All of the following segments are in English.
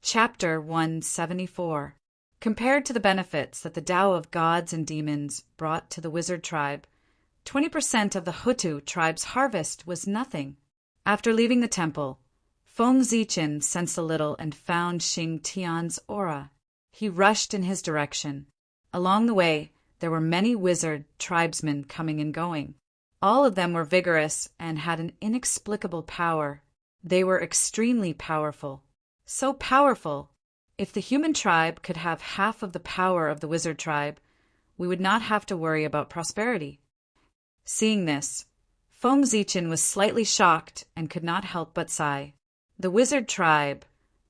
Chapter 174. Compared to the benefits that the Tao of gods and demons brought to the wizard tribe, 20% of the Hutu tribe's harvest was nothing. After leaving the temple, Feng Zichen sensed a little and found Xing Tian's aura. He rushed in his direction. Along the way, there were many wizard tribesmen coming and going. All of them were vigorous and had an inexplicable power. They were extremely powerful. So powerful, if the human tribe could have half of the power of the wizard tribe, we would not have to worry about prosperity. Seeing this, Feng Zichen was slightly shocked and could not help but sigh. The wizard tribe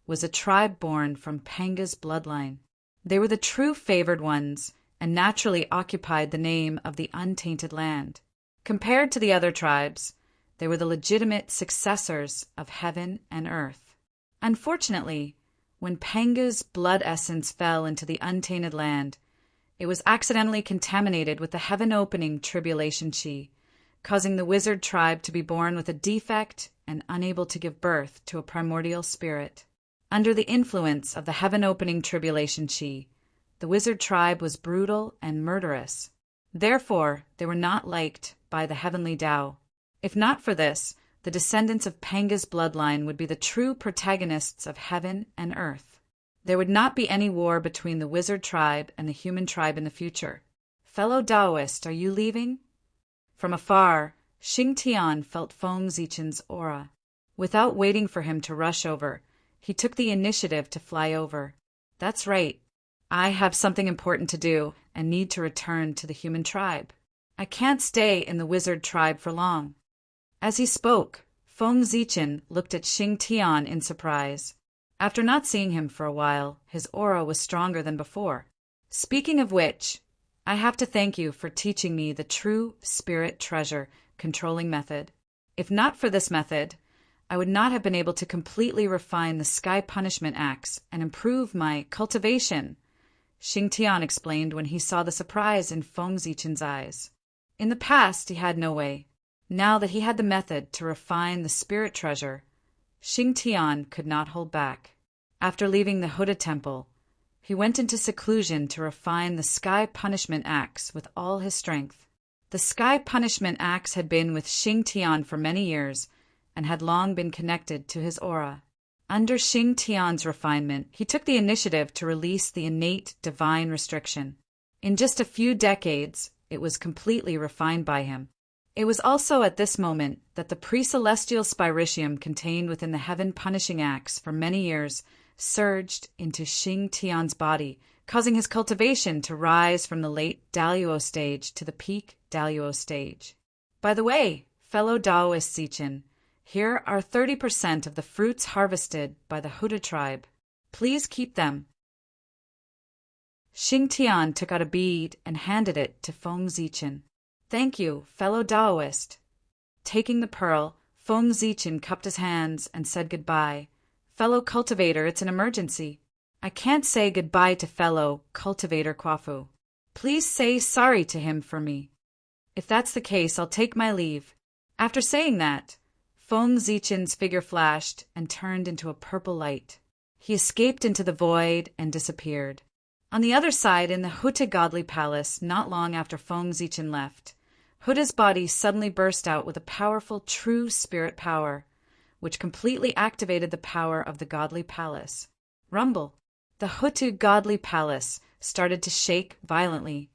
was a tribe born from Panga's bloodline. They were the true favored ones and naturally occupied the name of the untainted land. Compared to the other tribes, they were the legitimate successors of heaven and earth. Unfortunately, when Panga's blood essence fell into the untainted land, it was accidentally contaminated with the heaven-opening tribulation chi, causing the wizard tribe to be born with a defect and unable to give birth to a primordial spirit. Under the influence of the heaven-opening tribulation chi, the wizard tribe was brutal and murderous. Therefore, they were not liked by the heavenly Tao. If not for this, the descendants of Panga's bloodline would be the true protagonists of heaven and earth. There would not be any war between the wizard tribe and the human tribe in the future. Fellow Taoist, are you leaving? From afar, Xing Tian felt Feng Zichen's aura. Without waiting for him to rush over, he took the initiative to fly over. That's right. I have something important to do and need to return to the human tribe. I can't stay in the wizard tribe for long. As he spoke, Feng Zichen looked at Xing Tian in surprise. After not seeing him for a while, his aura was stronger than before. Speaking of which, I have to thank you for teaching me the true spirit treasure controlling method. If not for this method, I would not have been able to completely refine the sky punishment axe and improve my cultivation, Xing Tian explained when he saw the surprise in Feng Zichen's eyes. In the past, he had no way. Now that he had the method to refine the spirit treasure, Xing Tian could not hold back. After leaving the Huda temple, he went into seclusion to refine the sky punishment axe with all his strength. The sky punishment axe had been with Xing Tian for many years and had long been connected to his aura. Under Xing Tian's refinement, he took the initiative to release the innate divine restriction. In just a few decades, it was completely refined by him. It was also at this moment that the pre-celestial spiritium contained within the heaven punishing axe for many years surged into Xing Tian's body, causing his cultivation to rise from the late Daluo stage to the peak Daluo stage. By the way, fellow Taoist Zichen, here are 30% of the fruits harvested by the Huda tribe. Please keep them. Xing Tian took out a bead and handed it to Feng Zichen. Thank you, fellow Taoist. Taking the pearl, Feng Zichen cupped his hands and said goodbye. Fellow cultivator, it's an emergency. I can't say goodbye to fellow cultivator Kwafu. Please say sorry to him for me. If that's the case, I'll take my leave. After saying that, Feng Zichen's figure flashed and turned into a purple light. He escaped into the void and disappeared. On the other side, in the Huta godly palace, not long after Feng Zichen left, Huda's body suddenly burst out with a powerful true spirit power, which completely activated the power of the godly palace. Rumble! The Hutu godly palace started to shake violently,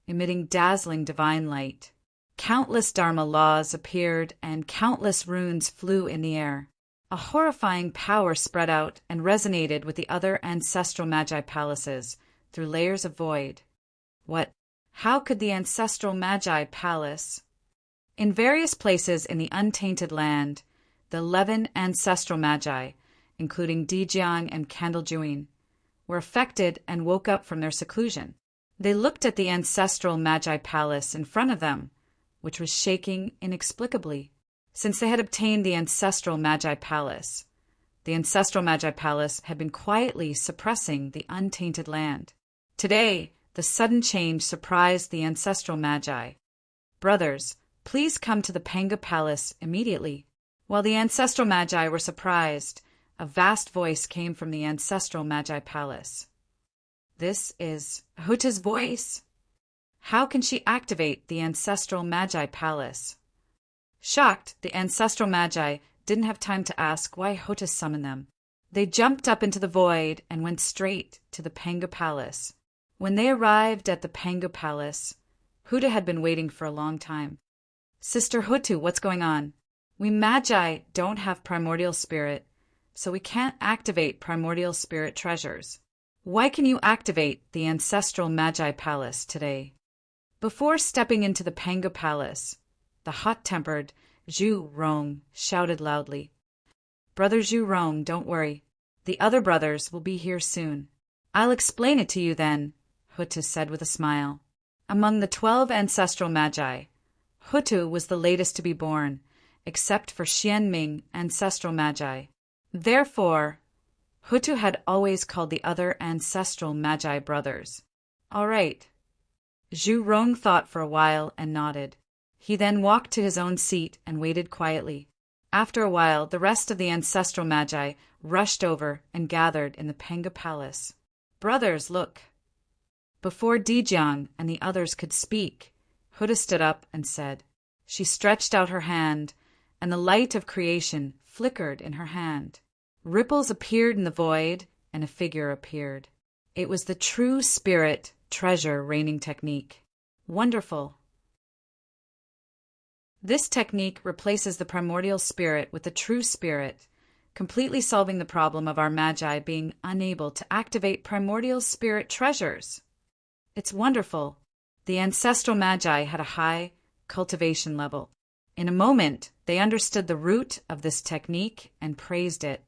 emitting dazzling divine light. Countless Dharma laws appeared and countless runes flew in the air. A horrifying power spread out and resonated with the other ancestral magi palaces through layers of void. What? How could the ancestral magi palace? In various places in the untainted land, the 11 ancestral magi, including Dijiang and Candlejuin, were affected and woke up from their seclusion. They looked at the ancestral magi palace in front of them, which was shaking inexplicably. Since they had obtained the ancestral magi palace, the ancestral magi palace had been quietly suppressing the untainted land. Today, the sudden change surprised the ancestral magi. Brothers, please come to the Panga Palace immediately. While the ancestral magi were surprised, a vast voice came from the ancestral Magi Palace. This is Huta's voice. How can she activate the ancestral Magi Palace? Shocked, the ancestral Magi didn't have time to ask why Huta summoned them. They jumped up into the void and went straight to the Panga Palace. When they arrived at the Panga Palace, Huta had been waiting for a long time. Sister Hutu, what's going on? We Magi don't have primordial spirit, so we can't activate primordial spirit treasures. Why can you activate the ancestral Magi Palace today? Before stepping into the Panga Palace, the hot-tempered Zhu Rong shouted loudly. Brother Zhu Rong, don't worry. The other brothers will be here soon. I'll explain it to you then, Hutu said with a smile. Among the 12 ancestral Magi, Hutu was the latest to be born, except for Xianming ancestral Magi. Therefore, Hutu had always called the other ancestral Magi brothers. All right. Zhu Rong thought for a while and nodded. He then walked to his own seat and waited quietly. After a while, the rest of the ancestral Magi rushed over and gathered in the Panga Palace. Brothers, look. Before Dijiang and the others could speak, Huta stood up and said. She stretched out her hand, and the light of creation flickered in her hand. Ripples appeared in the void, and a figure appeared. It was the true spirit treasure raining technique. Wonderful. This technique replaces the primordial spirit with the true spirit, completely solving the problem of our Magi being unable to activate primordial spirit treasures. It's wonderful. The ancestral Magi had a high cultivation level. In a moment, they understood the root of this technique and praised it.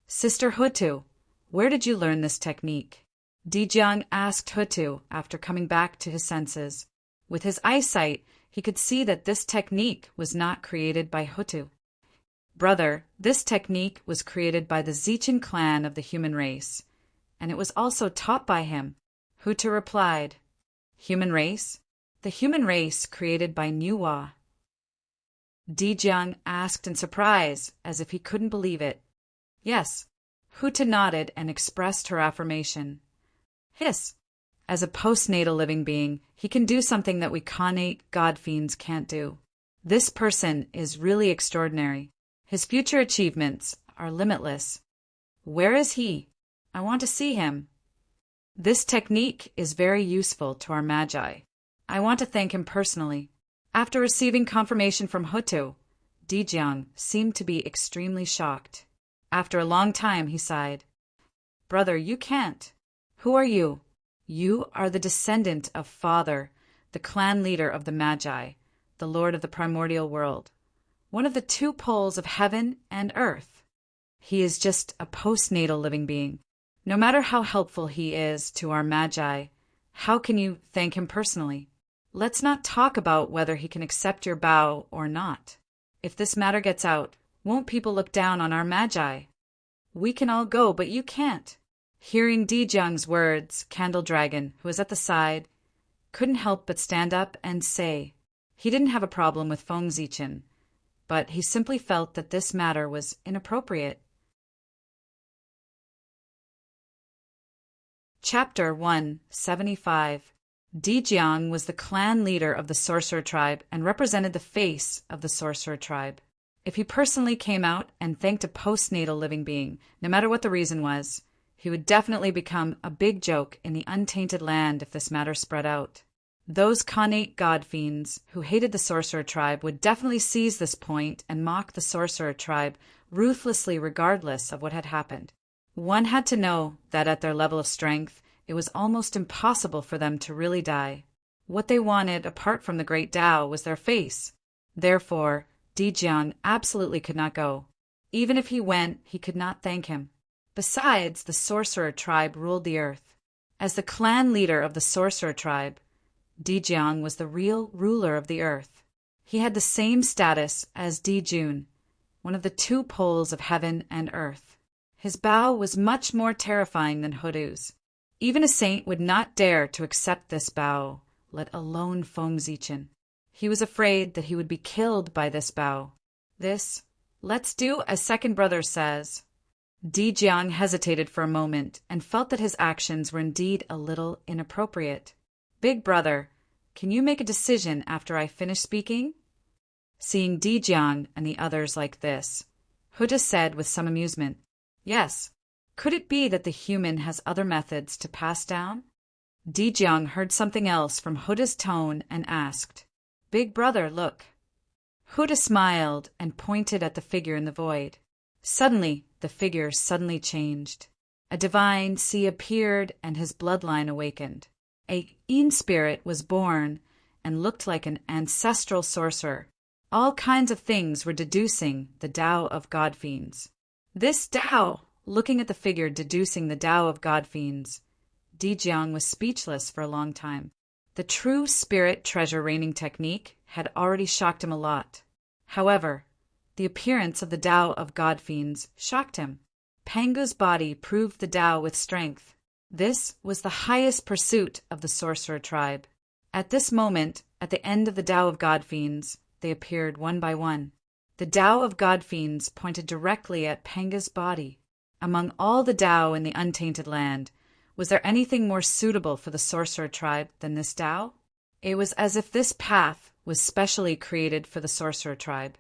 Sister Hutu, where did you learn this technique? Dijiang asked Hutu after coming back to his senses. With his eyesight, he could see that this technique was not created by Hutu. Brother, this technique was created by the Zichin clan of the human race, and it was also taught by him. Hutu replied, Human race? The human race created by Nuwa. Dijiang asked in surprise, as if he couldn't believe it. Yes. Hutu nodded and expressed her affirmation. Hiss. As a postnatal living being, he can do something that we connate god fiends can't do. This person is really extraordinary. His future achievements are limitless. Where is he? I want to see him. This technique is very useful to our Magi. I want to thank him personally. After receiving confirmation from Hutu, Dijiang seemed to be extremely shocked. After a long time, he sighed. Brother, you can't. Who are you? You are the descendant of Father, the clan leader of the Magi, the Lord of the primordial world, one of the two poles of heaven and earth. He is just a postnatal living being. No matter how helpful he is to our Magi, how can you thank him personally? Let's not talk about whether he can accept your bow or not. If this matter gets out, won't people look down on our Magi? We can all go, but you can't. Hearing Dijiang's words, Candle Dragon, who was at the side, couldn't help but stand up and say he didn't have a problem with Feng Zichin, but he simply felt that this matter was inappropriate. Chapter 175. Dijiang was the clan leader of the sorcerer tribe and represented the face of the sorcerer tribe. If he personally came out and thanked a postnatal living being, no matter what the reason was, he would definitely become a big joke in the untainted land if this matter spread out. Those connate god fiends who hated the sorcerer tribe would definitely seize this point and mock the sorcerer tribe ruthlessly regardless of what had happened. One had to know that at their level of strength, it was almost impossible for them to really die. What they wanted, apart from the great Tao, was their face. Therefore, Dijiang absolutely could not go. Even if he went, he could not thank him. Besides, the sorcerer tribe ruled the earth. As the clan leader of the sorcerer tribe, Dijiang was the real ruler of the earth. He had the same status as Dijun, one of the two poles of heaven and earth. His bow was much more terrifying than Hutu's. Even a saint would not dare to accept this bow, let alone Feng Zichin. He was afraid that he would be killed by this bow. This, let's do as second brother says. Jiang hesitated for a moment and felt that his actions were indeed a little inappropriate. Big brother, can you make a decision after I finish speaking? Seeing Jiang and the others like this, Huda said with some amusement, Yes. Could it be that the human has other methods to pass down? Jiang heard something else from Huda's tone and asked, Big brother, look. Huda smiled and pointed at the figure in the void. Suddenly, the figure suddenly changed. A divine sea appeared and his bloodline awakened. A Yin spirit was born and looked like an ancestral sorcerer. All kinds of things were deducing the Tao of God Fiends. This Tao, looking at the figure deducing the Tao of God Fiends, Jiang was speechless for a long time. The true spirit treasure raining technique had already shocked him a lot. However, the appearance of the Tao of God Fiends shocked him. Pangu's body proved the Tao with strength. This was the highest pursuit of the sorcerer tribe. At this moment, at the end of the Tao of God Fiends, they appeared one by one. The Tao of God Fiends pointed directly at Panga's body. Among all the Tao in the untainted land, was there anything more suitable for the sorcerer tribe than this Tao? It was as if this path was specially created for the sorcerer tribe.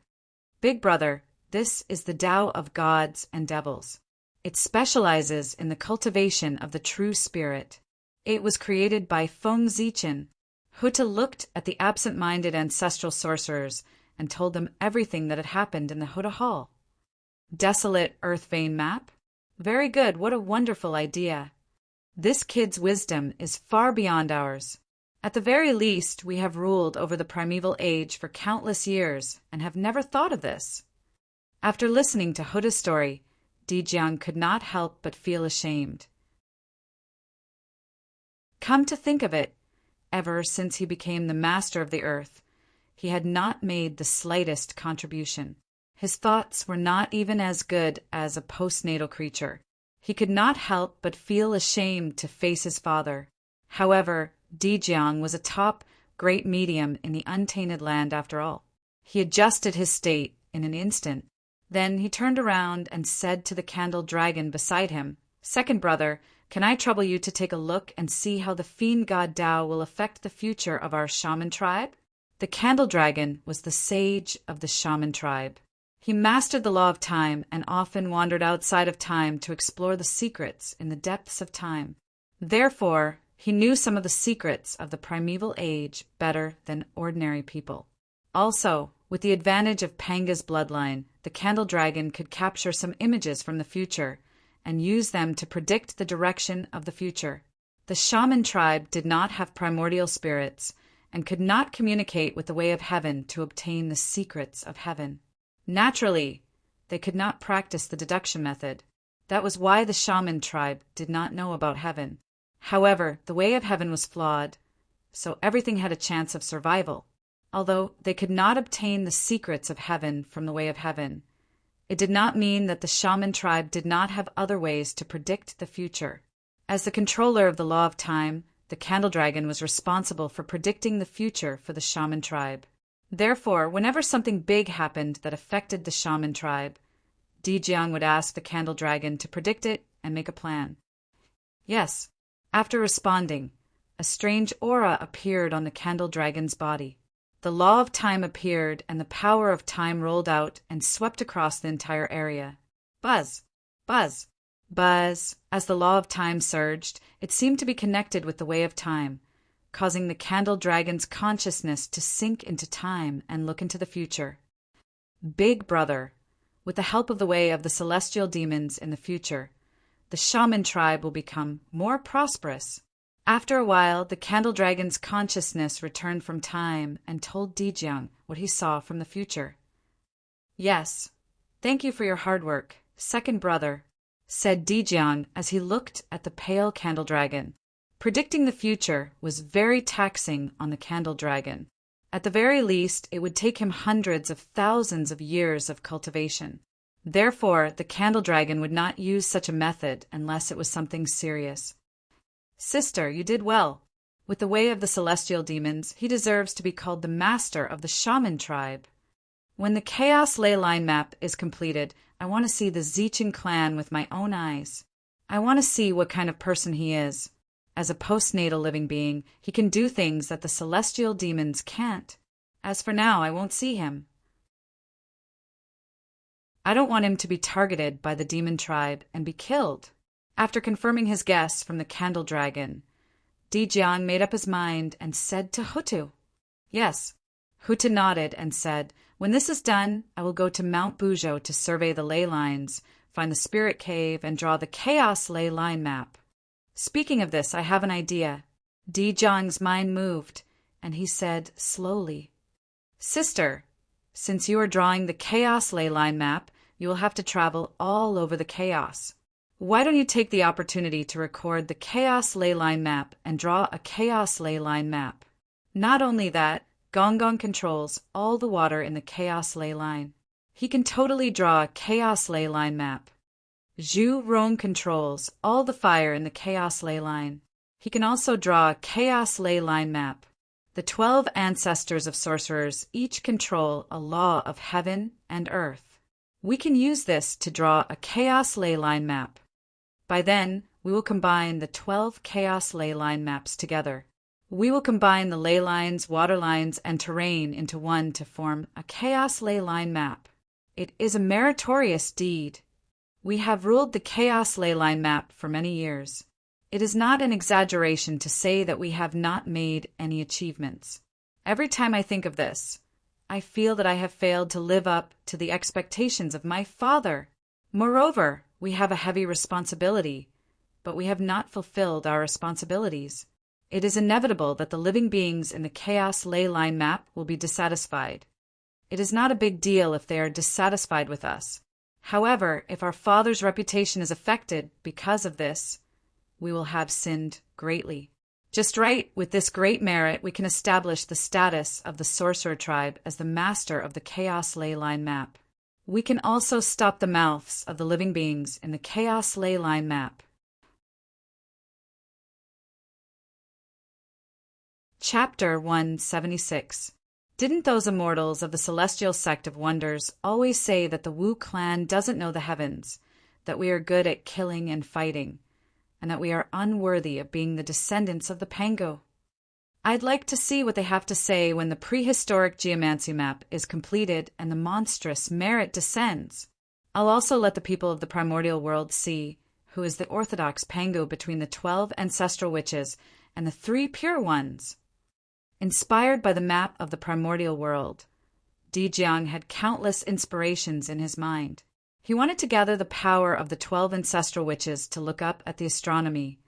Big brother, this is the Tao of gods and devils. It specializes in the cultivation of the true spirit. It was created by Feng Zichen. Huta looked at the absent-minded ancestral sorcerers and told them everything that had happened in the Huta Hall. Desolate earth vein map? Very good, what a wonderful idea. This kid's wisdom is far beyond ours. At the very least, we have ruled over the primeval age for countless years and have never thought of this. After listening to Huda's story, Jiang could not help but feel ashamed. Come to think of it, ever since he became the master of the earth, he had not made the slightest contribution. His thoughts were not even as good as a postnatal creature. He could not help but feel ashamed to face his father. However, Jiang was a top, great medium in the untainted land after all. He adjusted his state in an instant. Then he turned around and said to the candle dragon beside him, Second brother, can I trouble you to take a look and see how the fiend god Tao will affect the future of our shaman tribe? The candle dragon was the sage of the shaman tribe. He mastered the law of time and often wandered outside of time to explore the secrets in the depths of time. Therefore, he knew some of the secrets of the primeval age better than ordinary people. Also, with the advantage of Panga's bloodline, the candle dragon could capture some images from the future and use them to predict the direction of the future. The shaman tribe did not have primordial spirits and could not communicate with the way of heaven to obtain the secrets of heaven. Naturally, they could not practice the deduction method. That was why the shaman tribe did not know about heaven. However, the way of heaven was flawed, so everything had a chance of survival. Although they could not obtain the secrets of heaven from the way of heaven, it did not mean that the shaman tribe did not have other ways to predict the future. As the controller of the law of time, the candle dragon was responsible for predicting the future for the shaman tribe. Therefore, whenever something big happened that affected the shaman tribe, Jiang would ask the candle dragon to predict it and make a plan. Yes, after responding, a strange aura appeared on the candle dragon's body. The law of time appeared and the power of time rolled out and swept across the entire area. Buzz! Buzz! Buzz! As the law of time surged, it seemed to be connected with the way of time, causing the candle dragon's consciousness to sink into time and look into the future. Big brother, with the help of the way of the celestial demons in the future, the shaman tribe will become more prosperous. After a while, the candle dragon's consciousness returned from time and told Jiang what he saw from the future. Yes, thank you for your hard work, second brother, said Jiang as he looked at the pale candle dragon. Predicting the future was very taxing on the candle dragon. At the very least, it would take him hundreds of thousands of years of cultivation. Therefore, the candle dragon would not use such a method unless it was something serious. Sister, you did well. With the way of the celestial demons, he deserves to be called the master of the shaman tribe. When the Chaos Ley Line map is completed, I want to see the Zeechan clan with my own eyes. I want to see what kind of person he is. As a postnatal living being, he can do things that the celestial demons can't. As for now, I won't see him. I don't want him to be targeted by the demon tribe and be killed. After confirming his guess from the Candle Dragon, Jiang made up his mind and said to Hutu. Yes. Hutu nodded and said, when this is done, I will go to Mount Bujo to survey the ley lines, find the spirit cave, and draw the Chaos Ley Line map. Speaking of this, I have an idea. Jiang's mind moved, and he said slowly, Sister, since you are drawing the Chaos Ley Line map, you will have to travel all over the chaos. Why don't you take the opportunity to record the Chaos Ley Line map and draw a Chaos Ley Line map? Not only that, Gong Gong controls all the water in the Chaos Ley Line. He can totally draw a Chaos Ley Line map. Zhu Rong controls all the fire in the Chaos Ley Line. He can also draw a Chaos Ley Line map. The 12 ancestors of sorcerers each control a law of heaven and earth. We can use this to draw a Chaos Ley Line map. By then, we will combine the 12 Chaos Ley Line maps together. We will combine the ley lines, water lines, and terrain into one to form a Chaos Ley Line map. It is a meritorious deed. We have ruled the Chaos Ley Line map for many years. It is not an exaggeration to say that we have not made any achievements. Every time I think of this, I feel that I have failed to live up to the expectations of my father. Moreover, we have a heavy responsibility, but we have not fulfilled our responsibilities. It is inevitable that the living beings in the Chaos Ley Line map will be dissatisfied. It is not a big deal if they are dissatisfied with us. However, if our father's reputation is affected because of this, we will have sinned greatly. Just right, with this great merit, we can establish the status of the sorcerer tribe as the master of the Chaos Ley Line map. We can also stop the mouths of the living beings in the Chaos Ley Line map. Chapter 176. Didn't those immortals of the celestial sect of wonders always say that the Wu clan doesn't know the heavens, that we are good at killing and fighting, and that we are unworthy of being the descendants of the Pango? I'd like to see what they have to say when the prehistoric geomancy map is completed and the monstrous merit descends. I'll also let the people of the primordial world see who is the orthodox Pango between the 12 ancestral witches and the 3 pure ones. Inspired by the map of the primordial world, Jiang had countless inspirations in his mind. He wanted to gather the power of the 12 ancestral witches to look up at the astronomy,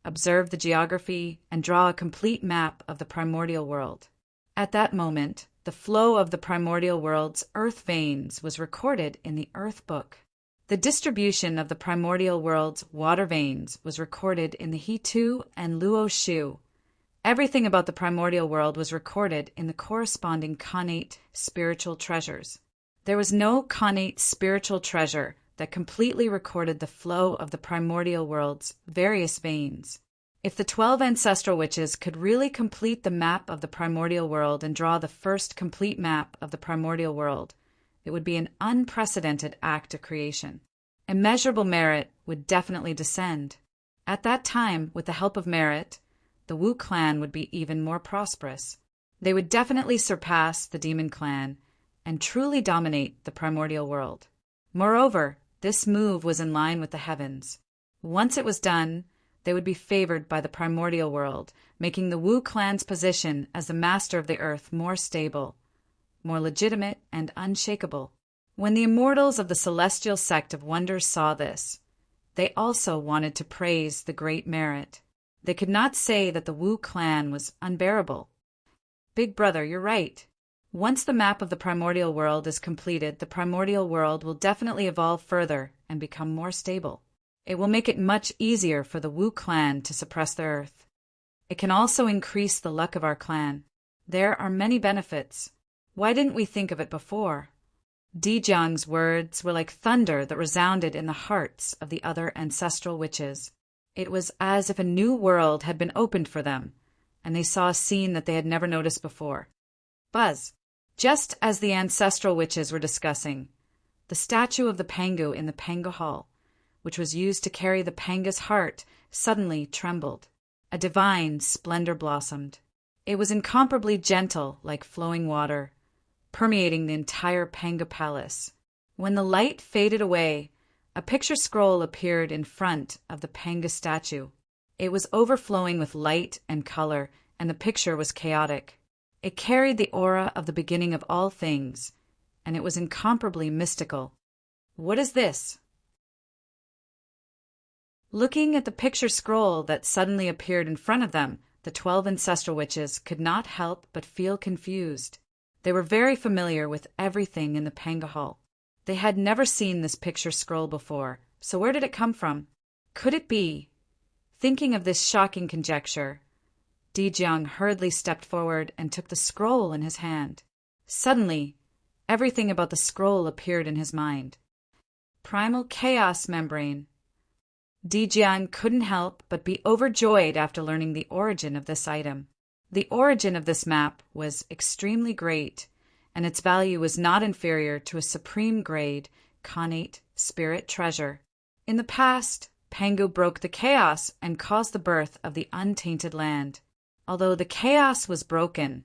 observe the geography, and draw a complete map of the primordial world. At that moment, the flow of the primordial world's earth veins was recorded in the Earth Book. The distribution of the primordial world's water veins was recorded in the He-Tu and Luo Shu. Everything about the primordial world was recorded in the corresponding connate spiritual treasures. There was no connate spiritual treasure that completely recorded the flow of the primordial world's various veins. If the 12 ancestral witches could really complete the map of the primordial world and draw the first complete map of the primordial world, it would be an unprecedented act of creation. Immeasurable merit would definitely descend. At that time, with the help of merit, the Wu clan would be even more prosperous. They would definitely surpass the demon clan and truly dominate the primordial world. Moreover, this move was in line with the heavens. Once it was done, they would be favored by the primordial world, making the Wu clan's position as the master of the earth more stable, more legitimate, and unshakable. When the immortals of the celestial sect of wonders saw this, they also wanted to praise the great merit. They could not say that the Wu clan was unbearable. Big brother, you're right. Once the map of the primordial world is completed, the primordial world will definitely evolve further and become more stable. It will make it much easier for the Wu clan to suppress the earth. It can also increase the luck of our clan. There are many benefits. Why didn't we think of it before? Jiang's words were like thunder that resounded in the hearts of the other ancestral witches. It was as if a new world had been opened for them, and they saw a scene that they had never noticed before. Buzz, Just as the ancestral witches were discussing, the statue of the Pangu in the Panga Hall, which was used to carry the Panga's heart, suddenly trembled. A divine splendor blossomed. It was incomparably gentle, like flowing water, permeating the entire Panga palace. When the light faded away, a picture scroll appeared in front of the Panga statue. It was overflowing with light and color, and the picture was chaotic. It carried the aura of the beginning of all things, and it was incomparably mystical. What is this? Looking at the picture scroll that suddenly appeared in front of them, the 12 ancestral witches could not help but feel confused. They were very familiar with everything in the Panga Hall. They had never seen this picture scroll before, so where did it come from? Could it be? Thinking of this shocking conjecture, Dijiang hurriedly stepped forward and took the scroll in his hand. Suddenly, everything about the scroll appeared in his mind. Primal chaos membrane. Dijiang couldn't help but be overjoyed after learning the origin of this item. The origin of this map was extremely great, and its value was not inferior to a supreme grade, connate, spirit treasure. In the past, Pangu broke the chaos and caused the birth of the untainted land. Although the chaos was broken,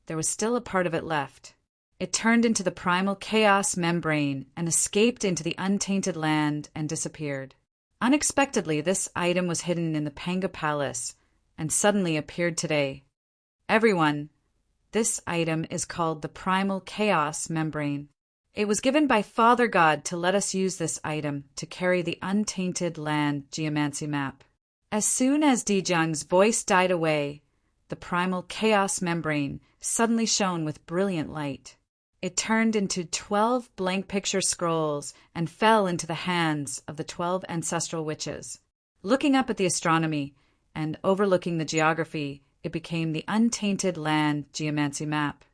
there was still a part of it left. It turned into the primal chaos membrane and escaped into the untainted land and disappeared. Unexpectedly, this item was hidden in the Panga Palace and suddenly appeared today. Everyone, this item is called the Primal Chaos Membrane. It was given by Father God to let us use this item to carry the Untainted Land geomancy map. As soon as Dijiang's voice died away, the Primal Chaos Membrane suddenly shone with brilliant light. It turned into 12 blank picture scrolls and fell into the hands of the 12 ancestral witches. Looking up at the astronomy and overlooking the geography, it became the Untainted Land geomancy map.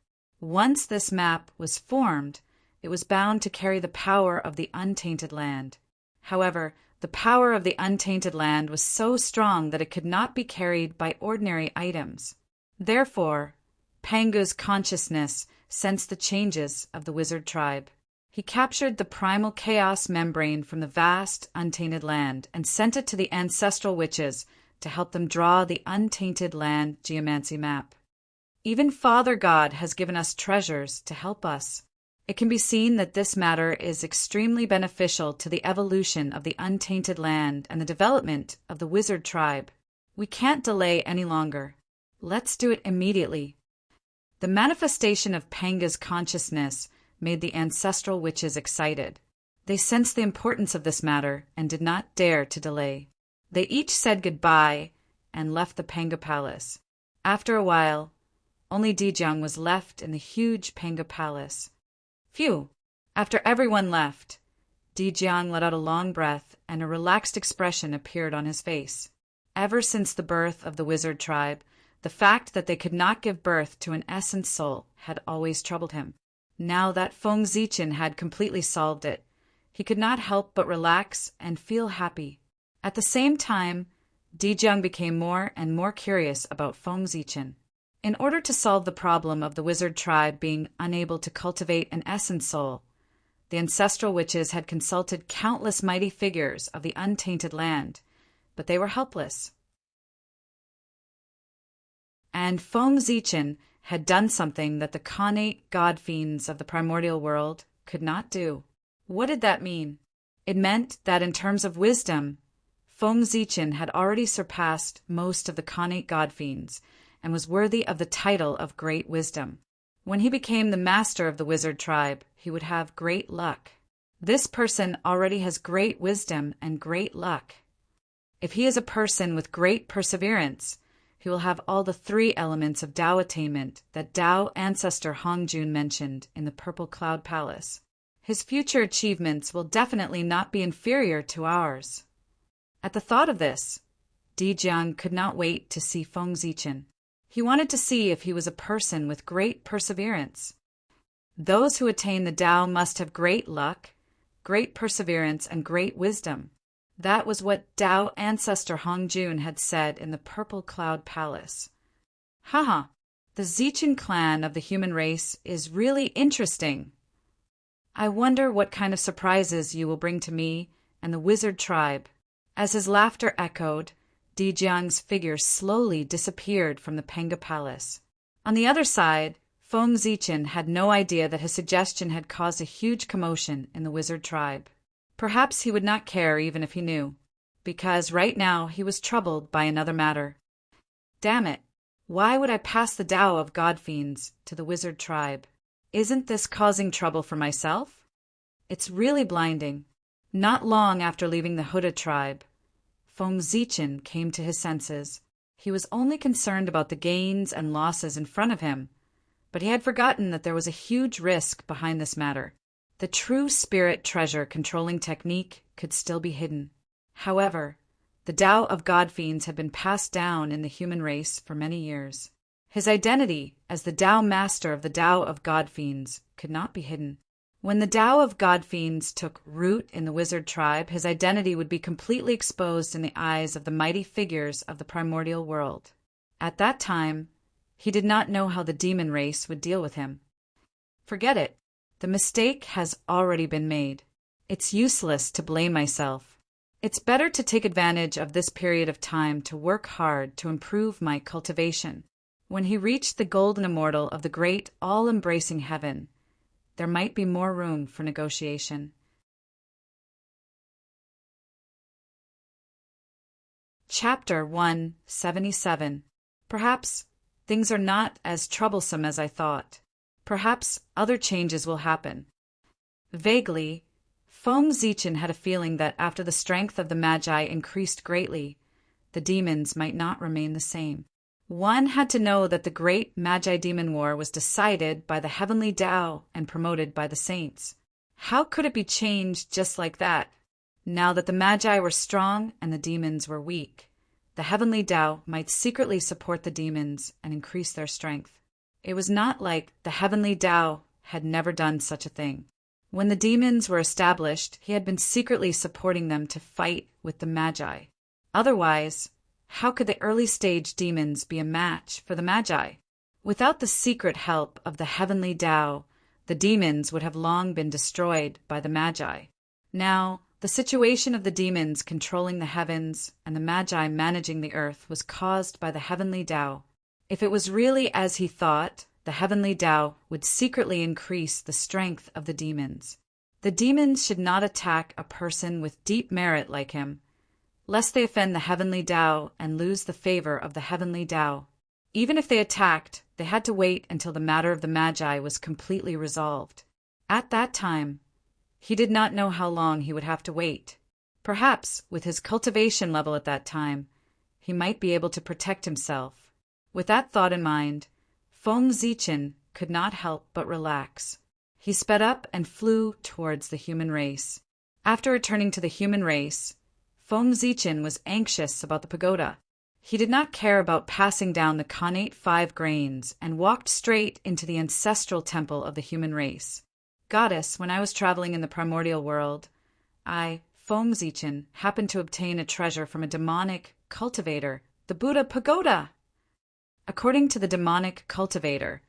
Once this map was formed, it was bound to carry the power of the Untainted Land. However, the power of the Untainted Land was so strong that it could not be carried by ordinary items. Therefore, Pangu's consciousness sensed the changes of the wizard tribe. He captured the primal chaos membrane from the vast, untainted land and sent it to the ancestral witches to help them draw the Untainted Land geomancy map. Even Father God has given us treasures to help us. It can be seen that this matter is extremely beneficial to the evolution of the Untainted Land and the development of the wizard tribe. We can't delay any longer. Let's do it immediately. The manifestation of Panga's consciousness made the ancestral witches excited. They sensed the importance of this matter and did not dare to delay. They each said goodbye and left the Panga Palace. After a while, only Dijiang was left in the huge Panga Palace. Phew! After everyone left, Dijiang let out a long breath and a relaxed expression appeared on his face. Ever since the birth of the wizard tribe, the fact that they could not give birth to an essence soul had always troubled him. Now that Feng Zichin had completely solved it, he could not help but relax and feel happy. At the same time, Dijiang became more and more curious about Feng Zichin. In order to solve the problem of the wizard tribe being unable to cultivate an essence soul, the ancestral witches had consulted countless mighty figures of the untainted land, but they were helpless. And Feng Zichin had done something that the connate god fiends of the primordial world could not do. What did that mean? It meant that in terms of wisdom, Feng Zichin had already surpassed most of the connate god fiends and was worthy of the title of Great Wisdom. When he became the master of the wizard tribe, he would have great luck. This person already has great wisdom and great luck. If he is a person with great perseverance, he will have all the 3 elements of Tao attainment that Tao ancestor Hongjun mentioned in the Purple Cloud Palace. His future achievements will definitely not be inferior to ours. At the thought of this, Dijiang could not wait to see Feng Zichin. He wanted to see if he was a person with great perseverance. Those who attain the Tao must have great luck, great perseverance, and great wisdom. That was what Tao ancestor Hongjun had said in the Purple Cloud Palace. Haha, The Zichin clan of the human race is really interesting. I wonder what kind of surprises you will bring to me and the wizard tribe." As his laughter echoed, Dijiang's figure slowly disappeared from the Penga Palace. On the other side, Feng Zichin had no idea that his suggestion had caused a huge commotion in the wizard tribe. Perhaps he would not care even if he knew, because right now he was troubled by another matter. Damn it! Why would I pass the Tao of God Fiends to the wizard tribe? Isn't this causing trouble for myself? It's really blinding. Not long after leaving the Huda tribe, Feng Zichin came to his senses. He was only concerned about the gains and losses in front of him, but he had forgotten that there was a huge risk behind this matter. The true spirit treasure controlling technique could still be hidden. However, the Tao of God Fiends had been passed down in the human race for many years. His identity as the Tao master of the Tao of God Fiends could not be hidden. When the Tao of God Fiends took root in the wizard tribe, his identity would be completely exposed in the eyes of the mighty figures of the primordial world. At that time, he did not know how the demon race would deal with him. Forget it. The mistake has already been made. It's useless to blame myself. It's better to take advantage of this period of time to work hard to improve my cultivation. When he reached the golden immortal of the great, all-embracing heaven, there might be more room for negotiation. Chapter 177. Perhaps things are not as troublesome as I thought. Perhaps other changes will happen. Vaguely, Feng Zichin had a feeling that after the strength of the Magi increased greatly, the demons might not remain the same. One had to know that the great Magi-Demon War was decided by the heavenly Tao and promoted by the saints. How could it be changed just like that? Now that the Magi were strong and the demons were weak, the heavenly Tao might secretly support the demons and increase their strength. It was not like the heavenly Tao had never done such a thing. When the demons were established, he had been secretly supporting them to fight with the Magi. Otherwise, how could the early-stage demons be a match for the Magi? Without the secret help of the heavenly Tao, the demons would have long been destroyed by the Magi. Now, the situation of the demons controlling the heavens and the Magi managing the earth was caused by the heavenly Tao. If it was really as he thought, the heavenly Tao would secretly increase the strength of the demons. The demons should not attack a person with deep merit like him, lest they offend the heavenly Tao and lose the favor of the heavenly Tao. Even if they attacked, they had to wait until the matter of the Magi was completely resolved. At that time, he did not know how long he would have to wait. Perhaps, with his cultivation level at that time, he might be able to protect himself. With that thought in mind, Feng Zichin could not help but relax. He sped up and flew towards the human race. After returning to the human race, Feng Zichin was anxious about the pagoda. He did not care about passing down the connate 5 grains and walked straight into the ancestral temple of the human race. Goddess, when I was traveling in the primordial world, I, Feng Zichin, happened to obtain a treasure from a demonic cultivator, the Buddha Pagoda. According to the demonic cultivator,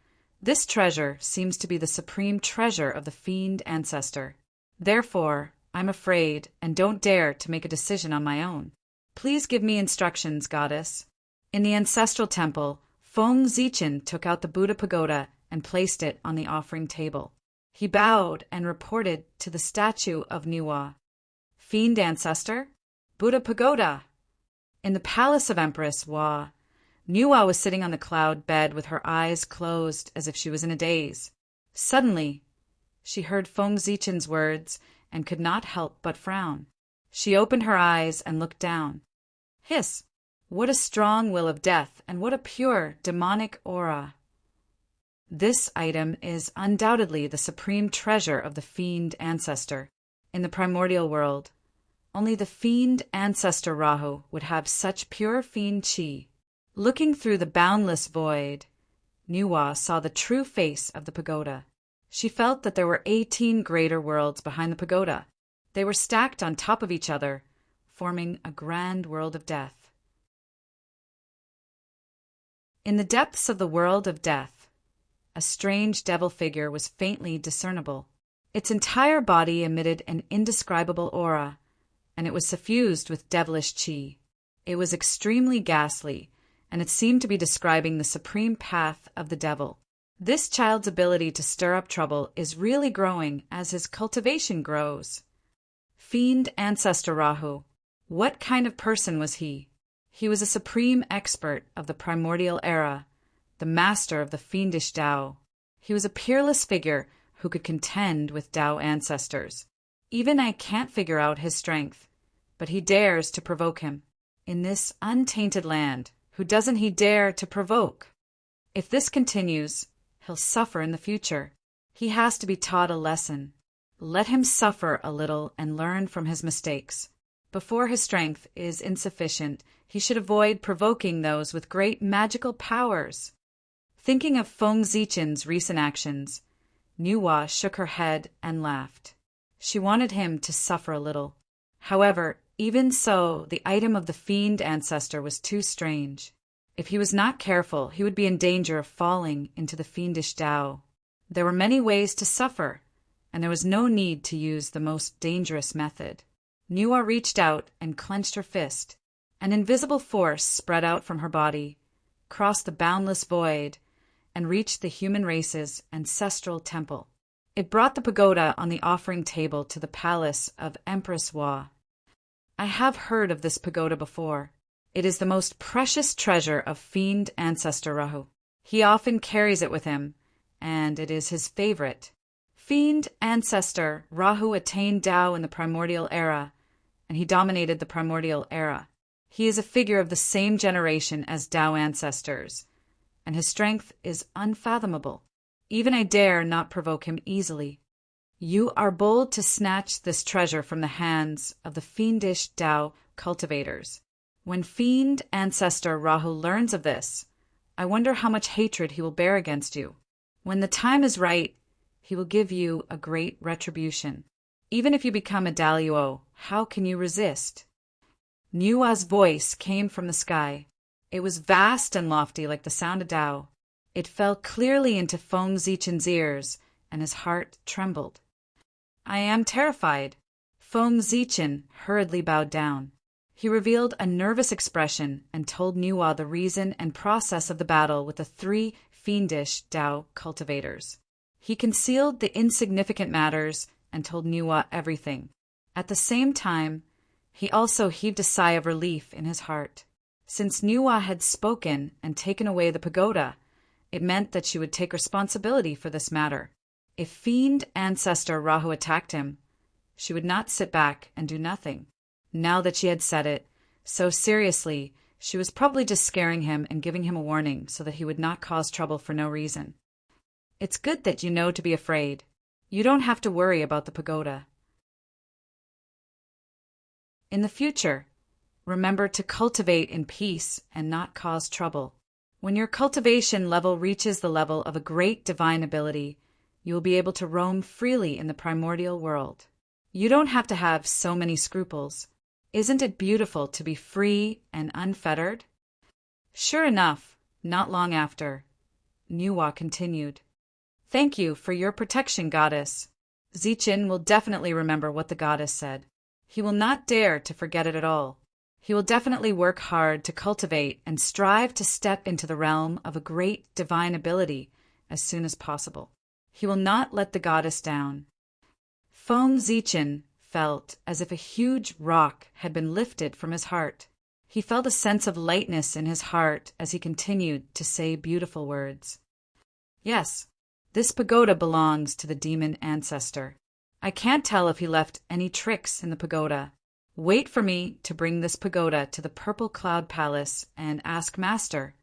this treasure seems to be the supreme treasure of the fiend ancestor. Therefore, I'm afraid and don't dare to make a decision on my own. Please give me instructions, goddess. In the ancestral temple, Feng Zichin took out the Buddha Pagoda and placed it on the offering table. He bowed and reported to the statue of Niwa. Fiend ancestor? Buddha Pagoda. In the palace of Empress Wa, Niwa was sitting on the cloud bed with her eyes closed as if she was in a daze. Suddenly, she heard Feng Zichin's words and could not help but frown. She opened her eyes and looked down. Hiss! What a strong will of death, and what a pure, demonic aura! This item is undoubtedly the supreme treasure of the fiend ancestor. In the primordial world, only the fiend ancestor Rahu would have such pure fiend chi. Looking through the boundless void, Niwa saw the true face of the pagoda. She felt that there were 18 greater worlds behind the pagoda. They were stacked on top of each other, forming a grand world of death. In the depths of the world of death, a strange devil figure was faintly discernible. Its entire body emitted an indescribable aura, and it was suffused with devilish chi. It was extremely ghastly, and it seemed to be describing the supreme path of the devil. This child's ability to stir up trouble is really growing as his cultivation grows. Fiend Ancestor Rahu. What kind of person was he? He was a supreme expert of the primordial era, the master of the fiendish Tao. He was a peerless figure who could contend with Tao ancestors. Even I can't figure out his strength, but he dares to provoke him. In this untainted land, who doesn't he dare to provoke? If this continues, he'll suffer in the future. He has to be taught a lesson. Let him suffer a little and learn from his mistakes. Before his strength is insufficient, he should avoid provoking those with great magical powers. Thinking of Feng Zichen's recent actions, Nuwa shook her head and laughed. She wanted him to suffer a little. However, even so, the item of the fiend ancestor was too strange. If he was not careful, he would be in danger of falling into the fiendish Tao. There were many ways to suffer, and there was no need to use the most dangerous method. Nuwa reached out and clenched her fist. An invisible force spread out from her body, crossed the boundless void, and reached the human race's ancestral temple. It brought the pagoda on the offering table to the palace of Empress Wa. I have heard of this pagoda before. It is the most precious treasure of Fiend Ancestor Rahu. He often carries it with him, and it is his favorite. Fiend Ancestor Rahu attained Tao in the primordial era, and he dominated the primordial era. He is a figure of the same generation as Tao ancestors, and his strength is unfathomable. Even I dare not provoke him easily. You are bold to snatch this treasure from the hands of the fiendish Tao cultivators. When Fiend Ancestor Rahu learns of this, I wonder how much hatred he will bear against you. When the time is right, he will give you a great retribution. Even if you become a Daluo, how can you resist? Nuwa's voice came from the sky. It was vast and lofty like the sound of Tao. It fell clearly into Feng Zichen's ears, and his heart trembled. I am terrified. Feng Zichen hurriedly bowed down. He revealed a nervous expression and told Nuwa the reason and process of the battle with the 3 fiendish Tao cultivators. He concealed the insignificant matters and told Nuwa everything. At the same time, he also heaved a sigh of relief in his heart. Since Nuwa had spoken and taken away the pagoda, it meant that she would take responsibility for this matter. If Fiend Ancestor Rahu attacked him, she would not sit back and do nothing. Now that she had said it so seriously, she was probably just scaring him and giving him a warning so that he would not cause trouble for no reason. It's good that you know to be afraid. You don't have to worry about the pagoda. In the future, remember to cultivate in peace and not cause trouble. When your cultivation level reaches the level of a great divine ability, you will be able to roam freely in the primordial world. You don't have to have so many scruples. Isn't it beautiful to be free and unfettered? Sure enough, not long after, Nuwa continued. Thank you for your protection, goddess. Zichen will definitely remember what the goddess said. He will not dare to forget it at all. He will definitely work hard to cultivate and strive to step into the realm of a great divine ability as soon as possible. He will not let the goddess down. Feng Zichen felt as if a huge rock had been lifted from his heart. He felt a sense of lightness in his heart as he continued to say beautiful words. Yes, this pagoda belongs to the demon ancestor. I can't tell if he left any tricks in the pagoda. Wait for me to bring this pagoda to the Purple Cloud Palace and ask Master.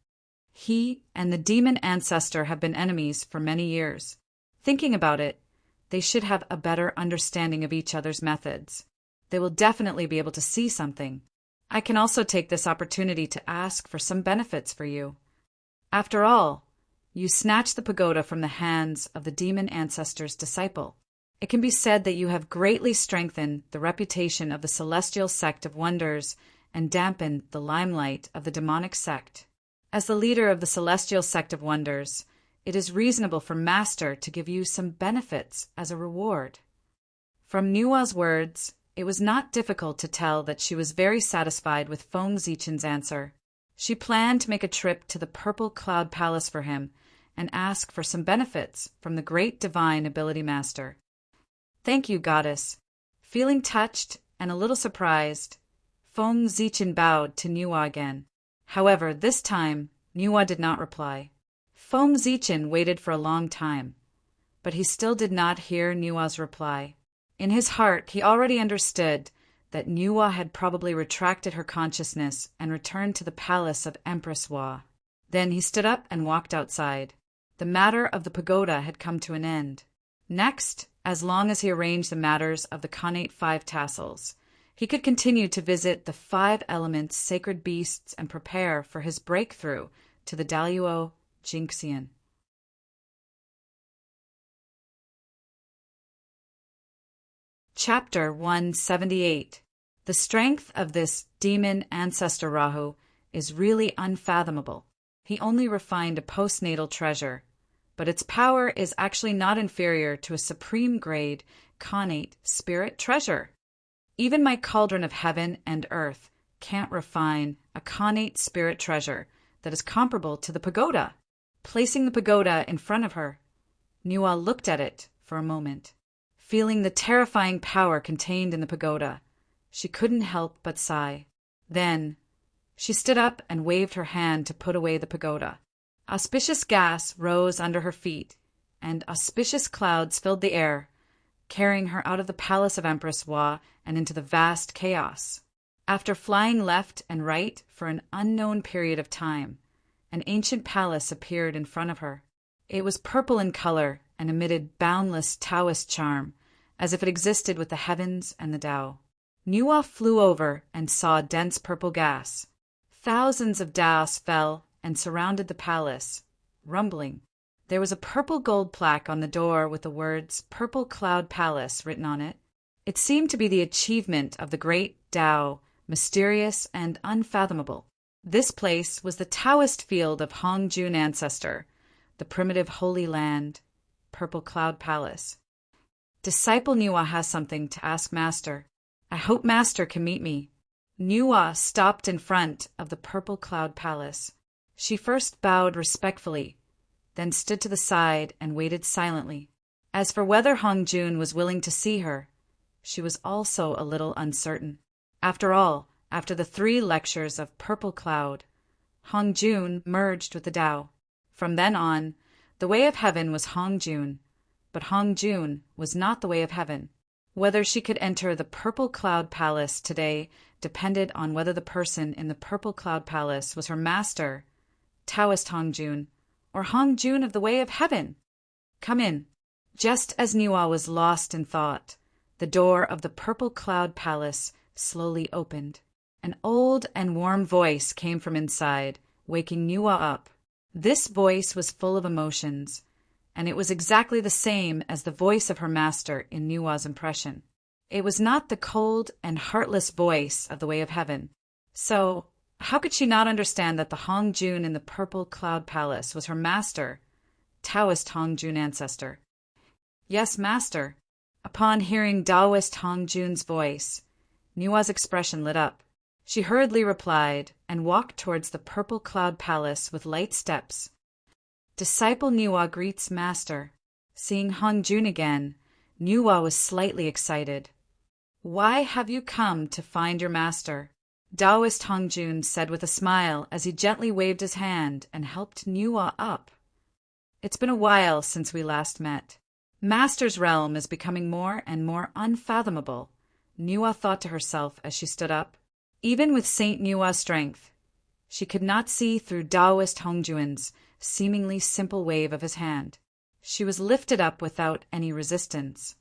He and the demon ancestor have been enemies for many years. Thinking about it, they should have a better understanding of each other's methods. They will definitely be able to see something. I can also take this opportunity to ask for some benefits for you. After all, you snatched the pagoda from the hands of the demon ancestor's disciple. It can be said that you have greatly strengthened the reputation of the celestial sect of wonders and dampened the limelight of the demonic sect. As the leader of the celestial sect of wonders, it is reasonable for Master to give you some benefits as a reward. From Nua's words, it was not difficult to tell that she was very satisfied with Feng Zichen's answer. She planned to make a trip to the Purple Cloud Palace for him and ask for some benefits from the great divine ability master. "Thank you, goddess." Feeling touched and a little surprised, Feng Zichen bowed to Nua again. However, this time, Nua did not reply. Feng Zichen waited for a long time, but he still did not hear Nua's reply. In his heart, he already understood that Nua had probably retracted her consciousness and returned to the palace of Empress Hua. Then he stood up and walked outside. The matter of the pagoda had come to an end. Next, as long as he arranged the matters of the Khanate 5 tassels, he could continue to visit the 5 elements sacred beasts and prepare for his breakthrough to the Daluo Jinxian. Chapter 178. The strength of this demon ancestor Rahu is really unfathomable. He only refined a postnatal treasure, but its power is actually not inferior to a supreme grade Khanate spirit treasure. Even my cauldron of heaven and earth can't refine a Khanate spirit treasure that is comparable to the pagoda. Placing the pagoda in front of her, Nua looked at it for a moment. Feeling the terrifying power contained in the pagoda, she couldn't help but sigh. Then, she stood up and waved her hand to put away the pagoda. Auspicious gas rose under her feet, and auspicious clouds filled the air, carrying her out of the palace of Empress Hua and into the vast chaos. After flying left and right for an unknown period of time, an ancient palace appeared in front of her. It was purple in color and emitted boundless Taoist charm, as if it existed with the heavens and the Tao. Nua flew over and saw dense purple gas. Thousands of Daos fell and surrounded the palace, rumbling. There was a purple gold plaque on the door with the words Purple Cloud Palace written on it. It seemed to be the achievement of the great Tao, mysterious and unfathomable. This place was the Taoist field of Hongjun ancestor, the primitive holy land, Purple Cloud Palace. Disciple Nua has something to ask Master. I hope Master can meet me. Nua stopped in front of the Purple Cloud Palace. She first bowed respectfully, then stood to the side and waited silently. As for whether Hongjun was willing to see her, she was also a little uncertain. After all, after the 3 lectures of Purple Cloud, Hongjun merged with the Tao. From then on, the way of heaven was Hongjun, but Hongjun was not the way of heaven. Whether she could enter the Purple Cloud Palace today depended on whether the person in the Purple Cloud Palace was her master, Taoist Hongjun, or Hongjun of the way of heaven. Come in. Just as Nua was lost in thought, the door of the Purple Cloud Palace slowly opened. An old and warm voice came from inside, waking Nua up. This voice was full of emotions, and it was exactly the same as the voice of her master in Nua's impression. It was not the cold and heartless voice of the way of heaven. So, how could she not understand that the Hongjun in the Purple Cloud Palace was her master, Taoist Hongjun ancestor? Yes, master. Upon hearing Taoist Hongjun's voice, Nua's expression lit up. She hurriedly replied and walked towards the Purple Cloud Palace with light steps. Disciple Nua greets master. Seeing Hongjun again, Nua was slightly excited. Why have you come to find your master? Taoist Hongjun said with a smile as he gently waved his hand and helped Nua up. It's been a while since we last met. Master's realm is becoming more and more unfathomable, Nua thought to herself as she stood up. Even with Saint Nua's strength, she could not see through Taoist Hongjun's seemingly simple wave of his hand. She was lifted up without any resistance.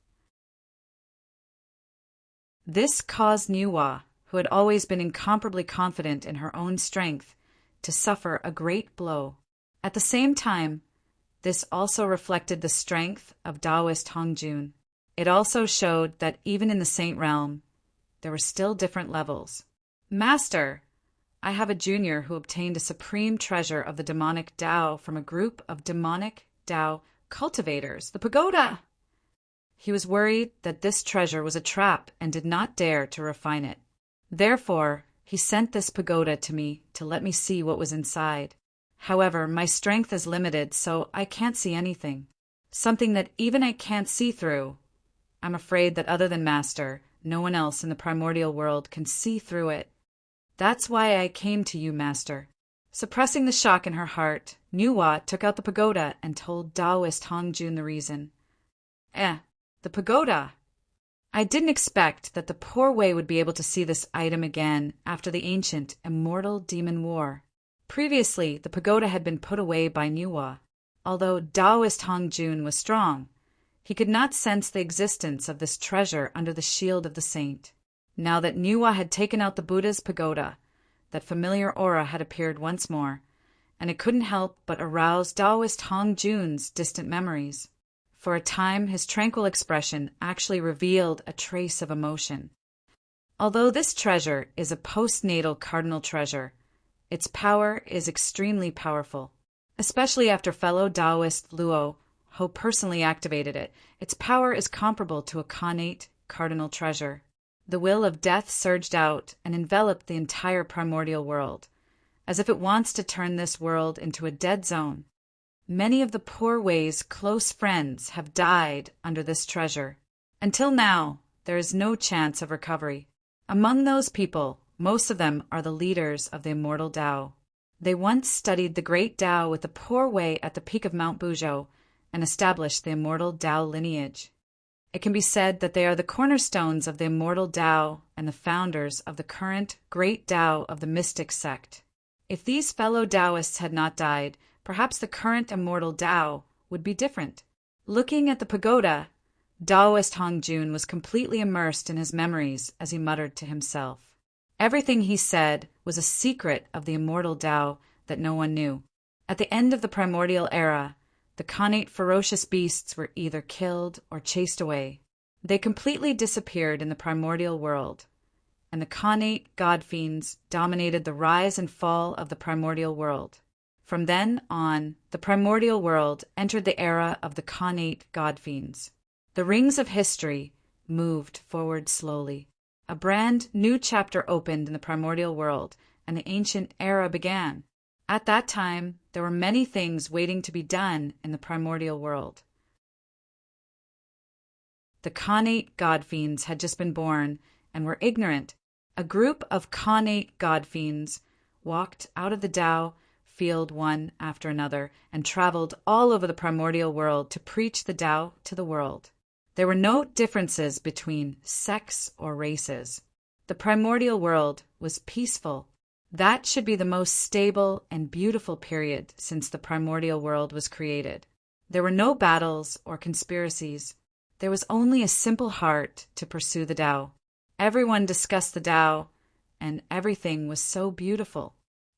This caused Nua, who had always been incomparably confident in her own strength, to suffer a great blow. At the same time, this also reflected the strength of Taoist Hongjun. It also showed that even in the saint realm, there were still different levels. Master, I have a junior who obtained a supreme treasure of the demonic Tao from a group of demonic Tao cultivators, the pagoda. He was worried that this treasure was a trap and did not dare to refine it. Therefore, he sent this pagoda to me to let me see what was inside. However, my strength is limited, so I can't see anything. Something that even I can't see through. I'm afraid that other than Master, no one else in the primordial world can see through it. That's why I came to you, Master. Suppressing the shock in her heart, Nuwa took out the pagoda and told Taoist Hongjun the reason. The pagoda! I didn't expect that the poor Wei would be able to see this item again after the ancient, immortal demon war. Previously, the pagoda had been put away by Nuwa. Although Taoist Hongjun was strong, he could not sense the existence of this treasure under the shield of the saint. Now that Nuwa had taken out the Buddha's pagoda, that familiar aura had appeared once more, and it couldn't help but arouse Taoist Hongjun's distant memories. For a time, his tranquil expression actually revealed a trace of emotion. Although this treasure is a postnatal cardinal treasure, its power is extremely powerful. Especially after fellow Taoist Luo Ho personally activated it, its power is comparable to a connate cardinal treasure. The will of death surged out and enveloped the entire primordial world, as if it wants to turn this world into a dead zone. Many of the poor Wei's close friends have died under this treasure. Until now, there is no chance of recovery. Among those people, most of them are the leaders of the immortal Tao. They once studied the great Tao with the poor Wei at the peak of Mount Buzhou and established the immortal Tao lineage. It can be said that they are the cornerstones of the immortal Tao and the founders of the current great Tao of the mystic sect. If these fellow Taoists had not died, perhaps the current immortal Tao would be different. Looking at the pagoda, Taoist Hongjun was completely immersed in his memories as he muttered to himself. Everything he said was a secret of the immortal Tao that no one knew. At the end of the primordial era, the connate ferocious beasts were either killed or chased away. They completely disappeared in the primordial world, and the connate god-fiends dominated the rise and fall of the primordial world. From then on, the primordial world entered the era of the connate god-fiends. The rings of history moved forward slowly. A brand new chapter opened in the primordial world, and the ancient era began. At that time, there were many things waiting to be done in the primordial world. The connate god-fiends had just been born and were ignorant. A group of connate god-fiends walked out of the Tao field one after another and traveled all over the primordial world to preach the Tao to the world. There were no differences between sects or races. The primordial world was peaceful. That should be the most stable and beautiful period since the primordial world was created. There were no battles or conspiracies. There was only a simple heart to pursue the Tao. Everyone discussed the Tao, and everything was so beautiful.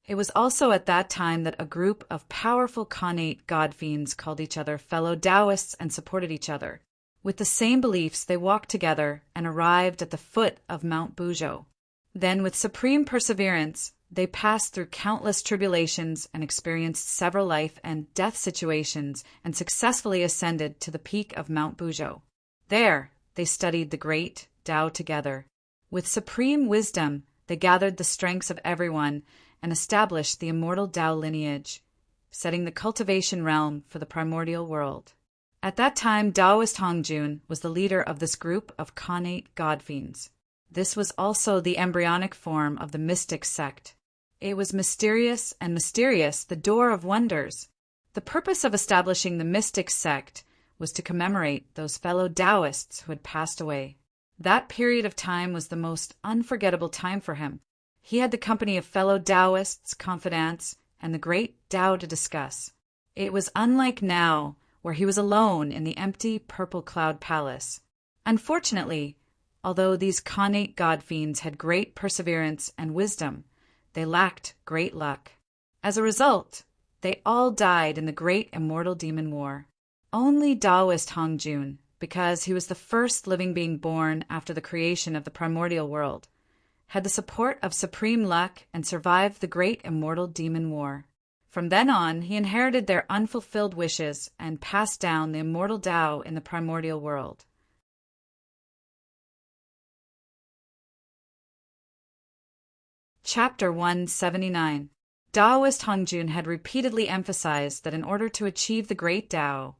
It was also at that time that a group of powerful connate god-fiends called each other fellow Taoists and supported each other. With the same beliefs, they walked together and arrived at the foot of Mount Buzhou. Then, with supreme perseverance, they passed through countless tribulations and experienced several life and death situations and successfully ascended to the peak of Mount Buzhou. There, they studied the great Tao together. With supreme wisdom, they gathered the strengths of everyone and established the immortal Tao lineage, setting the cultivation realm for the primordial world. At that time, Taoist Hongjun was the leader of this group of connate god-fiends. This was also the embryonic form of the mystic sect. It was mysterious and mysterious, the door of wonders. The purpose of establishing the mystic sect was to commemorate those fellow Taoists who had passed away. That period of time was the most unforgettable time for him. He had the company of fellow Taoists, confidants, and the great Tao to discuss. It was unlike now, where he was alone in the empty purple cloud palace. Unfortunately, although these connate god-fiends had great perseverance and wisdom, they lacked great luck. As a result, they all died in the great immortal demon war. Only Taoist Hongjun, because he was the first living being born after the creation of the primordial world, had the support of supreme luck, and survived the great immortal demon war. From then on, he inherited their unfulfilled wishes and passed down the immortal Tao in the primordial world. Chapter 179. Taoist Hongjun had repeatedly emphasized that in order to achieve the great Tao,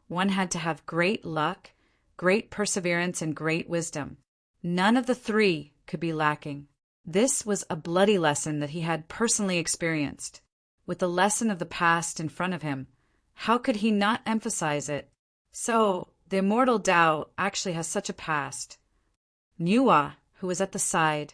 one had to have great luck, great perseverance, and great wisdom. None of the three could be lacking. This was a bloody lesson that he had personally experienced. With the lesson of the past in front of him, how could he not emphasize it? So, the immortal Tao actually has such a past. Nuwa, who was at the side,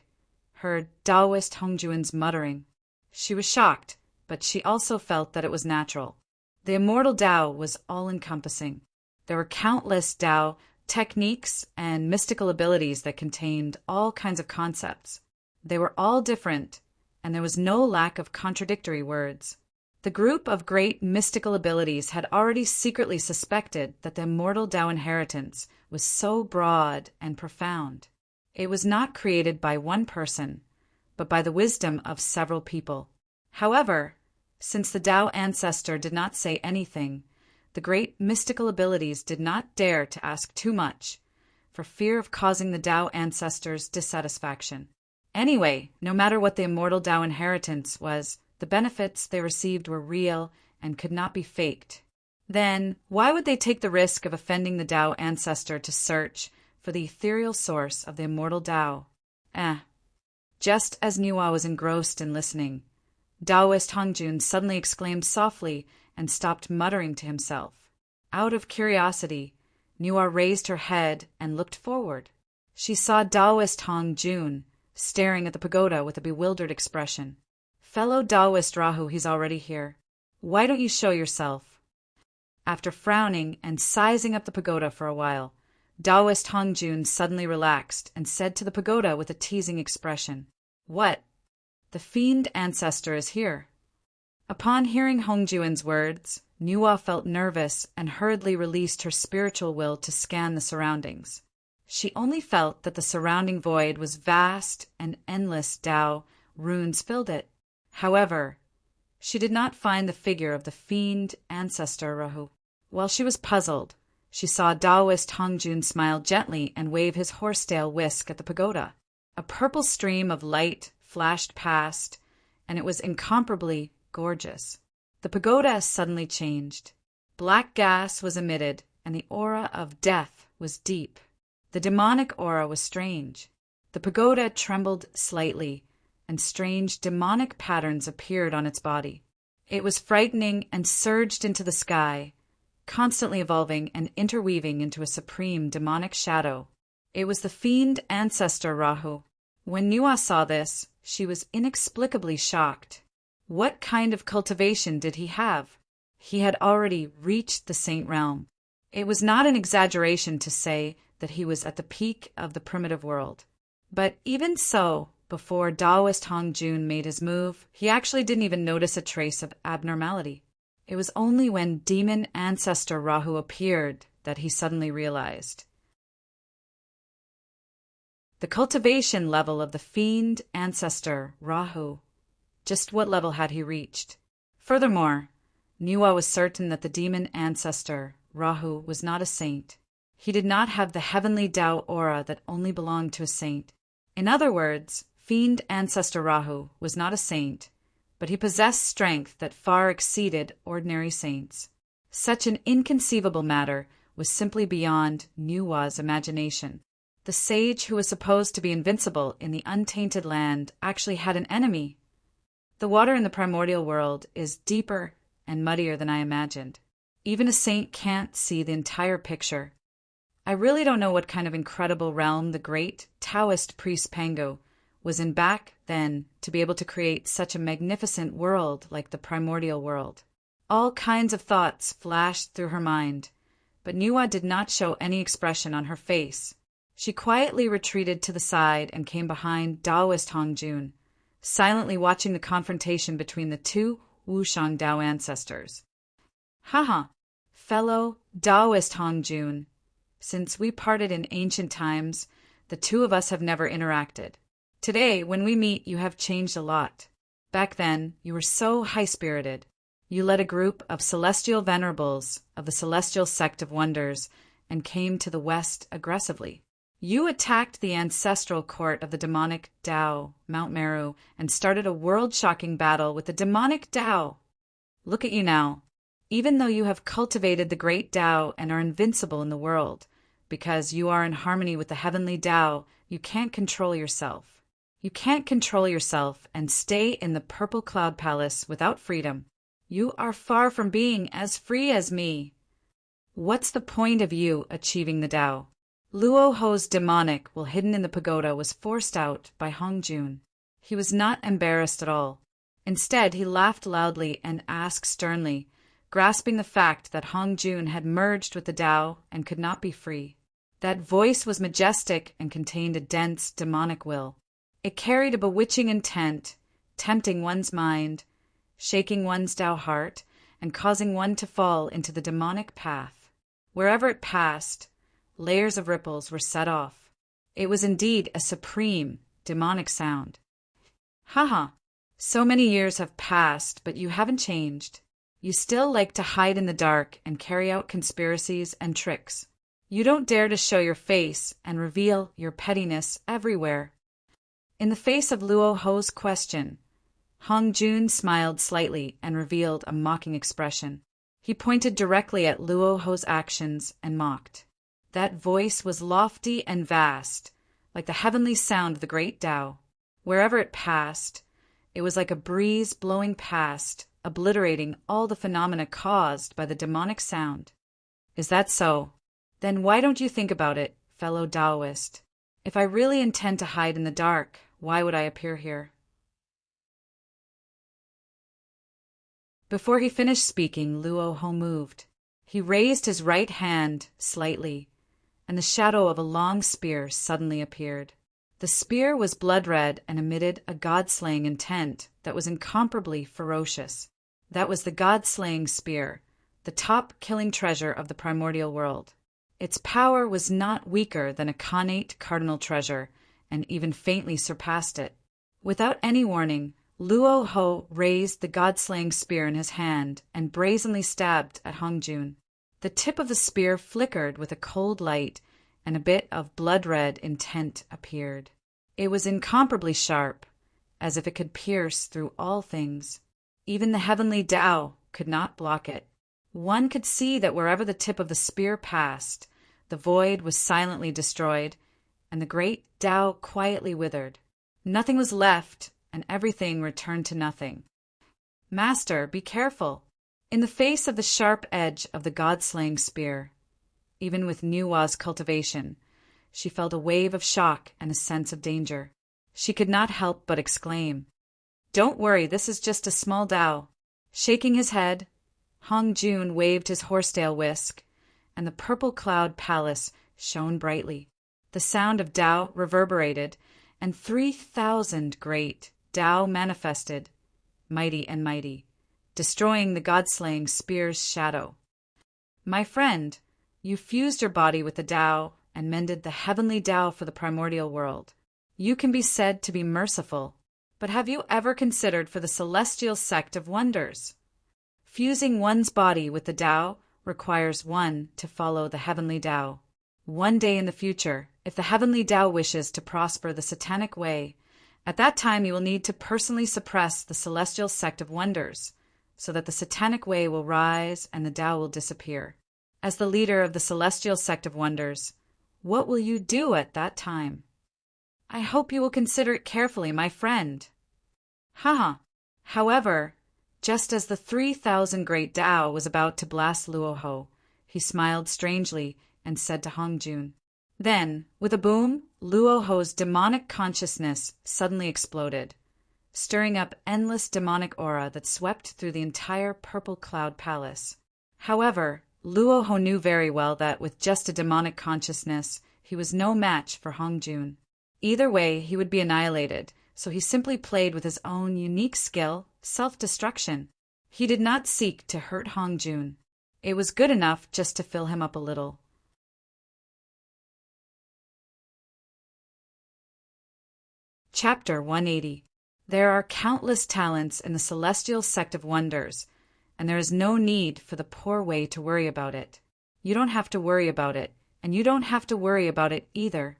heard Taoist Hongjun's muttering. She was shocked, but she also felt that it was natural. The immortal Tao was all-encompassing. There were countless Tao techniques and mystical abilities that contained all kinds of concepts. They were all different, and there was no lack of contradictory words. The group of great mystical abilities had already secretly suspected that the immortal Tao inheritance was so broad and profound. It was not created by one person, but by the wisdom of several people. However, since the Tao ancestor did not say anything, the great mystical abilities did not dare to ask too much, for fear of causing the Tao ancestor's dissatisfaction. Anyway, no matter what the immortal Tao inheritance was, the benefits they received were real and could not be faked. Then, why would they take the risk of offending the Tao ancestor to search for the ethereal source of the immortal Tao? Just as Nuwa was engrossed in listening, Taoist Hongjun suddenly exclaimed softly and stopped muttering to himself. Out of curiosity, Nuwa raised her head and looked forward. She saw Taoist Hongjun staring at the pagoda with a bewildered expression. "Fellow Taoist Rahu, he's already here. Why don't you show yourself?" After frowning and sizing up the pagoda for a while, Taoist Hongjun suddenly relaxed and said to the pagoda with a teasing expression, "What? The fiend ancestor is here." Upon hearing Hongjun's words, Nuwa felt nervous and hurriedly released her spiritual will to scan the surroundings. She only felt that the surrounding void was vast and endless. Tao runes filled it. However, she did not find the figure of the fiend ancestor Rahu. While she was puzzled, she saw Taoist Hongjun smile gently and wave his horsetail whisk at the pagoda. A purple stream of light flashed past, and it was incomparably gorgeous. The pagoda suddenly changed. Black gas was emitted, and the aura of death was deep. The demonic aura was strange. The pagoda trembled slightly, and strange demonic patterns appeared on its body. It was frightening and surged into the sky, constantly evolving and interweaving into a supreme demonic shadow. It was the fiend ancestor Rahu. When Nuwa saw this, she was inexplicably shocked. What kind of cultivation did he have? He had already reached the saint realm. It was not an exaggeration to say that he was at the peak of the primitive world. But even so, before Taoist Hongjun made his move, he actually didn't even notice a trace of abnormality. It was only when demon ancestor Rahu appeared that he suddenly realized. The cultivation level of the fiend ancestor Rahu. Just what level had he reached? Furthermore, Nuwa was certain that the demon ancestor Rahu was not a saint. He did not have the heavenly Tao aura that only belonged to a saint. In other words, fiend ancestor Rahu was not a saint, but he possessed strength that far exceeded ordinary saints. Such an inconceivable matter was simply beyond Nuwa's imagination. The sage who was supposed to be invincible in the untainted land actually had an enemy. The water in the primordial world is deeper and muddier than I imagined. Even a saint can't see the entire picture. I really don't know what kind of incredible realm the great Taoist priest Pango was in back then to be able to create such a magnificent world like the primordial world. All kinds of thoughts flashed through her mind, but Nuwa did not show any expression on her face. She quietly retreated to the side and came behind Taoist Hongjun, silently watching the confrontation between the two Wushang Tao ancestors. Haha, fellow Taoist Hongjun. Since we parted in ancient times, the two of us have never interacted. Today, when we meet, you have changed a lot. Back then, you were so high-spirited. You led a group of celestial venerables of the celestial sect of wonders and came to the west aggressively. You attacked the ancestral court of the demonic Tao, Mount Meru, and started a world-shocking battle with the demonic Tao. Look at you now. Even though you have cultivated the great Tao and are invincible in the world, because you are in harmony with the heavenly Tao, you can't control yourself. You can't control yourself and stay in the purple cloud palace without freedom. You are far from being as free as me. What's the point of you achieving the Tao? Luo Ho's demonic while hidden in the pagoda was forced out by Hong Jun. He was not embarrassed at all. Instead, he laughed loudly and asked sternly, grasping the fact that Hong Jun had merged with the Tao and could not be free. That voice was majestic and contained a dense demonic will. It carried a bewitching intent, tempting one's mind, shaking one's Tao heart, and causing one to fall into the demonic path. Wherever it passed, layers of ripples were set off. It was indeed a supreme, demonic sound. Haha, so many years have passed, but you haven't changed. You still like to hide in the dark and carry out conspiracies and tricks. You don't dare to show your face and reveal your pettiness everywhere. In the face of Luo Ho's question, Hong Jun smiled slightly and revealed a mocking expression. He pointed directly at Luo Ho's actions and mocked. That voice was lofty and vast, like the heavenly sound of the great Tao. Wherever it passed, it was like a breeze blowing past, obliterating all the phenomena caused by the demonic sound. Is that so? Then why don't you think about it, fellow Taoist? If I really intend to hide in the dark, why would I appear here? Before he finished speaking, Luo Ho moved. He raised his right hand slightly, and the shadow of a long spear suddenly appeared. The spear was blood-red and emitted a god-slaying intent that was incomparably ferocious. That was the god-slaying spear, the top-killing treasure of the primordial world. Its power was not weaker than a connate cardinal treasure, and even faintly surpassed it. Without any warning, Luo Ho raised the god-slaying spear in his hand and brazenly stabbed at Hong Jun. The tip of the spear flickered with a cold light, and a bit of blood-red intent appeared. It was incomparably sharp, as if it could pierce through all things. Even the heavenly Tao could not block it. One could see that wherever the tip of the spear passed, the void was silently destroyed, and the great Tao quietly withered. Nothing was left, and everything returned to nothing. Master, be careful. In the face of the sharp edge of the god-slaying spear, even with Nuwa's cultivation, she felt a wave of shock and a sense of danger. She could not help but exclaim, "Don't worry, this is just a small Tao." Shaking his head, Hong Jun waved his horsetail whisk, and the purple cloud palace shone brightly. The sound of Tao reverberated, and 3,000 great Tao manifested, mighty and mighty, destroying the god-slaying spear's shadow. My friend, you fused your body with the Tao and mended the heavenly Tao for the primordial world. You can be said to be merciful, but have you ever considered for the celestial sect of wonders? Fusing one's body with the Tao requires one to follow the heavenly Tao. One day in the future, if the heavenly Tao wishes to prosper the satanic way, at that time you will need to personally suppress the celestial sect of wonders, so that the satanic way will rise and the Tao will disappear. As the leader of the celestial sect of wonders, what will you do at that time? I hope you will consider it carefully, my friend. Haha. However, just as the 3,000 great Tao was about to blast Luo Ho, he smiled strangely and said to Hong Jun. Then, with a boom, Luo Ho's demonic consciousness suddenly exploded, stirring up endless demonic aura that swept through the entire purple cloud palace. However, Luo Ho knew very well that with just a demonic consciousness, he was no match for Hong Jun. Either way, he would be annihilated, so he simply played with his own unique skill, self-destruction. He did not seek to hurt Hong Jun. It was good enough just to fill him up a little. Chapter 180. There are countless talents in the celestial sect of wonders, and there is no need for the poor way to worry about it. You don't have to worry about it, and you don't have to worry about it either.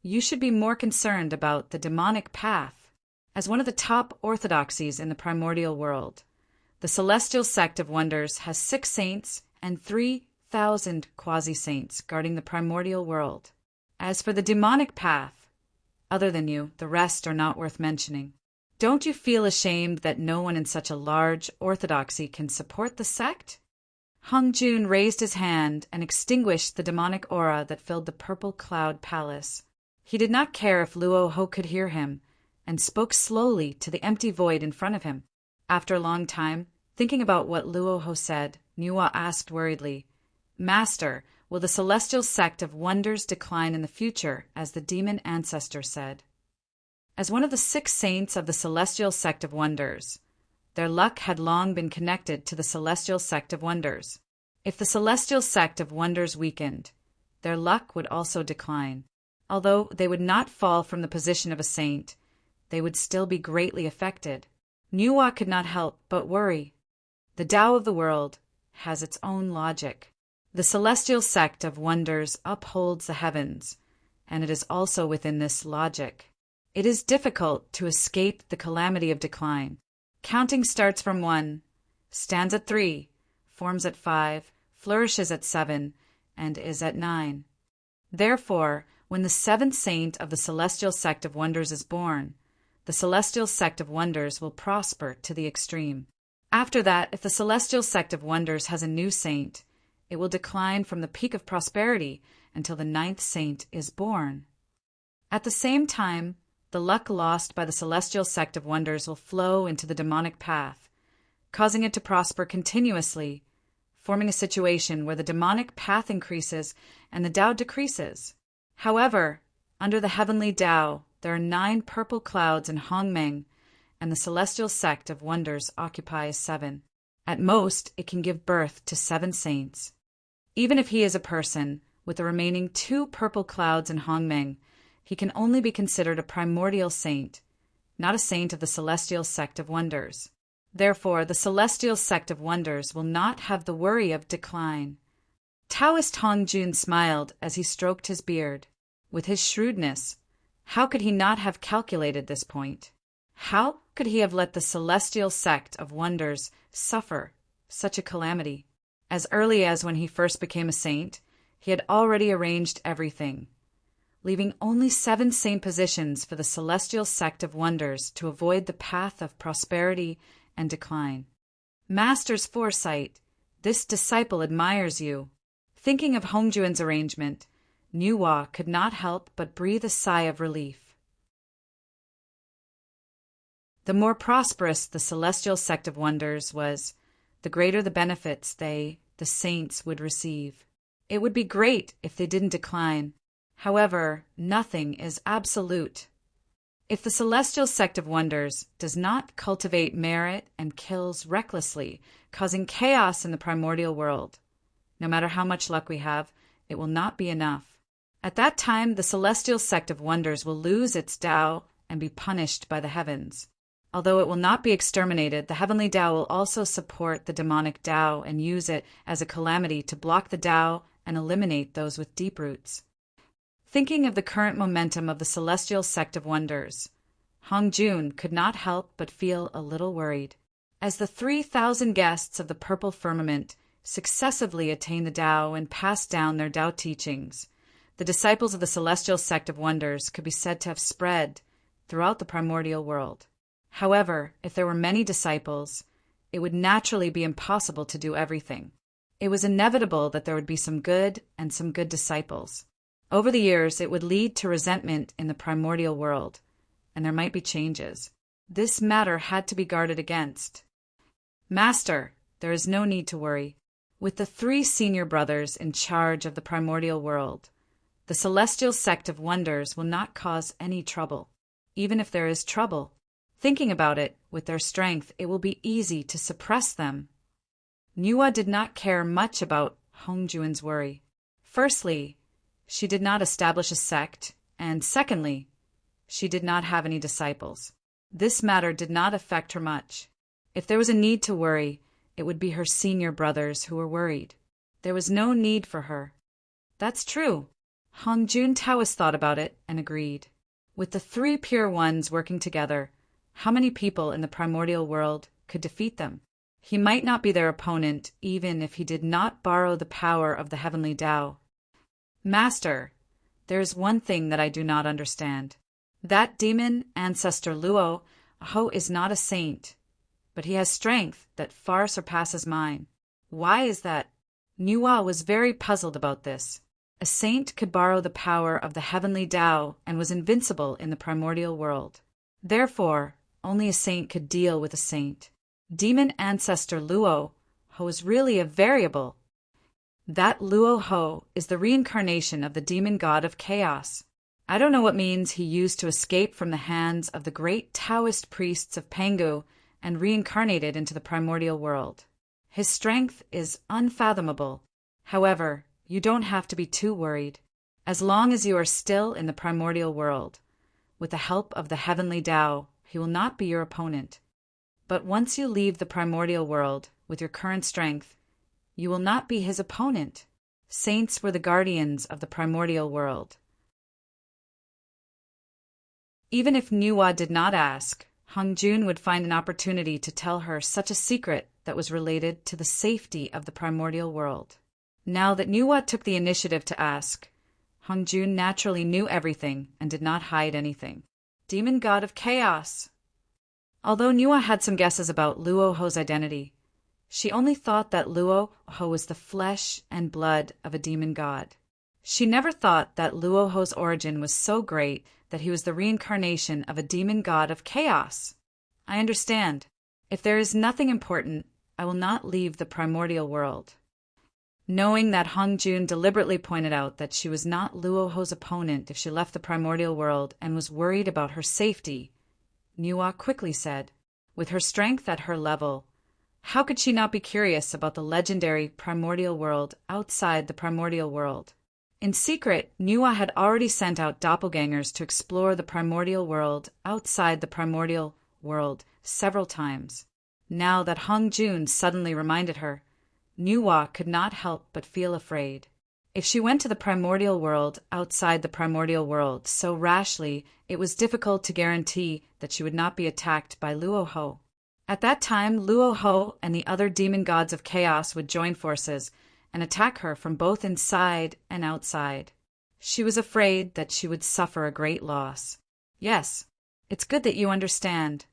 You should be more concerned about the demonic path. As one of the top orthodoxies in the primordial world, the celestial sect of wonders has 6 saints and 3,000 quasi-saints guarding the primordial world. As for the demonic path, other than you, the rest are not worth mentioning. Don't you feel ashamed that no one in such a large orthodoxy can support the sect? Hong Jun raised his hand and extinguished the demonic aura that filled the purple cloud palace. He did not care if Luo Ho could hear him, and spoke slowly to the empty void in front of him. After a long time, thinking about what Luo Ho said, Nuwa asked worriedly, "Master, will the celestial sect of wonders decline in the future, as the demon ancestor said?" As one of the 6 saints of the celestial sect of wonders, their luck had long been connected to the celestial sect of wonders. If the celestial sect of wonders weakened, their luck would also decline. Although they would not fall from the position of a saint, they would still be greatly affected. Nuwa could not help but worry. The Tao of the world has its own logic. The celestial sect of wonders upholds the heavens, and it is also within this logic. It is difficult to escape the calamity of decline. Counting starts from 1, stands at 3, forms at 5, flourishes at 7, and is at 9. Therefore, when the 7th saint of the celestial sect of wonders is born, the celestial sect of wonders will prosper to the extreme. After that, if the celestial sect of wonders has a new saint, it will decline from the peak of prosperity until the 9th saint is born. At the same time, the luck lost by the celestial sect of wonders will flow into the demonic path, causing it to prosper continuously, forming a situation where the demonic path increases and the Tao decreases. However, under the heavenly Tao, there are 9 purple clouds in Hongmeng, and the celestial sect of wonders occupies 7. At most, it can give birth to 7 saints. Even if he is a person with the remaining 2 purple clouds in Hongmeng, he can only be considered a primordial saint, not a saint of the celestial sect of wonders. Therefore, the celestial sect of wonders will not have the worry of decline. Taoist Hong Jun smiled as he stroked his beard. With his shrewdness, how could he not have calculated this point? How could he have let the celestial sect of wonders suffer such a calamity? As early as when he first became a saint, he had already arranged everything, leaving only 7 saint positions for the celestial sect of wonders to avoid the path of prosperity and decline. Master's foresight, this disciple admires you. Thinking of Hongjuan's arrangement, Nuwa could not help but breathe a sigh of relief. The more prosperous the celestial sect of wonders was, the greater the benefits they, the saints, would receive. It would be great if they didn't decline. However, nothing is absolute. If the celestial sect of wonders does not cultivate merit and kills recklessly, causing chaos in the primordial world, no matter how much luck we have, it will not be enough. At that time, the celestial sect of wonders will lose its Tao and be punished by the heavens. Although it will not be exterminated, the heavenly Tao will also support the demonic Tao and use it as a calamity to block the Tao and eliminate those with deep roots. Thinking of the current momentum of the celestial sect of wonders, Hong Jun could not help but feel a little worried. As the 3,000 guests of the purple firmament successively attain the Tao and pass down their Tao teachings, the disciples of the celestial sect of wonders could be said to have spread throughout the primordial world. However, if there were many disciples, it would naturally be impossible to do everything. It was inevitable that there would be some good and some good disciples. Over the years, it would lead to resentment in the primordial world, and there might be changes. This matter had to be guarded against. Master, there is no need to worry. With the 3 senior brothers in charge of the primordial world, the celestial sect of wonders will not cause any trouble. Even if there is trouble, thinking about it, with their strength, it will be easy to suppress them. Nuwa did not care much about Hongjuan's worry. Firstly, she did not establish a sect, and secondly, she did not have any disciples. This matter did not affect her much. If there was a need to worry, it would be her senior brothers who were worried. There was no need for her. That's true. Hongjun Taoist thought about it and agreed. With the three pure ones working together, how many people in the primordial world could defeat them? He might not be their opponent even if he did not borrow the power of the heavenly Tao. Master, there is one thing that I do not understand. That demon ancestor Luo Ho is not a saint, but he has strength that far surpasses mine. Why is that? Nuwa was very puzzled about this. A saint could borrow the power of the heavenly Tao and was invincible in the primordial world. Therefore, only a saint could deal with a saint. Demon ancestor Luo Ho is really a variable. That Luo Ho is the reincarnation of the demon god of chaos. I don't know what means he used to escape from the hands of the great Taoist priests of Pangu and reincarnated into the primordial world. His strength is unfathomable. However, you don't have to be too worried. As long as you are still in the primordial world, with the help of the heavenly Tao, he will not be your opponent. But once you leave the primordial world with your current strength, you will not be his opponent. Saints were the guardians of the primordial world. Even if Nuwa did not ask, Hongjun would find an opportunity to tell her such a secret that was related to the safety of the primordial world. Now that Nuwa took the initiative to ask, Hongjun naturally knew everything and did not hide anything. Demon god of chaos! Although Nuwa had some guesses about Luo Ho's identity, she only thought that Luo Ho was the flesh and blood of a demon god. She never thought that Luo Ho's origin was so great that he was the reincarnation of a demon god of chaos. I understand. If there is nothing important, I will not leave the primordial world. Knowing that Hongjun deliberately pointed out that she was not Luo Ho's opponent if she left the primordial world and was worried about her safety, Nuwa quickly said, with her strength at her level, how could she not be curious about the legendary primordial world outside the primordial world? In secret, Nuwa had already sent out doppelgangers to explore the primordial world outside the primordial world several times. Now that Hongjun suddenly reminded her, Nuwa could not help but feel afraid. If she went to the primordial world outside the primordial world so rashly, it was difficult to guarantee that she would not be attacked by Luo Ho. At that time, Luo Ho and the other demon gods of chaos would join forces and attack her from both inside and outside. She was afraid that she would suffer a great loss. Yes, it's good that you understand.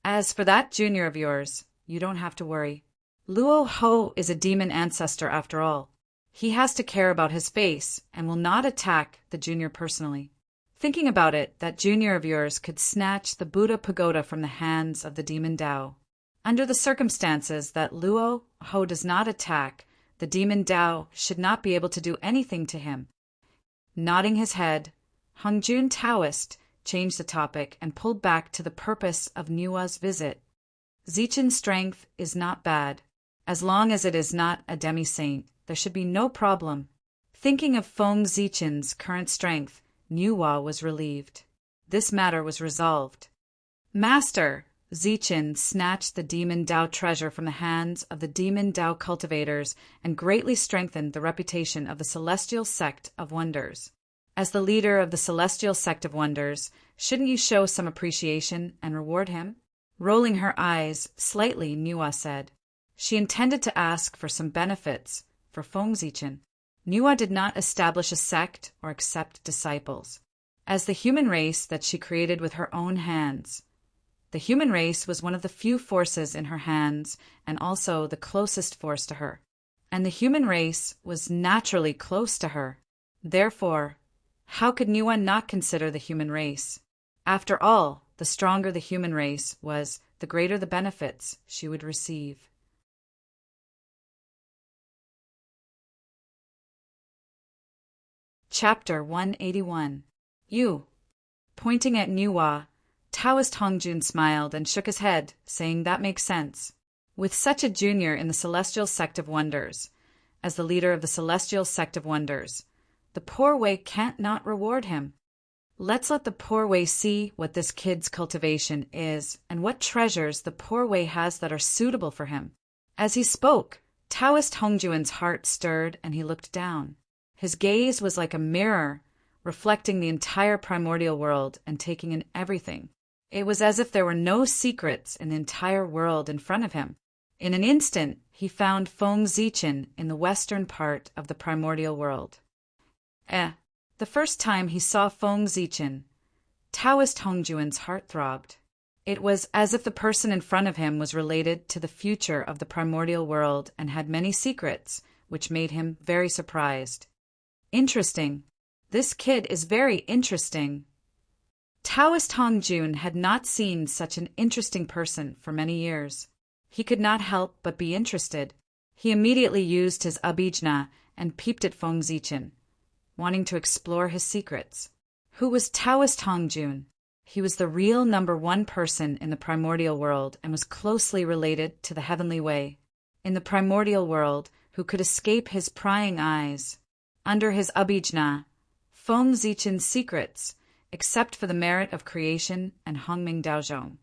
As for that junior of yours, you don't have to worry. Luo Ho is a demon ancestor after all. He has to care about his face and will not attack the junior personally. Thinking about it, that junior of yours could snatch the Buddha pagoda from the hands of the demon Tao. Under the circumstances that Luo Ho does not attack, the demon Tao should not be able to do anything to him. Nodding his head, Hongjun Taoist changed the topic and pulled back to the purpose of Nuwa's visit. Zichen's strength is not bad. As long as it is not a demi-saint, there should be no problem. Thinking of Feng Zichen's current strength, Nuwa was relieved. This matter was resolved. Master! Zichen snatched the demon Tao treasure from the hands of the demon Tao cultivators and greatly strengthened the reputation of the Celestial Sect of Wonders. As the leader of the Celestial Sect of Wonders, shouldn't you show some appreciation and reward him? Rolling her eyes slightly, Nuwa said. She intended to ask for some benefits for Feng Zichen. Nuwa did not establish a sect or accept disciples. As the human race that she created with her own hands, the human race was one of the few forces in her hands and also the closest force to her. And the human race was naturally close to her. Therefore, how could Nuwa not consider the human race? After all, the stronger the human race was, the greater the benefits she would receive. Chapter 181. You. Pointing at Nuwa, Taoist Hongjun smiled and shook his head, saying that makes sense. With such a junior in the Celestial Sect of Wonders, as the leader of the Celestial Sect of Wonders, the poor way can't not reward him. Let's let the poor Wei see what this kid's cultivation is and what treasures the poor Wei has that are suitable for him. As he spoke, Taoist Hongjuan's heart stirred and he looked down. His gaze was like a mirror, reflecting the entire primordial world and taking in everything. It was as if there were no secrets in the entire world in front of him. In an instant, he found Feng Zichen in the western part of the primordial world. The first time he saw Feng Zichen, Taoist Hongjuan's heart throbbed. It was as if the person in front of him was related to the future of the primordial world and had many secrets, which made him very surprised. Interesting. This kid is very interesting. Taoist Hongjun had not seen such an interesting person for many years. He could not help but be interested. He immediately used his abhijna and peeped at Feng Zichen, wanting to explore his secrets. Who was Taoist Hongjun? He was the real #1 person in the primordial world and was closely related to the heavenly way. In the primordial world, who could escape his prying eyes? Under his abhijna, Feng Zichen's secrets, except for the merit of creation and Hongming Daozhong,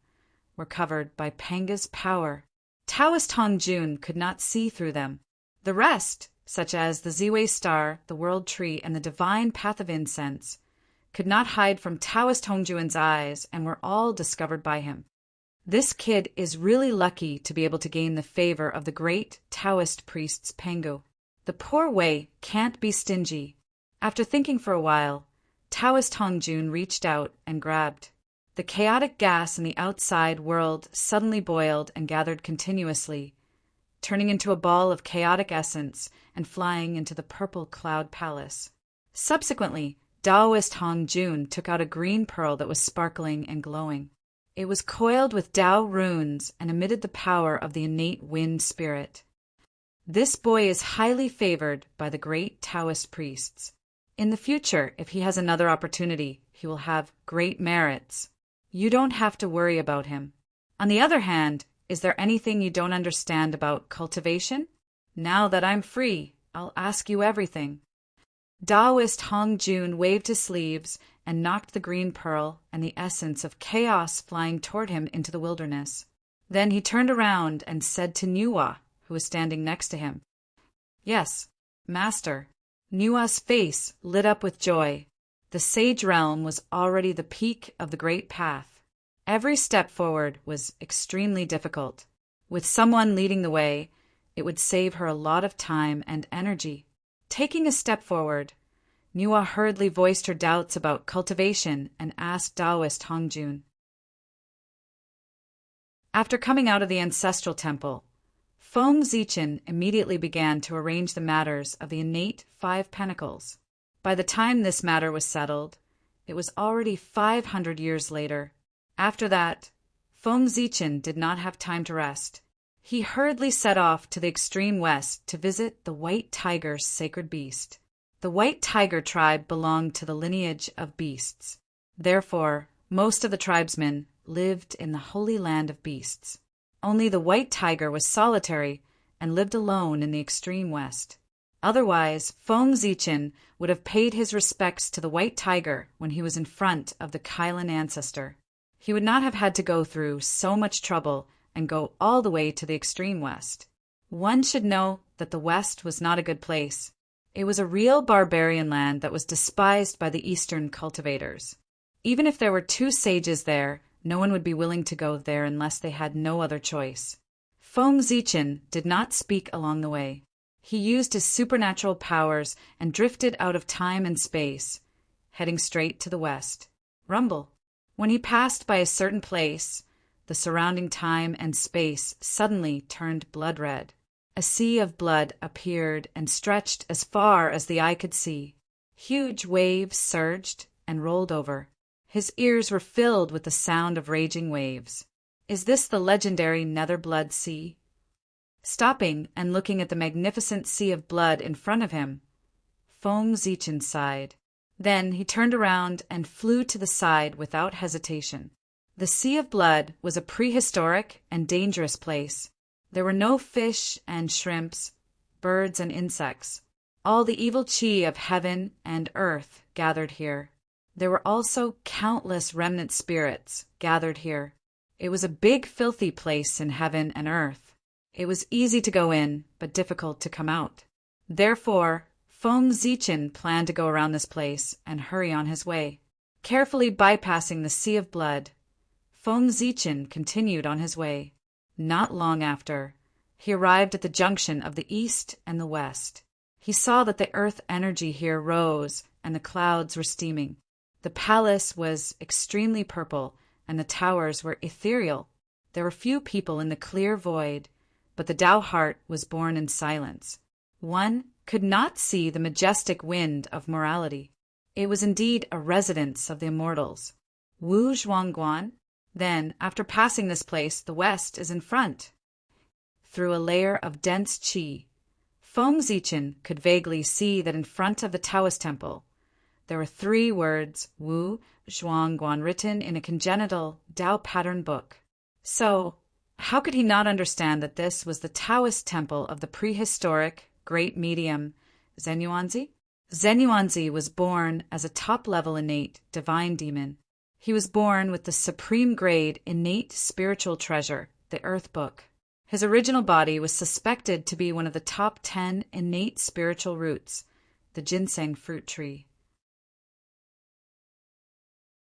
were covered by Panga's power. Taoist Hongjun could not see through them. The rest, such as the Ziwei star, the world tree, and the divine path of incense, could not hide from Taoist Hongjuan's eyes and were all discovered by him. This kid is really lucky to be able to gain the favor of the great Taoist priests Pangu. The poor Wei can't be stingy. After thinking for a while, Taoist Hongjun reached out and grabbed. The chaotic gas in the outside world suddenly boiled and gathered continuously, turning into a ball of chaotic essence and flying into the purple cloud palace. Subsequently, Taoist Hongjun took out a green pearl that was sparkling and glowing. It was coiled with Tao runes and emitted the power of the innate wind spirit. This boy is highly favored by the great Taoist priests. In the future, if he has another opportunity, he will have great merits. You don't have to worry about him. On the other hand, is there anything you don't understand about cultivation? Now that I'm free, I'll ask you everything. Taoist Hongjun waved his sleeves and knocked the green pearl and the essence of chaos flying toward him into the wilderness. Then he turned around and said to Nuwa, who was standing next to him, "Yes, Master." Nuwa's face lit up with joy. The sage realm was already the peak of the great path. Every step forward was extremely difficult. With someone leading the way, it would save her a lot of time and energy. Taking a step forward, Nuwa hurriedly voiced her doubts about cultivation and asked Taoist Hongjun. After coming out of the ancestral temple, Feng Zichen immediately began to arrange the matters of the innate 5 pentacles. By the time this matter was settled, it was already 500 years later. After that, Feng Zichen did not have time to rest. He hurriedly set off to the extreme west to visit the white tiger's sacred beast. The white tiger tribe belonged to the lineage of beasts. Therefore, most of the tribesmen lived in the holy land of beasts. Only the white tiger was solitary and lived alone in the extreme west. Otherwise, Feng Zichen would have paid his respects to the white tiger when he was in front of the Kailan ancestor. He would not have had to go through so much trouble and go all the way to the extreme west. One should know that the west was not a good place. It was a real barbarian land that was despised by the eastern cultivators. Even if there were 2 sages there, no one would be willing to go there unless they had no other choice. Feng Zichen did not speak along the way. He used his supernatural powers and drifted out of time and space, heading straight to the west. Rumble. When he passed by a certain place, the surrounding time and space suddenly turned blood red. A sea of blood appeared and stretched as far as the eye could see. Huge waves surged and rolled over. His ears were filled with the sound of raging waves. Is this the legendary Nether Blood Sea? Stopping and looking at the magnificent sea of blood in front of him, Feng Zichen sighed. Then he turned around and flew to the side without hesitation. The Sea of Blood was a prehistoric and dangerous place. There were no fish and shrimps, birds and insects. All the evil chi of heaven and earth gathered here. There were also countless remnant spirits gathered here. It was a big, filthy place in heaven and earth. It was easy to go in, but difficult to come out. Therefore, Feng Zichen planned to go around this place and hurry on his way. Carefully bypassing the sea of blood, Feng Zichen continued on his way. Not long after, he arrived at the junction of the east and the west. He saw that the earth energy here rose and the clouds were steaming. The palace was extremely purple and the towers were ethereal. There were few people in the clear void, but the Tao heart was born in silence. One could not see the majestic wind of morality. It was indeed a residence of the immortals. Wu Zhuangguan. Then, after passing this place, the west is in front. Through a layer of dense qi, Feng Zichen could vaguely see that in front of the Taoist temple, there were 3 words Wu Zhuangguan written in a congenital Tao pattern book. So, how could he not understand that this was the Taoist temple of the prehistoric great medium Zenyuanzi? Zenyuanzi was born as a top-level innate divine demon. He was born with the supreme grade innate spiritual treasure, the Earth Book. His original body was suspected to be one of the top 10 innate spiritual roots, the ginseng fruit tree.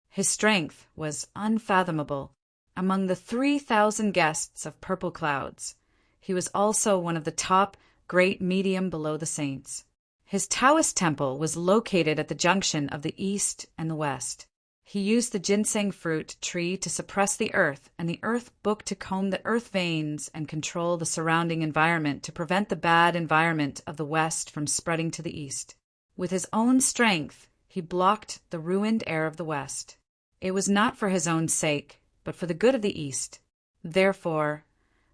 His strength was unfathomable. Among the 3,000 guests of purple clouds, he was also one of the top great medium below the saints. His Taoist temple was located at the junction of the east and the west. He used the ginseng fruit tree to suppress the earth and the earth book to comb the earth veins and control the surrounding environment to prevent the bad environment of the west from spreading to the east. With his own strength, he blocked the ruined air of the west. It was not for his own sake, but for the good of the east. Therefore,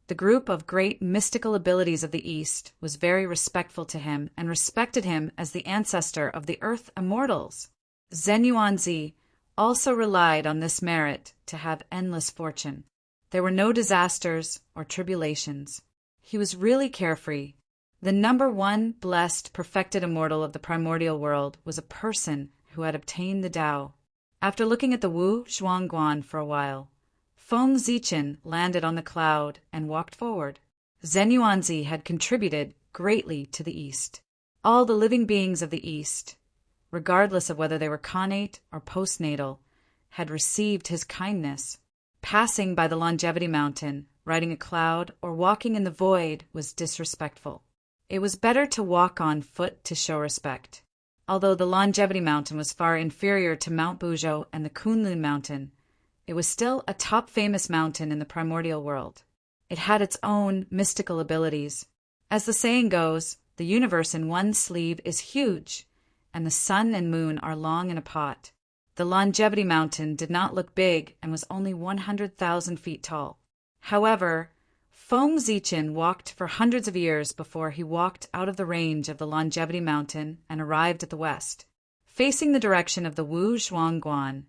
the group of great mystical abilities of the east was very respectful to him and respected him as the ancestor of the earth immortals. Zenyuanzi also relied on this merit to have endless fortune. There were no disasters or tribulations. He was really carefree. The number 1 blessed, perfected immortal of the primordial world was a person who had obtained the Tao. After looking at the Wu Zhuangguan for a while, Feng Zichen landed on the cloud and walked forward. Zenyuanzi had contributed greatly to the East. All the living beings of the East, regardless of whether they were connate or postnatal, had received his kindness. Passing by the Longevity Mountain, riding a cloud, or walking in the void was disrespectful. It was better to walk on foot to show respect. Although the Longevity Mountain was far inferior to Mount Buzhou and the Kunlun Mountain, it was still a top famous mountain in the primordial world. It had its own mystical abilities. As the saying goes, the universe in one sleeve is huge, and the sun and moon are long in a pot. The Longevity Mountain did not look big and was only 100,000 feet tall. However, Feng Zichen walked for hundreds of years before he walked out of the range of the Longevity Mountain and arrived at the west. Facing the direction of the Wu Zhuangguan,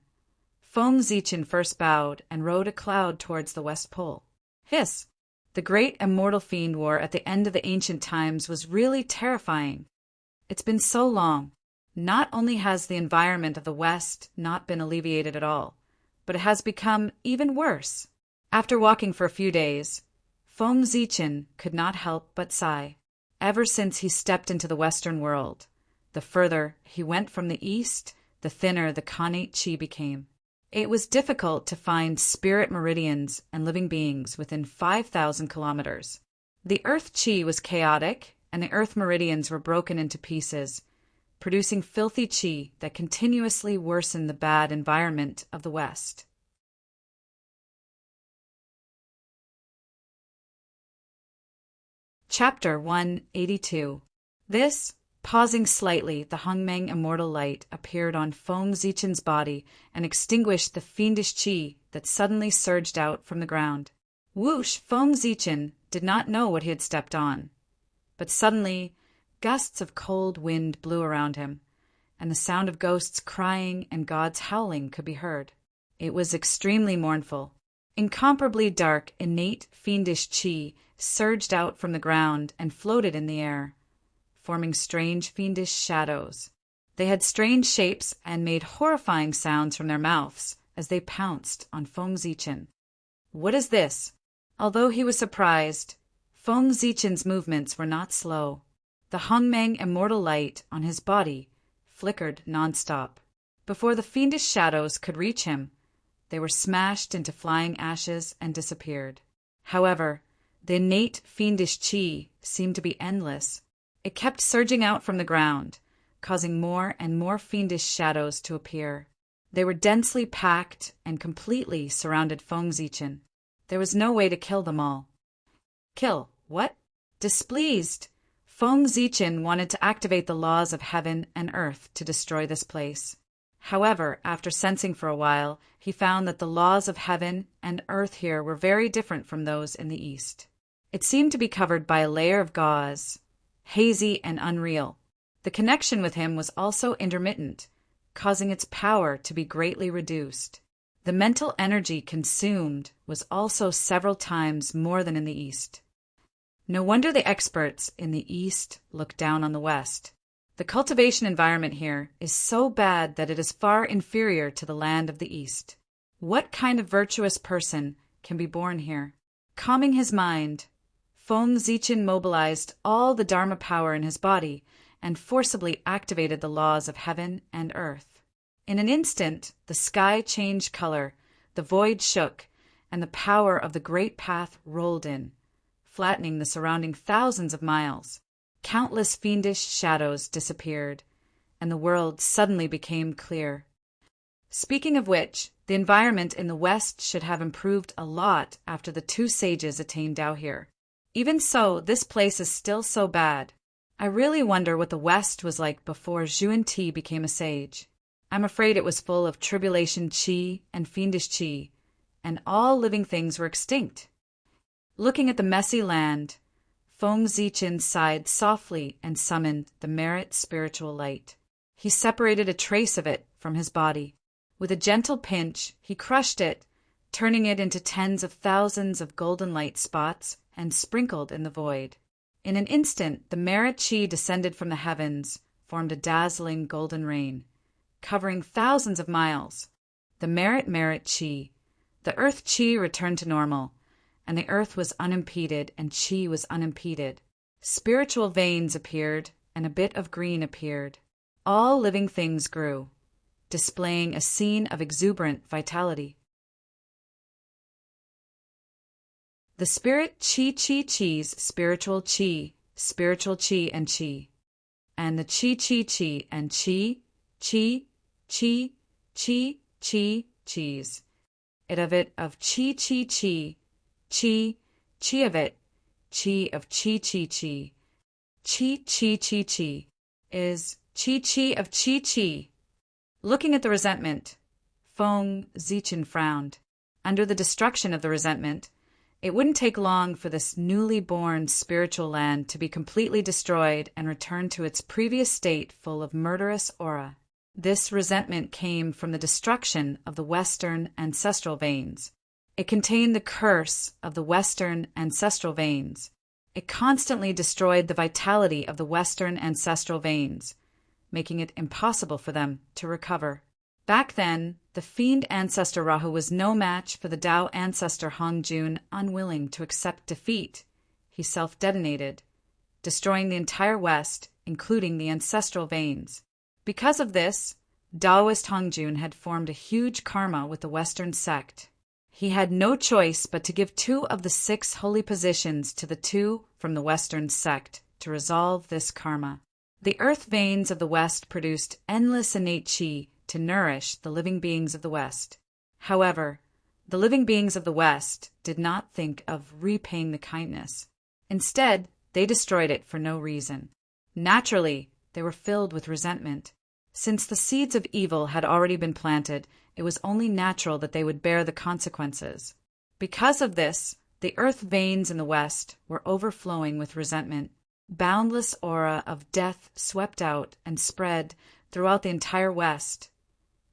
Feng Zichen first bowed and rode a cloud towards the West Pole. Hiss! The great immortal fiend war at the end of the ancient times was really terrifying. It's been so long. Not only has the environment of the West not been alleviated at all, but it has become even worse. After walking for a few days, Feng Zichen could not help but sigh. Ever since he stepped into the Western world, the further he went from the East, the thinner the connate qi became. It was difficult to find spirit meridians and living beings within 5,000 kilometers. The earth qi was chaotic, and the earth meridians were broken into pieces, producing filthy qi that continuously worsened the bad environment of the West. Chapter 182. This, pausing slightly, the Hongmeng immortal light appeared on Feng Zichen's body and extinguished the fiendish qi that suddenly surged out from the ground. Whoosh! Feng Zichen did not know what he had stepped on. But suddenly, gusts of cold wind blew around him, and the sound of ghosts crying and gods howling could be heard. It was extremely mournful. Incomparably dark, innate, fiendish qi surged out from the ground and floated in the air, forming strange fiendish shadows. They had strange shapes and made horrifying sounds from their mouths as they pounced on Feng Zichen. "What is this?" Although he was surprised, Feng Zichen's movements were not slow. The Hongmeng immortal light on his body flickered nonstop. Before the fiendish shadows could reach him, they were smashed into flying ashes and disappeared. However, the innate fiendish qi seemed to be endless. It kept surging out from the ground, causing more and more fiendish shadows to appear. They were densely packed and completely surrounded Feng Zichen. There was no way to kill them all. Kill? What? Displeased, Feng Zichen wanted to activate the laws of heaven and earth to destroy this place. However, after sensing for a while, he found that the laws of heaven and earth here were very different from those in the east. It seemed to be covered by a layer of gauze, hazy and unreal. The connection with him was also intermittent, causing its power to be greatly reduced. The mental energy consumed was also several times more than in the east. No wonder the experts in the east look down on the west. The cultivation environment here is so bad that it is far inferior to the land of the east. What kind of virtuous person can be born here? Calming his mind, Feng Zichen mobilized all the Dharma power in his body and forcibly activated the laws of heaven and earth. In an instant, the sky changed color, the void shook, and the power of the great path rolled in, flattening the surrounding thousands of miles. Countless fiendish shadows disappeared, and the world suddenly became clear. Speaking of which, the environment in the West should have improved a lot after the two sages attained Tao here. Even so, this place is still so bad. I really wonder what the West was like before Zhuan Ti became a sage. I'm afraid it was full of tribulation qi and fiendish qi, and all living things were extinct. Looking at the messy land, Feng Zichen sighed softly and summoned the merit spiritual light. He separated a trace of it from his body. With a gentle pinch, he crushed it, turning it into tens of thousands of golden light spots and sprinkled in the void. In an instant, the merit qi descended from the heavens, formed a dazzling golden rain, covering thousands of miles. The merit qi. The earth qi returned to normal, and the earth was unimpeded and qi was unimpeded. Spiritual veins appeared, and a bit of green appeared. All living things grew, displaying a scene of exuberant vitality. The spirit chi's spiritual chi and chi, and the chi and chi chi's. It of it of chi of it, chi of chi is chi of chi. Looking at the resentment, Feng Zichen frowned. Under the destruction of the resentment, it wouldn't take long for this newly born spiritual land to be completely destroyed and return to its previous state full of murderous aura. This resentment came from the destruction of the Western ancestral veins. It contained the curse of the Western ancestral veins. It constantly destroyed the vitality of the Western ancestral veins, making it impossible for them to recover. Back then, the fiend ancestor Rahu was no match for the Tao ancestor Hongjun. Unwilling to accept defeat, he self-detonated, destroying the entire West, including the ancestral veins. Because of this, Taoist Hongjun had formed a huge karma with the Western sect. He had no choice but to give 2 of the 6 holy positions to the 2 from the Western sect to resolve this karma. The earth veins of the West produced endless innate qi to nourish the living beings of the West. However, the living beings of the West did not think of repaying the kindness. Instead, they destroyed it for no reason. Naturally, they were filled with resentment. Since the seeds of evil had already been planted, it was only natural that they would bear the consequences. Because of this, the earth veins in the West were overflowing with resentment. Boundless aura of death swept out and spread throughout the entire West,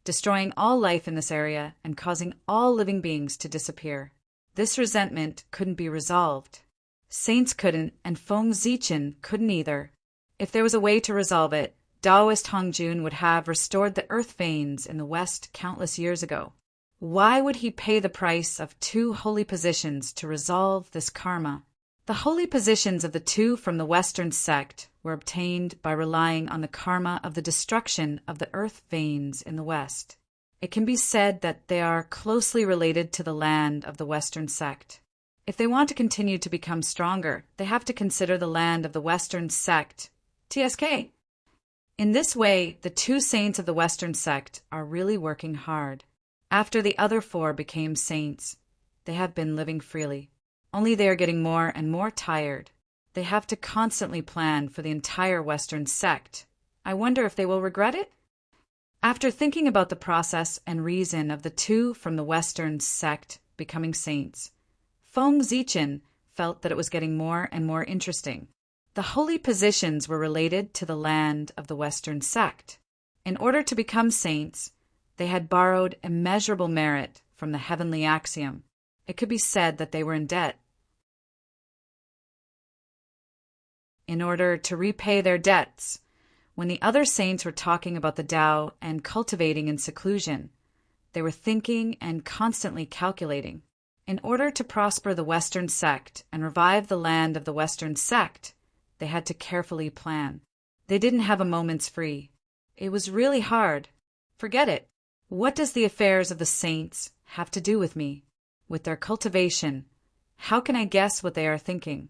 destroying all life in this area and causing all living beings to disappear. This resentment couldn't be resolved. Saints couldn't, and Feng Zichen couldn't either. If there was a way to resolve it, Taoist Hongjun would have restored the earth veins in the West countless years ago. Why would he pay the price of 2 holy positions to resolve this karma? The holy positions of the 2 from the Western sect were obtained by relying on the karma of the destruction of the earth veins in the West. It can be said that they are closely related to the land of the Western sect. If they want to continue to become stronger, they have to consider the land of the Western sect, TSK. In this way, the 2 saints of the Western sect are really working hard. After the other 4 became saints, they have been living freely. Only they are getting more and more tired. They have to constantly plan for the entire Western sect. I wonder if they will regret it? After thinking about the process and reason of the 2 from the Western sect becoming saints, Feng Zichen felt that it was getting more and more interesting. The holy positions were related to the land of the Western sect. In order to become saints, they had borrowed immeasurable merit from the heavenly axiom. It could be said that they were in debt. In order to repay their debts, when the other saints were talking about the Tao and cultivating in seclusion, they were thinking and constantly calculating. In order to prosper the Western sect and revive the land of the Western sect, they had to carefully plan. They didn't have a moment's free. It was really hard. Forget it. What does the affairs of the saints have to do with me? With their cultivation, how can I guess what they are thinking?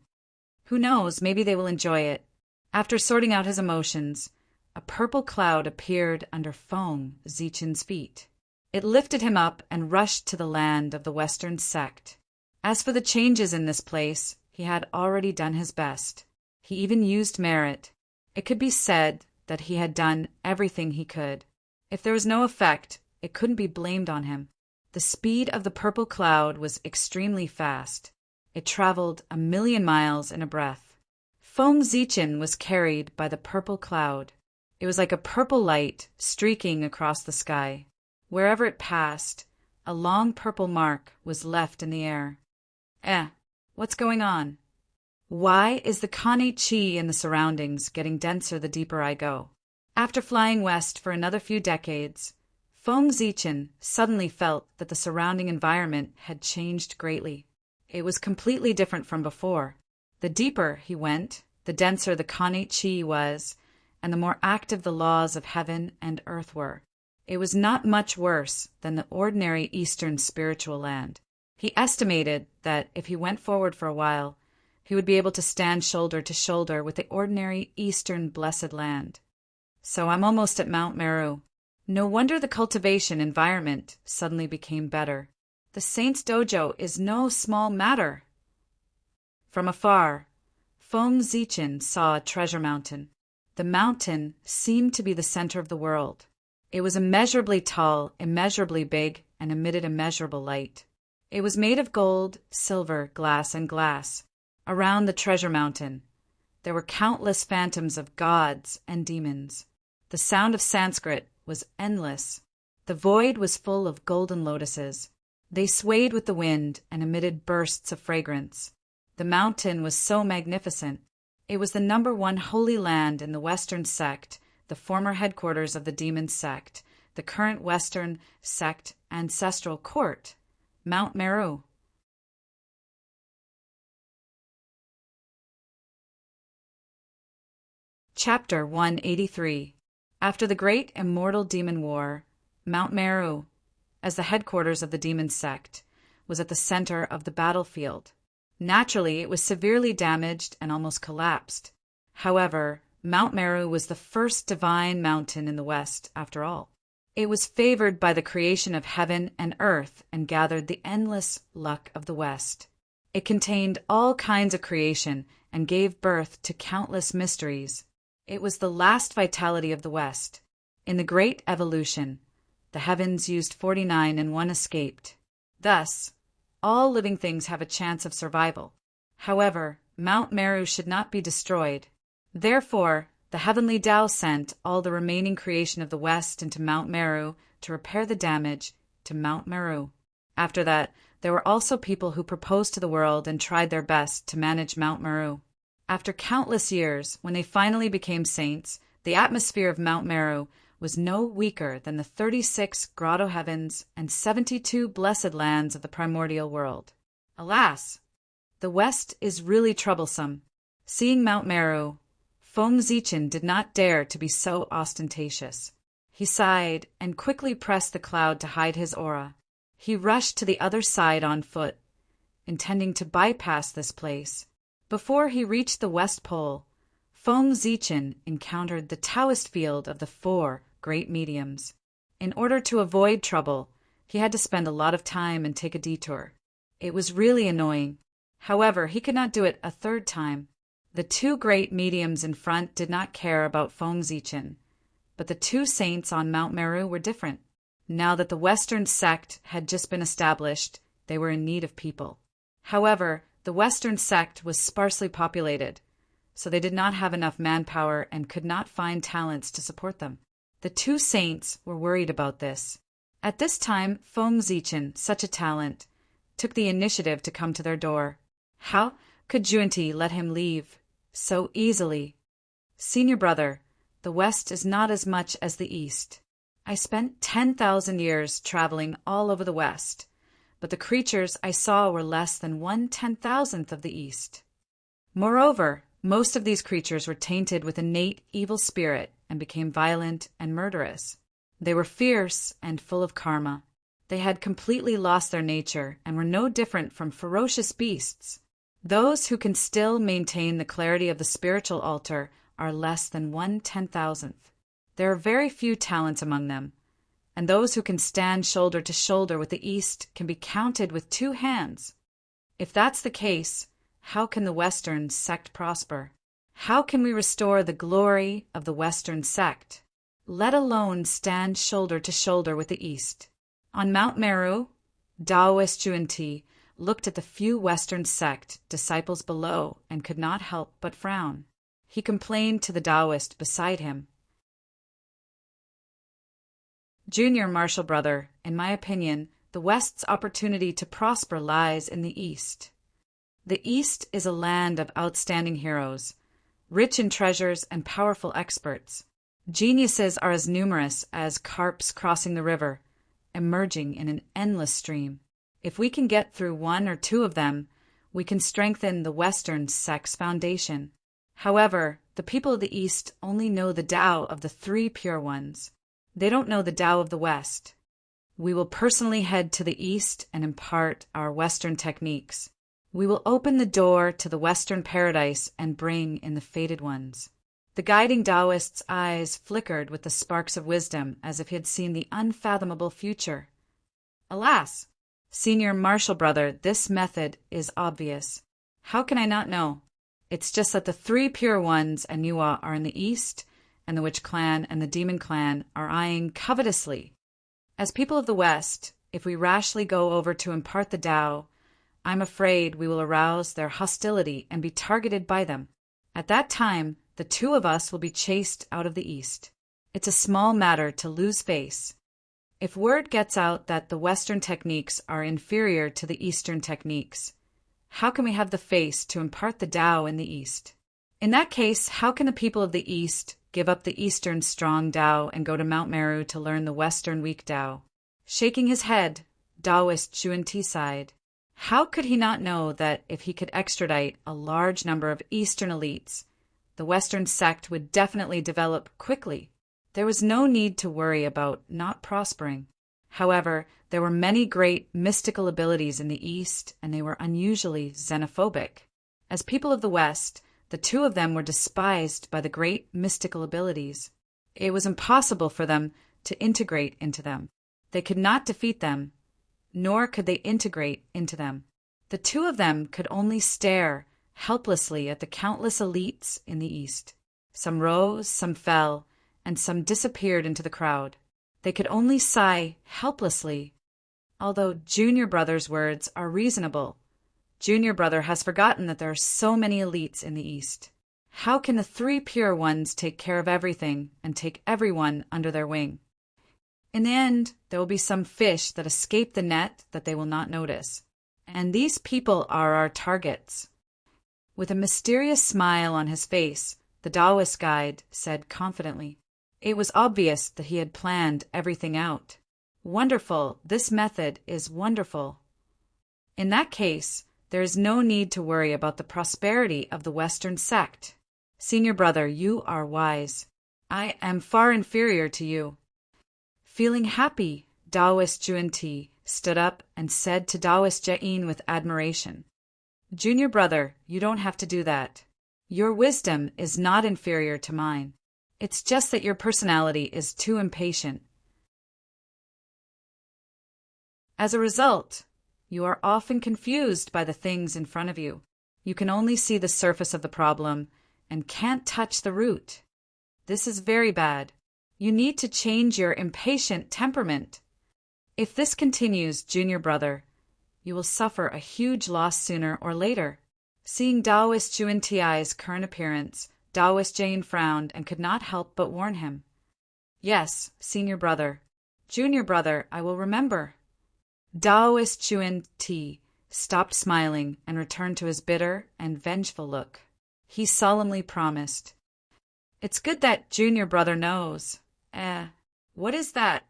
Who knows, maybe they will enjoy it. After sorting out his emotions, a purple cloud appeared under Feng Zichen's feet. It lifted him up and rushed to the land of the Western sect. As for the changes in this place, he had already done his best. He even used merit. It could be said that he had done everything he could. If there was no effect, it couldn't be blamed on him. The speed of the purple cloud was extremely fast. It traveled 1,000,000 miles in a breath. Feng Zichen was carried by the purple cloud. It was like a purple light streaking across the sky. Wherever it passed, a long purple mark was left in the air. What's going on? Why is the Kani Chi in the surroundings getting denser the deeper I go? After flying west for another few decades, Feng Zichen suddenly felt that the surrounding environment had changed greatly. It was completely different from before. The deeper he went, the denser the Kani Chi was, and the more active the laws of heaven and earth were. It was not much worse than the ordinary Eastern spiritual land. He estimated that if he went forward for a while, he would be able to stand shoulder to shoulder with the ordinary Eastern blessed land. So I'm almost at Mount Meru. No wonder the cultivation environment suddenly became better. The Saint's Dojo is no small matter. From afar, Feng Zichen saw a treasure mountain. The mountain seemed to be the center of the world. It was immeasurably tall, immeasurably big, and emitted immeasurable light. It was made of gold, silver, glass, and glass. Around the treasure mountain, there were countless phantoms of gods and demons. The sound of Sanskrit was endless. The void was full of golden lotuses. They swayed with the wind and emitted bursts of fragrance. The mountain was so magnificent. It was the #1 holy land in the Western sect, the former headquarters of the demon sect, the current Western sect ancestral court, Mount Meru. Chapter 183. After the great immortal demon war, Mount Meru, as the headquarters of the demon sect, was at the center of the battlefield. Naturally, it was severely damaged and almost collapsed. However, Mount Meru was the first divine mountain in the West, after all. It was favored by the creation of heaven and earth and gathered the endless luck of the West. It contained all kinds of creation and gave birth to countless mysteries. It was the last vitality of the West. In the great evolution, the heavens used 49 and 1 escaped. Thus, all living things have a chance of survival. However, Mount Meru should not be destroyed. Therefore, the heavenly Tao sent all the remaining creation of the West into Mount Meru to repair the damage to Mount Meru. After that, there were also people who proposed to the world and tried their best to manage Mount Meru. After countless years, when they finally became saints, The atmosphere of Mount Meru was no weaker than the 36 grotto heavens and 72 blessed lands of the primordial world. Alas! The West is really troublesome. Seeing Mount Meru, Feng Zichen did not dare to be so ostentatious. He sighed and quickly pressed the cloud to hide his aura. He rushed to the other side on foot, intending to bypass this place. Before he reached the West Pole, Feng Zichen encountered the Taoist field of the 4 great mediums. In order to avoid trouble, he had to spend a lot of time and take a detour. It was really annoying. However, he could not do it a third time. The 2 great mediums in front did not care about Feng Zichen, but the 2 saints on Mount Meru were different. Now that the Western sect had just been established, they were in need of people. However, the Western sect was sparsely populated, so they did not have enough manpower and could not find talents to support them. The 2 saints were worried about this. At this time, Feng Zichen, such a talent, took the initiative to come to their door. How could Junti let him leave so easily? Senior brother, the West is not as much as the East. I spent 10,000 years traveling all over the West, but the creatures I saw were less than 1/10,000th of the East. Moreover, most of these creatures were tainted with innate evil spirit and became violent and murderous. They were fierce and full of karma. They had completely lost their nature and were no different from ferocious beasts. Those who can still maintain the clarity of the spiritual altar are less than 1/10,000th. There are very few talents among them, and those who can stand shoulder to shoulder with the East can be counted with 2 hands. If that's the case, how can the Western sect prosper? How can we restore the glory of the Western sect, let alone stand shoulder to shoulder with the East? On Mount Meru, Taoist Junti looked at the few Western sect disciples below and could not help but frown. He complained to the Taoist beside him. Junior Marshall brother, in my opinion, the West's opportunity to prosper lies in the East. The East is a land of outstanding heroes, rich in treasures and powerful experts. Geniuses are as numerous as carps crossing the river, emerging in an endless stream. If we can get through 1 or 2 of them, we can strengthen the Western sect's foundation. However, the people of the East only know the Tao of the 3 pure ones. They don't know the Tao of the West. We will personally head to the East and impart our Western techniques. We will open the door to the Western paradise and bring in the fated ones. The guiding Taoist's eyes flickered with the sparks of wisdom as if he had seen the unfathomable future. Alas! Senior Marshall brother, this method is obvious. How can I not know? It's just that the 3 pure ones and Nuwa are in the East, and the Witch Clan and the Demon Clan are eyeing covetously. As people of the West, if we rashly go over to impart the Tao, I'm afraid we will arouse their hostility and be targeted by them. At that time, the 2 of us will be chased out of the East. It's a small matter to lose face. If word gets out that the Western techniques are inferior to the Eastern techniques, how can we have the face to impart the Tao in the East? In that case, how can the people of the East give up the Eastern strong Tao and go to Mount Meru to learn the Western weak Tao? Shaking his head, Taoist Junti sighed. How could he not know that if he could extradite a large number of Eastern elites, the Western sect would definitely develop quickly? There was no need to worry about not prospering. However, there were many great mystical abilities in the East, and they were unusually xenophobic. As people of the West, the 2 of them were despised by the great mystical abilities. It was impossible for them to integrate into them. They could not defeat them, nor could they integrate into them. The 2 of them could only stare helplessly at the countless elites in the East. Some rose, some fell, and some disappeared into the crowd. They could only sigh helplessly. Although Junior Brother's words are reasonable, Junior Brother has forgotten that there are so many elites in the East. How can the 3 pure ones take care of everything and take everyone under their wing? In the end, there will be some fish that escape the net that they will not notice. And these people are our targets. With a mysterious smile on his face, the Taoist guide said confidently. It was obvious that he had planned everything out. Wonderful, this method is wonderful. In that case, there is no need to worry about the prosperity of the Western sect. Senior brother, you are wise. I am far inferior to you. Feeling happy, Taoist Juan-Ti stood up and said to Taoist Jain with admiration, Junior brother, you don't have to do that. Your wisdom is not inferior to mine. It's just that your personality is too impatient. As a result, you are often confused by the things in front of you. You can only see the surface of the problem and can't touch the root. This is very bad. You need to change your impatient temperament. If this continues, junior brother, you will suffer a huge loss sooner or later. Seeing Taoist Juan-Ti's current appearance, Taoist Jain frowned and could not help but warn him. Yes, senior brother. Junior brother, I will remember. Taoist Juan-Ti stopped smiling and returned to his bitter and vengeful look. He solemnly promised. It's good that junior brother knows. What is that?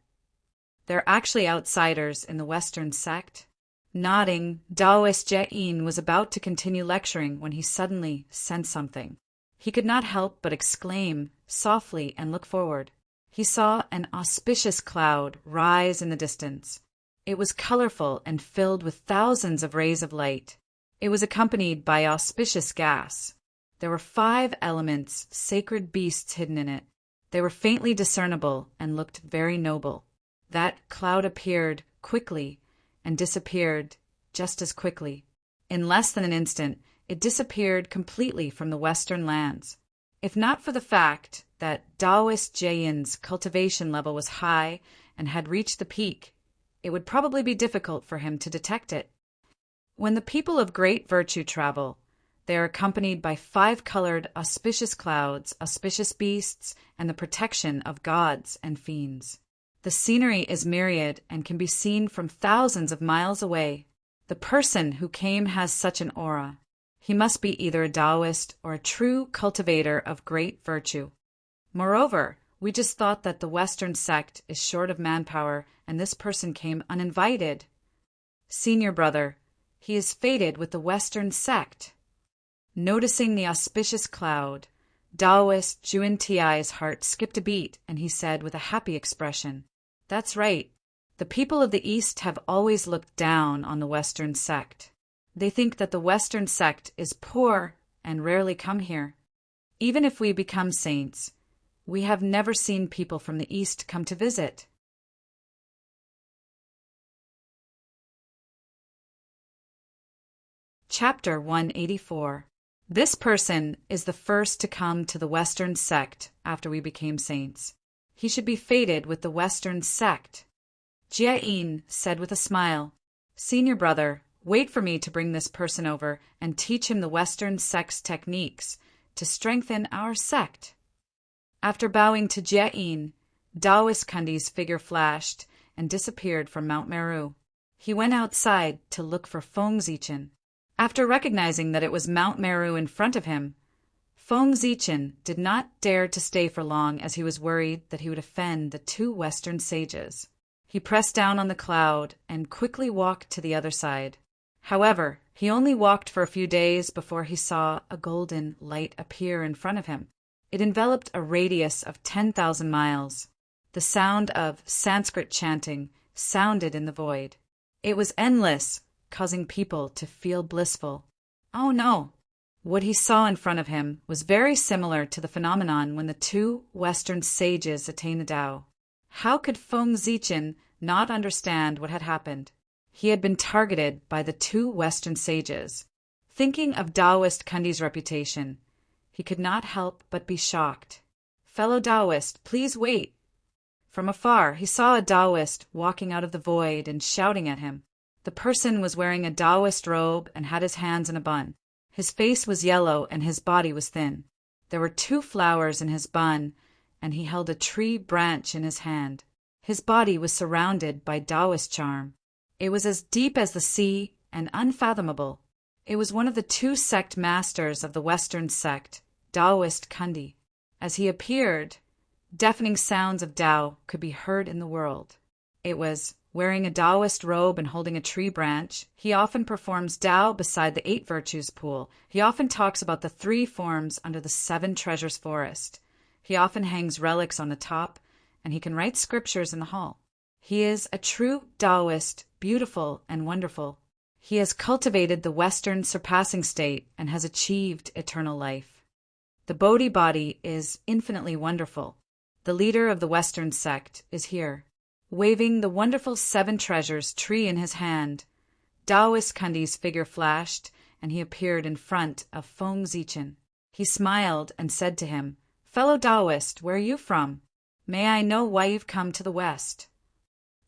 They're actually outsiders in the Western sect. Nodding, Taoist Jain was about to continue lecturing when he suddenly sensed something. He could not help but exclaim softly and look forward. He saw an auspicious cloud rise in the distance. It was colorful and filled with thousands of rays of light. It was accompanied by auspicious gas. There were 5 elements, sacred beasts hidden in it. They were faintly discernible and looked very noble. That cloud appeared quickly and disappeared just as quickly. In less than an instant, it disappeared completely from the Western lands. If not for the fact that Taoist Jain's cultivation level was high and had reached the peak, it would probably be difficult for him to detect it. When the people of great virtue travel, they are accompanied by 5-colored auspicious clouds, auspicious beasts, and the protection of gods and fiends. The scenery is myriad and can be seen from thousands of miles away. The person who came has such an aura. He must be either a Taoist or a true cultivator of great virtue. Moreover, we just thought that the Western sect is short of manpower and this person came uninvited. Senior brother, he is fated with the Western sect. Noticing the auspicious cloud, Taoist Juan-Ti's heart skipped a beat and he said with a happy expression, That's right. The people of the East have always looked down on the Western sect. They think that the Western sect is poor and rarely come here. Even if we become saints, we have never seen people from the East come to visit. Chapter 184. This person is the first to come to the Western sect after we became saints. He should be fated with the Western sect. Jain said with a smile, Senior brother, wait for me to bring this person over and teach him the Western sect's techniques to strengthen our sect. After bowing to Jain, Taoist Kundi's figure flashed and disappeared from Mount Meru. He went outside to look for Feng Zichen. After recognizing that it was Mount Meru in front of him, Feng Zichen did not dare to stay for long as he was worried that he would offend the 2 Western sages. He pressed down on the cloud and quickly walked to the other side. However, he only walked for a few days before he saw a golden light appear in front of him. It enveloped a radius of 10,000 miles. The sound of Sanskrit chanting sounded in the void. It was endless, causing people to feel blissful. Oh no! What he saw in front of him was very similar to the phenomenon when the 2 Western sages attained the Tao. How could Feng Zichen not understand what had happened? He had been targeted by the 2 Western sages. Thinking of Taoist Kundi's reputation, he could not help but be shocked. Fellow Taoist, please wait. From afar, he saw a Taoist walking out of the void and shouting at him. The person was wearing a Taoist robe and had his hands in a bun. His face was yellow and his body was thin. There were 2 flowers in his bun, and he held a tree branch in his hand. His body was surrounded by Taoist charm. It was as deep as the sea and unfathomable. It was one of the 2 sect masters of the Western sect, Taoist Kundi. As he appeared, deafening sounds of Tao could be heard in the world. It was wearing a Taoist robe and holding a tree branch. He often performs Tao beside the 8 Virtues pool. He often talks about the 3 forms under the 7 Treasures forest. He often hangs relics on the top, and he can write scriptures in the hall. He is a true Taoist, beautiful and wonderful. He has cultivated the Western surpassing state and has achieved eternal life. The Bodhi body is infinitely wonderful. The leader of the Western sect is here, waving the wonderful 7 treasures tree in his hand. Taoist Kundi's figure flashed, and he appeared in front of Feng Zichen. He smiled and said to him, "Fellow Taoist, where are you from? May I know why you've come to the West?"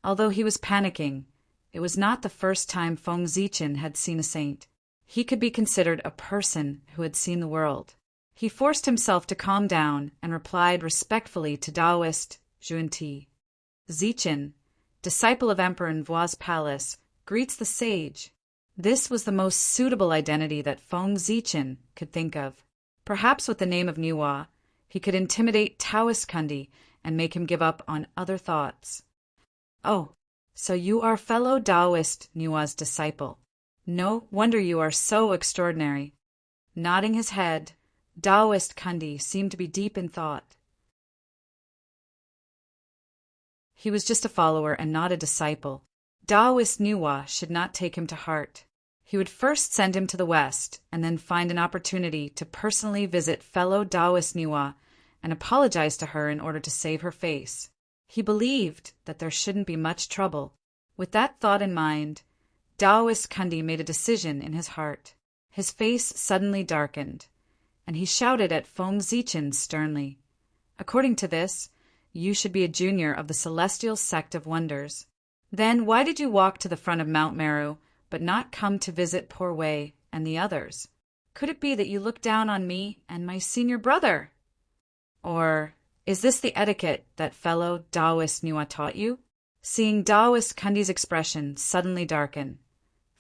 Although he was panicking, it was not the first time Feng Zichen had seen a saint. He could be considered a person who had seen the world. He forced himself to calm down and replied respectfully to Taoist Zhuanti. "Zichen, disciple of Emperor Nvua's palace, greets the sage." This was the most suitable identity that Feng Zichen could think of. Perhaps with the name of Nua, he could intimidate Taoist Kundi and make him give up on other thoughts. "Oh, so you are fellow Taoist Nua's disciple. No wonder you are so extraordinary." Nodding his head, Taoist Kundi seemed to be deep in thought. He was just a follower and not a disciple. Taoist Nua should not take him to heart. He would first send him to the West and then find an opportunity to personally visit fellow Taoist Nua and apologize to her in order to save her face. He believed that there shouldn't be much trouble. With that thought in mind, Taoist Kundi made a decision in his heart. His face suddenly darkened, and he shouted at Feng Zichen sternly, "According to this, you should be a junior of the Celestial Sect of Wonders. Then why did you walk to the front of Mount Meru, but not come to visit poor Wei and the others? Could it be that you look down on me and my senior brother? Or is this the etiquette that fellow Taoist Nua taught you?" Seeing Taoist Kundi's expression suddenly darken,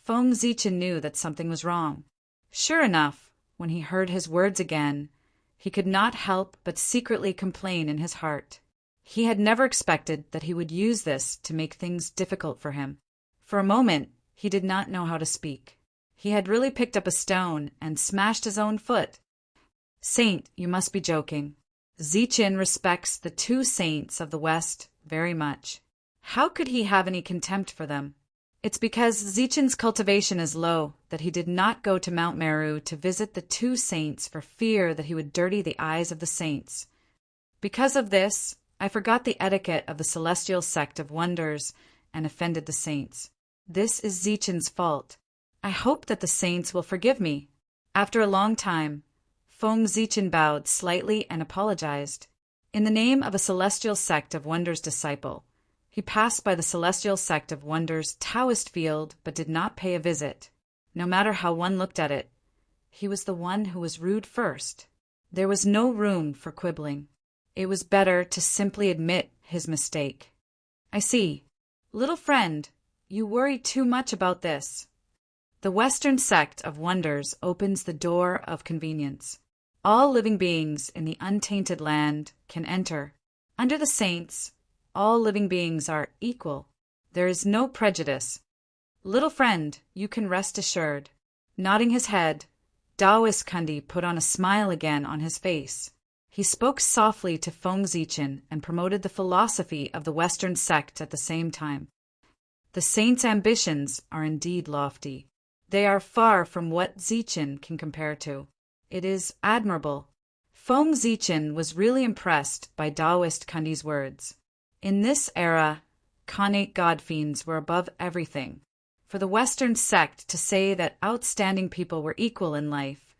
Feng Zichen knew that something was wrong. Sure enough, when he heard his words again, he could not help but secretly complain in his heart. He had never expected that he would use this to make things difficult for him. For a moment, he did not know how to speak. He had really picked up a stone and smashed his own foot. "Saint, you must be joking. Zichen respects the 2 saints of the West very much. How could he have any contempt for them? It's because Zichen's cultivation is low that he did not go to Mount Meru to visit the 2 saints for fear that he would dirty the eyes of the saints. Because of this, I forgot the etiquette of the Celestial Sect of Wonders and offended the saints. This is Zichen's fault. I hope that the saints will forgive me." After a long time, Feng Zichen bowed slightly and apologized. In the name of a Celestial Sect of Wonders disciple, he passed by the Celestial Sect of Wonders Taoist field but did not pay a visit. No matter how one looked at it, he was the one who was rude first. There was no room for quibbling. It was better to simply admit his mistake. "I see. Little friend, you worry too much about this. The Western Sect of Wonders opens the door of convenience. All living beings in the untainted land can enter. Under the saints, all living beings are equal. There is no prejudice. Little friend, you can rest assured." Nodding his head, Taoist Kundi put on a smile again on his face. He spoke softly to Feng Zichen and promoted the philosophy of the Western sect at the same time. The saints' ambitions are indeed lofty. They are far from what Zichen can compare to. It is admirable. Feng Zichen was really impressed by Taoist Kundi's words. In this era, Khanate god fiends were above everything. For the Western sect to say that outstanding people were equal in life,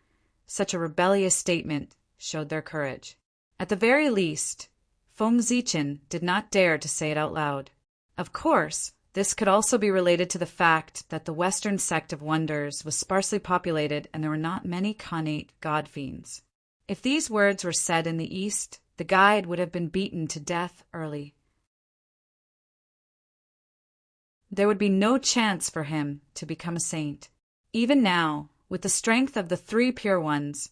such a rebellious statement showed their courage. At the very least, Feng Zichen did not dare to say it out loud. Of course, this could also be related to the fact that the Western sect of Wonders was sparsely populated and there were not many Khanate god fiends. If these words were said in the East, the guide would have been beaten to death early. There would be no chance for him to become a saint. Even now, with the strength of the 3 pure ones,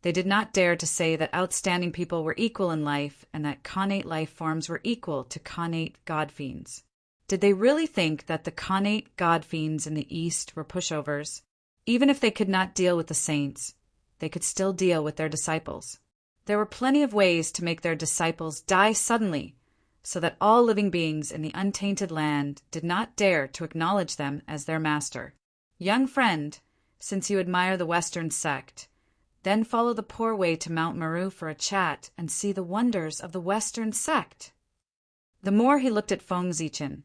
They did not dare to say that outstanding people were equal in life and that connate life forms were equal to connate god fiends. Did they really think that the connate god fiends in the East were pushovers? Even if they could not deal with the saints, they could still deal with their disciples. There were plenty of ways to make their disciples die suddenly, so that all living beings in the untainted land did not dare to acknowledge them as their master. Young friend, since you admire the Western sect, then follow the poor way to Mount Meru for a chat and see the wonders of the Western sect. The more he looked at Feng Zichin,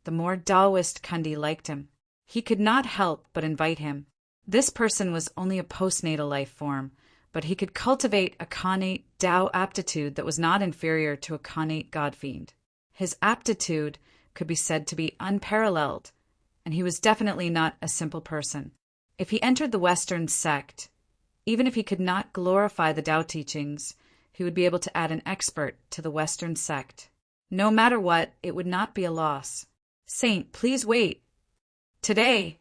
the more Taoist Kundi liked him. He could not help but invite him. This person was only a postnatal life form, but he could cultivate a connate Tao aptitude that was not inferior to a connate god fiend. His aptitude could be said to be unparalleled, and he was definitely not a simple person. If he entered the Western sect, even if he could not glorify the Tao teachings, he would be able to add an expert to the Western sect. No matter what, it would not be a loss. Saint, please wait. Today,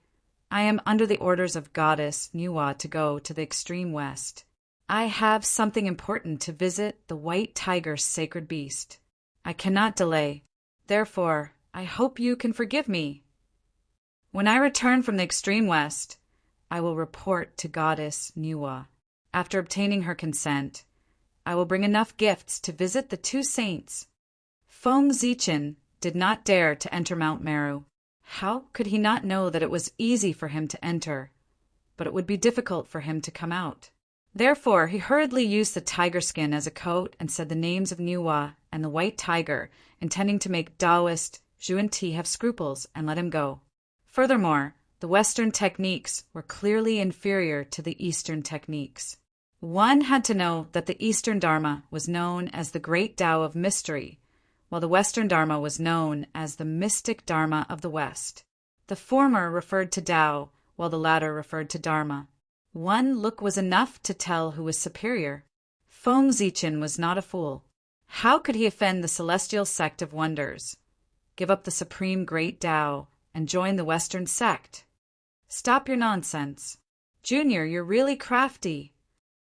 I am under the orders of Goddess Nuwa to go to the extreme west. I have something important to visit the white tiger's sacred beast. I cannot delay. Therefore, I hope you can forgive me. When I return from the extreme west, I will report to Goddess Nuwa. After obtaining her consent, I will bring enough gifts to visit the two saints. Feng Zichin did not dare to enter Mount Meru. How could he not know that it was easy for him to enter, but it would be difficult for him to come out? Therefore, he hurriedly used the tiger skin as a coat and said the names of Nuwa and the white tiger, intending to make Taoist Zhuan-Ti have scruples and let him go. Furthermore, the Western techniques were clearly inferior to the Eastern techniques. One had to know that the Eastern Dharma was known as the Great Tao of Mystery, while the Western Dharma was known as the Mystic Dharma of the West. The former referred to Tao, while the latter referred to Dharma. One look was enough to tell who was superior. Feng Zichin was not a fool. How could he offend the celestial sect of wonders, give up the supreme Great Tao, and join the Western sect? Stop your nonsense. Junior, you're really crafty.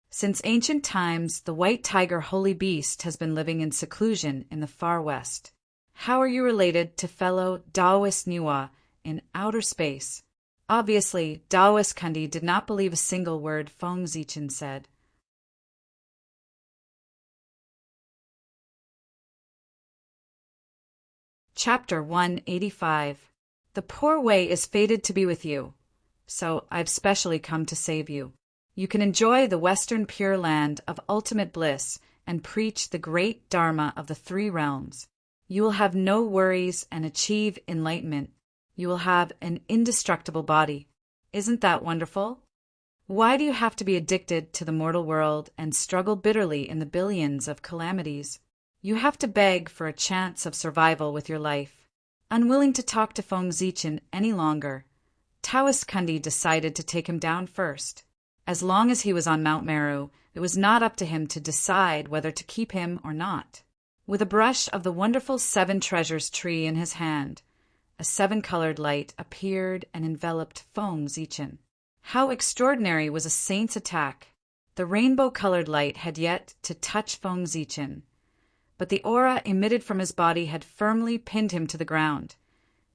Since ancient times, the white tiger holy beast has been living in seclusion in the far west. How are you related to fellow Taoist Nuwa in outer space? Obviously, Taoist Kundi did not believe a single word Feng Zichin said. Chapter 185. The poor way is fated to be with you, so I've specially come to save you. You can enjoy the Western Pure Land of ultimate bliss and preach the great Dharma of the three realms. You will have no worries and achieve enlightenment. You will have an indestructible body. Isn't that wonderful? Why do you have to be addicted to the mortal world and struggle bitterly in the billions of calamities? You have to beg for a chance of survival with your life. Unwilling to talk to Feng Zichin any longer, Taoist Kundi decided to take him down first. As long as he was on Mount Meru, it was not up to him to decide whether to keep him or not. With a brush of the wonderful seven treasures tree in his hand, a seven-colored light appeared and enveloped Feng Zichin. How extraordinary was a saint's attack! The rainbow-colored light had yet to touch Feng Zichin, but the aura emitted from his body had firmly pinned him to the ground,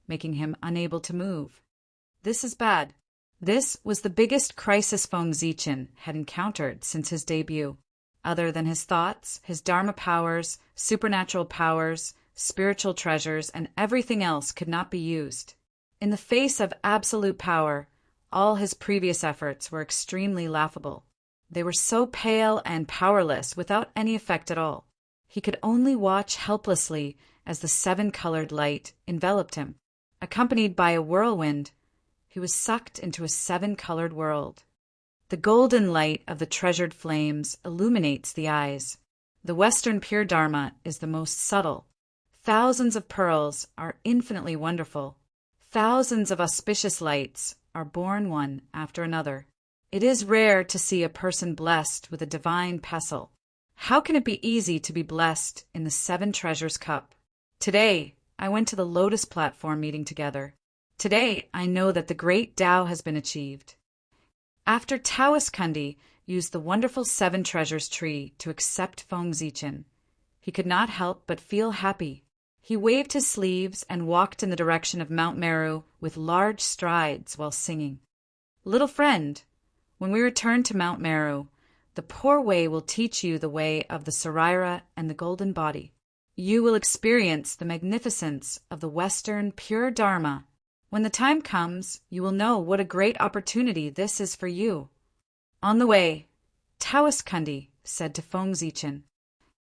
making him unable to move. This is bad. This was the biggest crisis Feng Zichin had encountered since his debut. Other than his thoughts, his Dharma powers, supernatural powers, spiritual treasures, and everything else could not be used. In the face of absolute power, all his previous efforts were extremely laughable. They were so pale and powerless without any effect at all. He could only watch helplessly as the seven-colored light enveloped him. Accompanied by a whirlwind, he was sucked into a seven-colored world. The golden light of the treasured flames illuminates the eyes. The Western Pure Dharma is the most subtle. Thousands of pearls are infinitely wonderful. Thousands of auspicious lights are born one after another. It is rare to see a person blessed with a divine pestle. How can it be easy to be blessed in the Seven Treasures Cup? Today, I went to the Lotus Platform meeting together. Today, I know that the great Tao has been achieved. After Taoist Kundi, used the wonderful Seven Treasures tree to accept Feng Zichen. He could not help but feel happy. He waved his sleeves and walked in the direction of Mount Meru with large strides while singing. Little friend, when we return to Mount Meru, the Poor Way will teach you the way of the Saraira and the Golden Body. You will experience the magnificence of the Western pure Dharma. When the time comes, you will know what a great opportunity this is for you. On the way, Taoist Kundi said to Feng Zichen,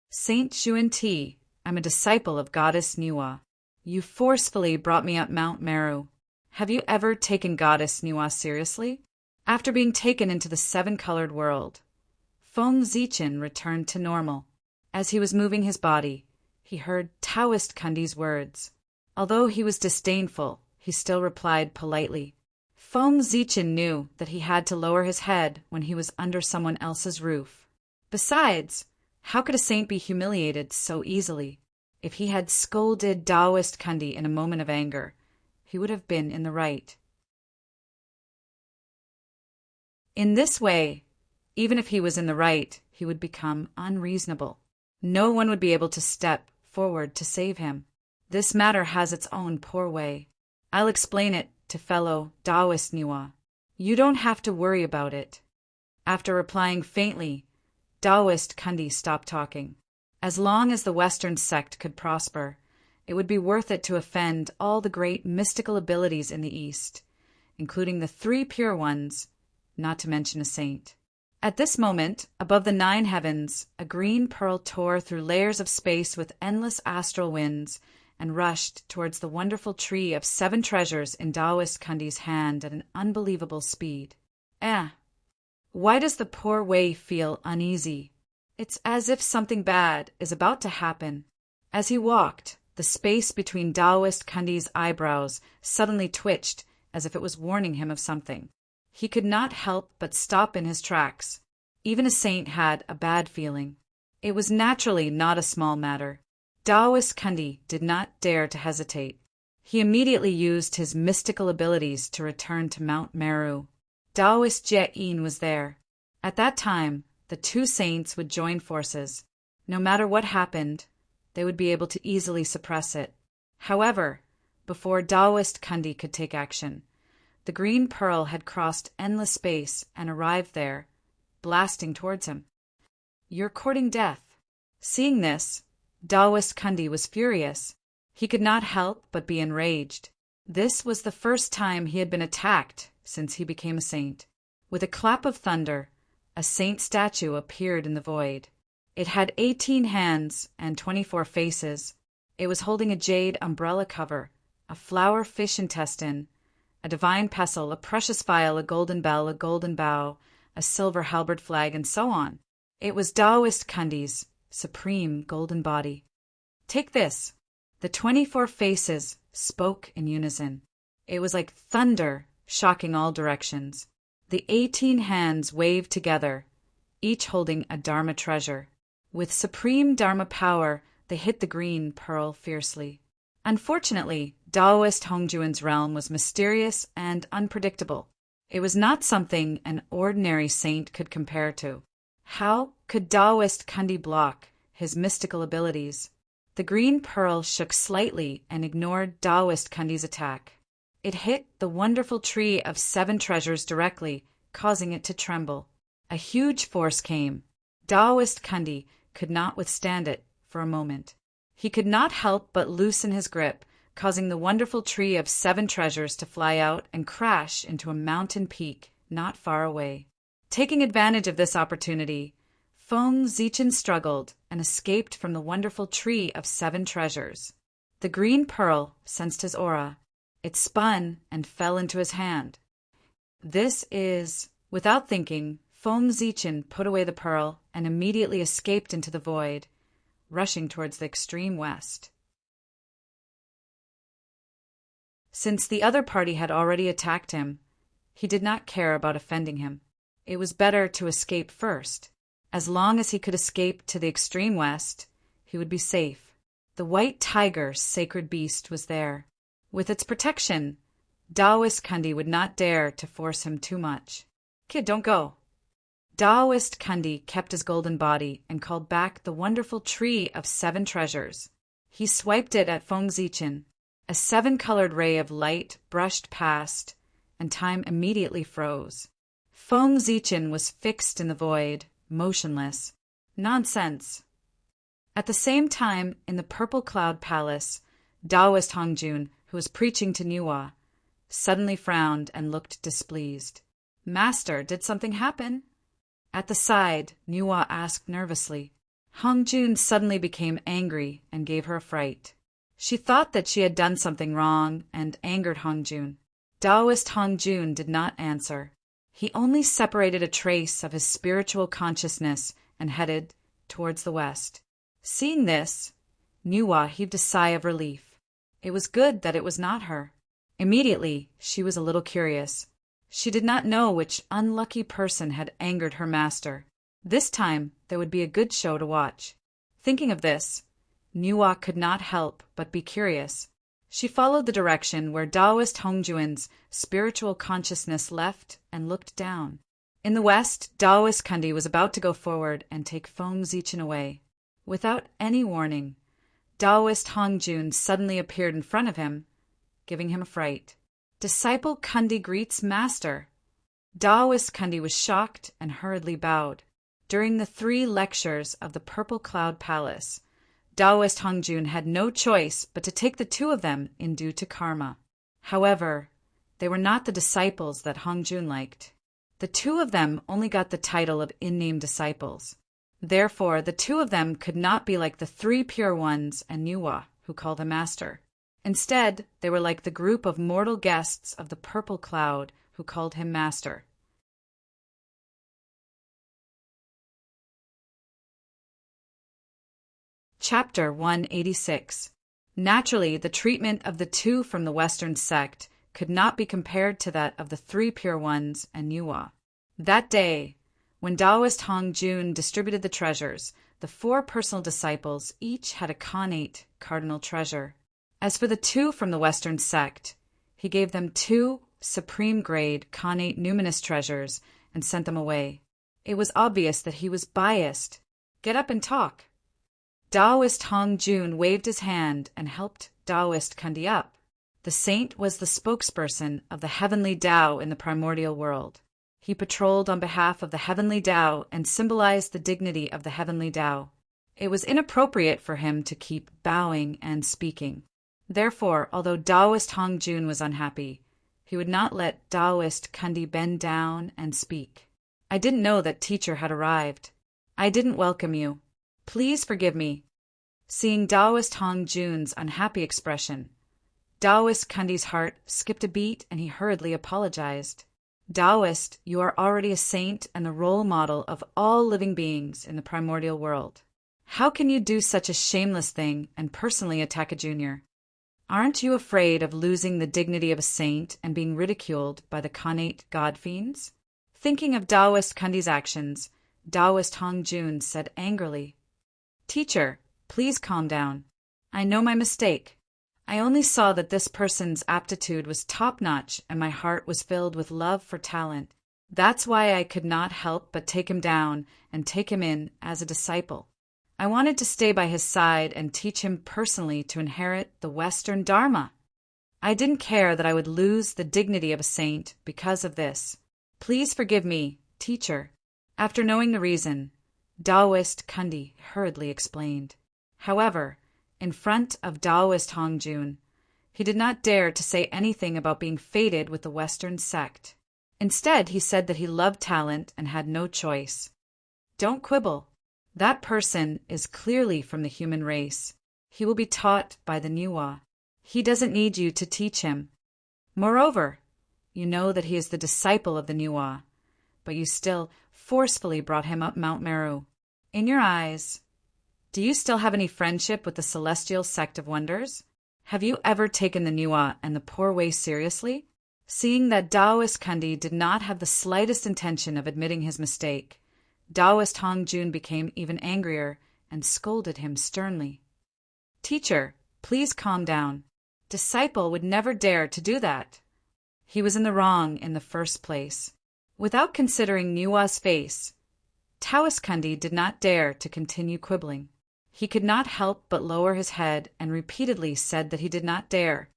Saint Xuan Ti, I'm a disciple of Goddess Niwa. You forcefully brought me up Mount Meru. Have you ever taken Goddess Niwa seriously? After being taken into the seven-colored world, Feng Zichen returned to normal. As he was moving his body, he heard Taoist Kundi's words. Although he was disdainful, he still replied politely. Feng Zichen knew that he had to lower his head when he was under someone else's roof. Besides, how could a saint be humiliated so easily? If he had scolded Taoist Kundi in a moment of anger, he would have been in the right. In this way, even if he was in the right, he would become unreasonable. No one would be able to step forward to save him. This matter has its own poor way. I'll explain it to fellow Taoist Niwa. You don't have to worry about it. After replying faintly, Taoist Kundi stopped talking. As long as the Western sect could prosper, it would be worth it to offend all the great mystical abilities in the East, including the three pure ones, not to mention a saint. At this moment, above the nine heavens, a green pearl tore through layers of space with endless astral winds and rushed towards the wonderful tree of seven treasures in Taoist Kundi's hand at an unbelievable speed. Why does the Poor Way feel uneasy? It's as if something bad is about to happen. As he walked, the space between Taoist Kundi's eyebrows suddenly twitched as if it was warning him of something. He could not help but stop in his tracks. Even a saint had a bad feeling. It was naturally not a small matter. Taoist Kundi did not dare to hesitate. He immediately used his mystical abilities to return to Mount Meru. Taoist Jie-in was there. At that time, the two saints would join forces. No matter what happened, they would be able to easily suppress it. However, before Taoist Kundi could take action, the green pearl had crossed endless space and arrived there, blasting towards him. You're courting death. Seeing this, Taoist Kundi was furious. He could not help but be enraged. This was the first time he had been attacked since he became a saint. With a clap of thunder, a saint statue appeared in the void. It had 18 hands and 24 faces. It was holding a jade umbrella cover, a flower fish intestine, a divine pestle, a precious phial, a golden bell, a golden bow, a silver halberd flag, and so on. It was Taoist Kundi's supreme golden body. Take this. The 24 faces spoke in unison. It was like thunder, shocking all directions. The 18 hands waved together, each holding a Dharma treasure. With supreme Dharma power, they hit the green pearl fiercely. Unfortunately, Taoist Hongjuan's realm was mysterious and unpredictable. It was not something an ordinary saint could compare to. How could Taoist Kundi block his mystical abilities? The green pearl shook slightly and ignored Taoist Kundi's attack. It hit the wonderful tree of seven treasures directly, causing it to tremble. A huge force came. Taoist Kundi could not withstand it for a moment. He could not help but loosen his grip, causing the wonderful tree of seven treasures to fly out and crash into a mountain peak not far away. Taking advantage of this opportunity, Feng Zichen struggled and escaped from the wonderful tree of seven treasures. The green pearl sensed his aura. It spun and fell into his hand. Without thinking, Feng Zichen put away the pearl and immediately escaped into the void, rushing towards the extreme west. Since the other party had already attacked him, he did not care about offending him. It was better to escape first. As long as he could escape to the extreme west, he would be safe. The white tiger, sacred beast, was there. With its protection, Taoist Kundi would not dare to force him too much. Kid, don't go. Taoist Kundi kept his golden body and called back the wonderful tree of 7 treasures. He swiped it at Feng Zichin. A 7-colored ray of light brushed past, and time immediately froze. Feng Zichin was fixed in the void, motionless. Nonsense. At the same time, in the Purple Cloud Palace, Taoist Hongjun, who was preaching to Nuwa, suddenly frowned and looked displeased. "Master, did something happen?" At the side, Nuwa asked nervously. Hongjun suddenly became angry and gave her a fright. She thought that she had done something wrong and angered Hongjun. Taoist Hongjun did not answer. He only separated a trace of his spiritual consciousness and headed towards the west. Seeing this, Nuwa heaved a sigh of relief. It was good that it was not her. Immediately, she was a little curious. She did not know which unlucky person had angered her master. This time, there would be a good show to watch. Thinking of this, Nuwa could not help but be curious. She followed the direction where Taoist Hongjuan's spiritual consciousness left and looked down. In the west, Taoist Kundi was about to go forward and take Feng Zichin away. Without any warning, Taoist Hongjun suddenly appeared in front of him, giving him a fright. "Disciple Kundi greets master." Taoist Kundi was shocked and hurriedly bowed. During the 3 lectures of the Purple Cloud Palace, Taoist Hongjun had no choice but to take the 2 of them in due to karma. However, they were not the disciples that Hongjun liked. The 2 of them only got the title of in-name disciples. Therefore, the 2 of them could not be like the 3 pure ones and Nuwa, who called him master. Instead, they were like the group of mortal guests of the Purple Cloud who called him master. Chapter 186. Naturally, the treatment of the 2 from the Western sect could not be compared to that of the 3 pure ones and Nuwa. That day, when Taoist Hongjun distributed the treasures, the 4 personal disciples each had a connate cardinal treasure. As for the 2 from the Western sect, he gave them 2 supreme-grade connate numinous treasures and sent them away. It was obvious that he was biased. "Get up and talk." Taoist Hongjun waved his hand and helped Taoist Kundi up. The saint was the spokesperson of the heavenly Tao in the primordial world. He patrolled on behalf of the heavenly Tao and symbolized the dignity of the heavenly Tao. It was inappropriate for him to keep bowing and speaking. Therefore, although Taoist Hongjun was unhappy, he would not let Taoist Kundi bend down and speak. "I didn't know that teacher had arrived. I didn't welcome you. Please forgive me." Seeing Taoist Hongjun's unhappy expression, Taoist Kundi's heart skipped a beat and he hurriedly apologized. "Taoist, you are already a saint and the role model of all living beings in the primordial world. How can you do such a shameless thing and personally attack a junior? Aren't you afraid of losing the dignity of a saint and being ridiculed by the connate god fiends?" Thinking of Taoist Kundi's actions, Taoist Hongjun said angrily, "Teacher, please calm down. I know my mistake. I only saw that this person's aptitude was top-notch and my heart was filled with love for talent. That's why I could not help but take him down and take him in as a disciple. I wanted to stay by his side and teach him personally to inherit the Western Dharma. I didn't care that I would lose the dignity of a saint because of this. Please forgive me, teacher." After knowing the reason, Taoist Kundi hurriedly explained. However, in front of Taoist Hongjun, he did not dare to say anything about being fated with the Western sect. Instead, he said that he loved talent and had no choice. "Don't quibble. That person is clearly from the human race. He will be taught by the Nuwa. He doesn't need you to teach him. Moreover, you know that he is the disciple of the Nuwa, but you still forcefully brought him up Mount Meru. In your eyes, do you still have any friendship with the celestial sect of wonders? Have you ever taken the Nuwa and the poor way seriously?" Seeing that Taoist Kundi did not have the slightest intention of admitting his mistake, Taoist Hongjun became even angrier and scolded him sternly. "Teacher, please calm down. Disciple would never dare to do that. He was in the wrong in the first place." Without considering Nuwa's face, Taoist Kundi did not dare to continue quibbling. He could not help but lower his head and repeatedly said that he did not dare.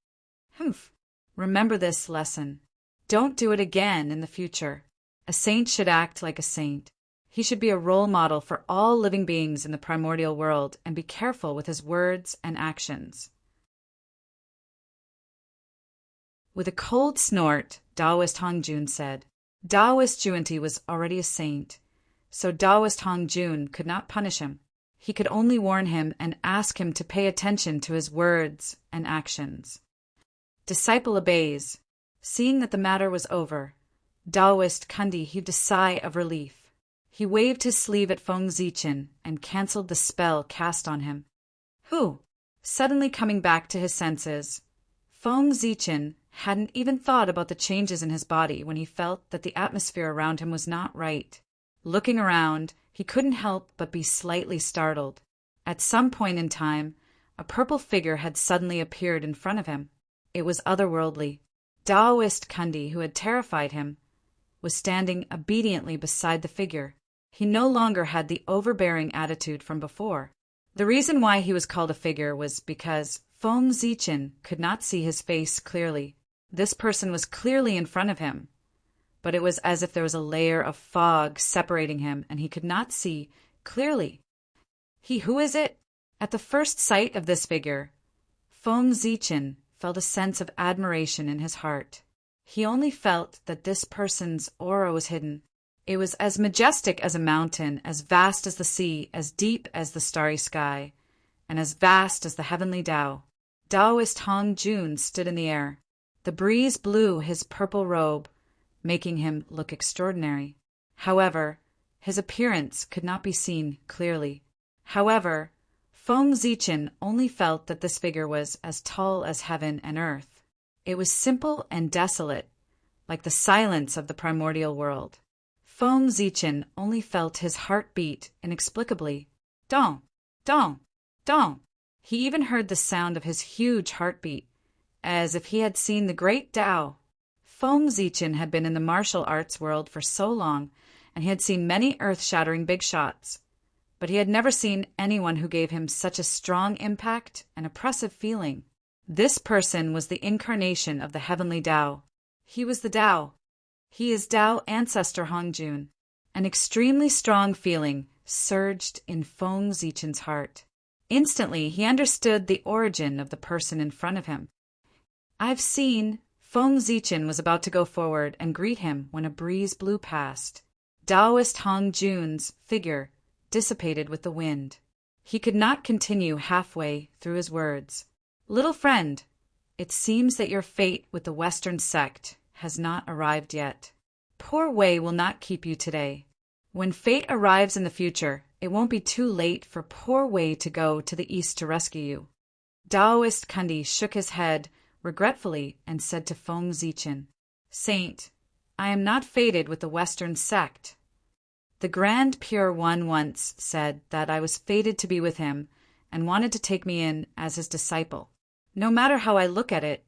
Humph! Remember this lesson. Don't do it again in the future. A saint should act like a saint. He should be a role model for all living beings in the primordial world and be careful with his words and actions. With a cold snort, Taoist Hongjun said, Taoist Juanti was already a saint, so Taoist Hongjun could not punish him. He could only warn him and ask him to pay attention to his words and actions. Disciple obeys. Seeing that the matter was over, Taoist Kundi heaved a sigh of relief. He waved his sleeve at Feng Zichen and cancelled the spell cast on him. Who? Suddenly coming back to his senses, Feng Zichen hadn't even thought about the changes in his body when he felt that the atmosphere around him was not right. Looking around, he couldn't help but be slightly startled. At some point in time, a purple figure had suddenly appeared in front of him. It was otherworldly. Taoist Kundi, who had terrified him, was standing obediently beside the figure. He no longer had the overbearing attitude from before. The reason why he was called a figure was because Feng Zichen could not see his face clearly. This person was clearly in front of him, but it was as if there was a layer of fog separating him and he could not see clearly. Who is it? At the first sight of this figure, Feng Zichen felt a sense of admiration in his heart. He only felt that this person's aura was hidden. It was as majestic as a mountain, as vast as the sea, as deep as the starry sky, and as vast as the heavenly Tao. Taoist Hongjun stood in the air. The breeze blew his purple robe, making him look extraordinary. However, his appearance could not be seen clearly. However, Feng Zichen only felt that this figure was as tall as heaven and earth. It was simple and desolate, like the silence of the primordial world. Feng Zichen only felt his heart beat inexplicably. Dong, dong, dong. He even heard the sound of his huge heartbeat, as if he had seen the great Tao. Feng Zichen had been in the martial arts world for so long, and he had seen many earth-shattering big shots, but he had never seen anyone who gave him such a strong impact and oppressive feeling. This person was the incarnation of the heavenly Tao. He was the Tao. He is Tao ancestor Hongjun. An extremely strong feeling surged in Feng Zichen's heart. Instantly, he understood the origin of the person in front of him. I've seen. Feng Zichen was about to go forward and greet him when a breeze blew past. Taoist Hongjun's figure dissipated with the wind. He could not continue halfway through his words. Little friend, it seems that your fate with the Western sect has not arrived yet. Poor Wei will not keep you today. When fate arrives in the future, it won't be too late for poor Wei to go to the east to rescue you. Taoist Kundi shook his head regretfully and said to Feng Zichen, Saint, I am not fated with the Western sect. The Grand Pure One once said that I was fated to be with him and wanted to take me in as his disciple. No matter how I look at it,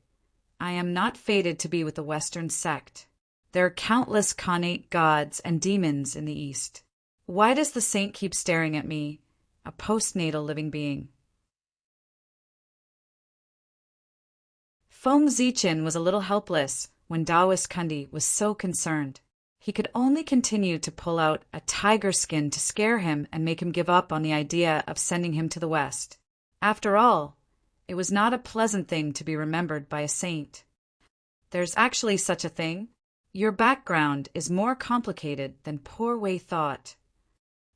I am not fated to be with the Western sect. There are countless connate gods and demons in the East. Why does the saint keep staring at me, a postnatal living being? Feng Zichen was a little helpless when Taoist Kundi was so concerned. He could only continue to pull out a tiger skin to scare him and make him give up on the idea of sending him to the West. After all, it was not a pleasant thing to be remembered by a saint. There's actually such a thing. Your background is more complicated than poor Wei thought.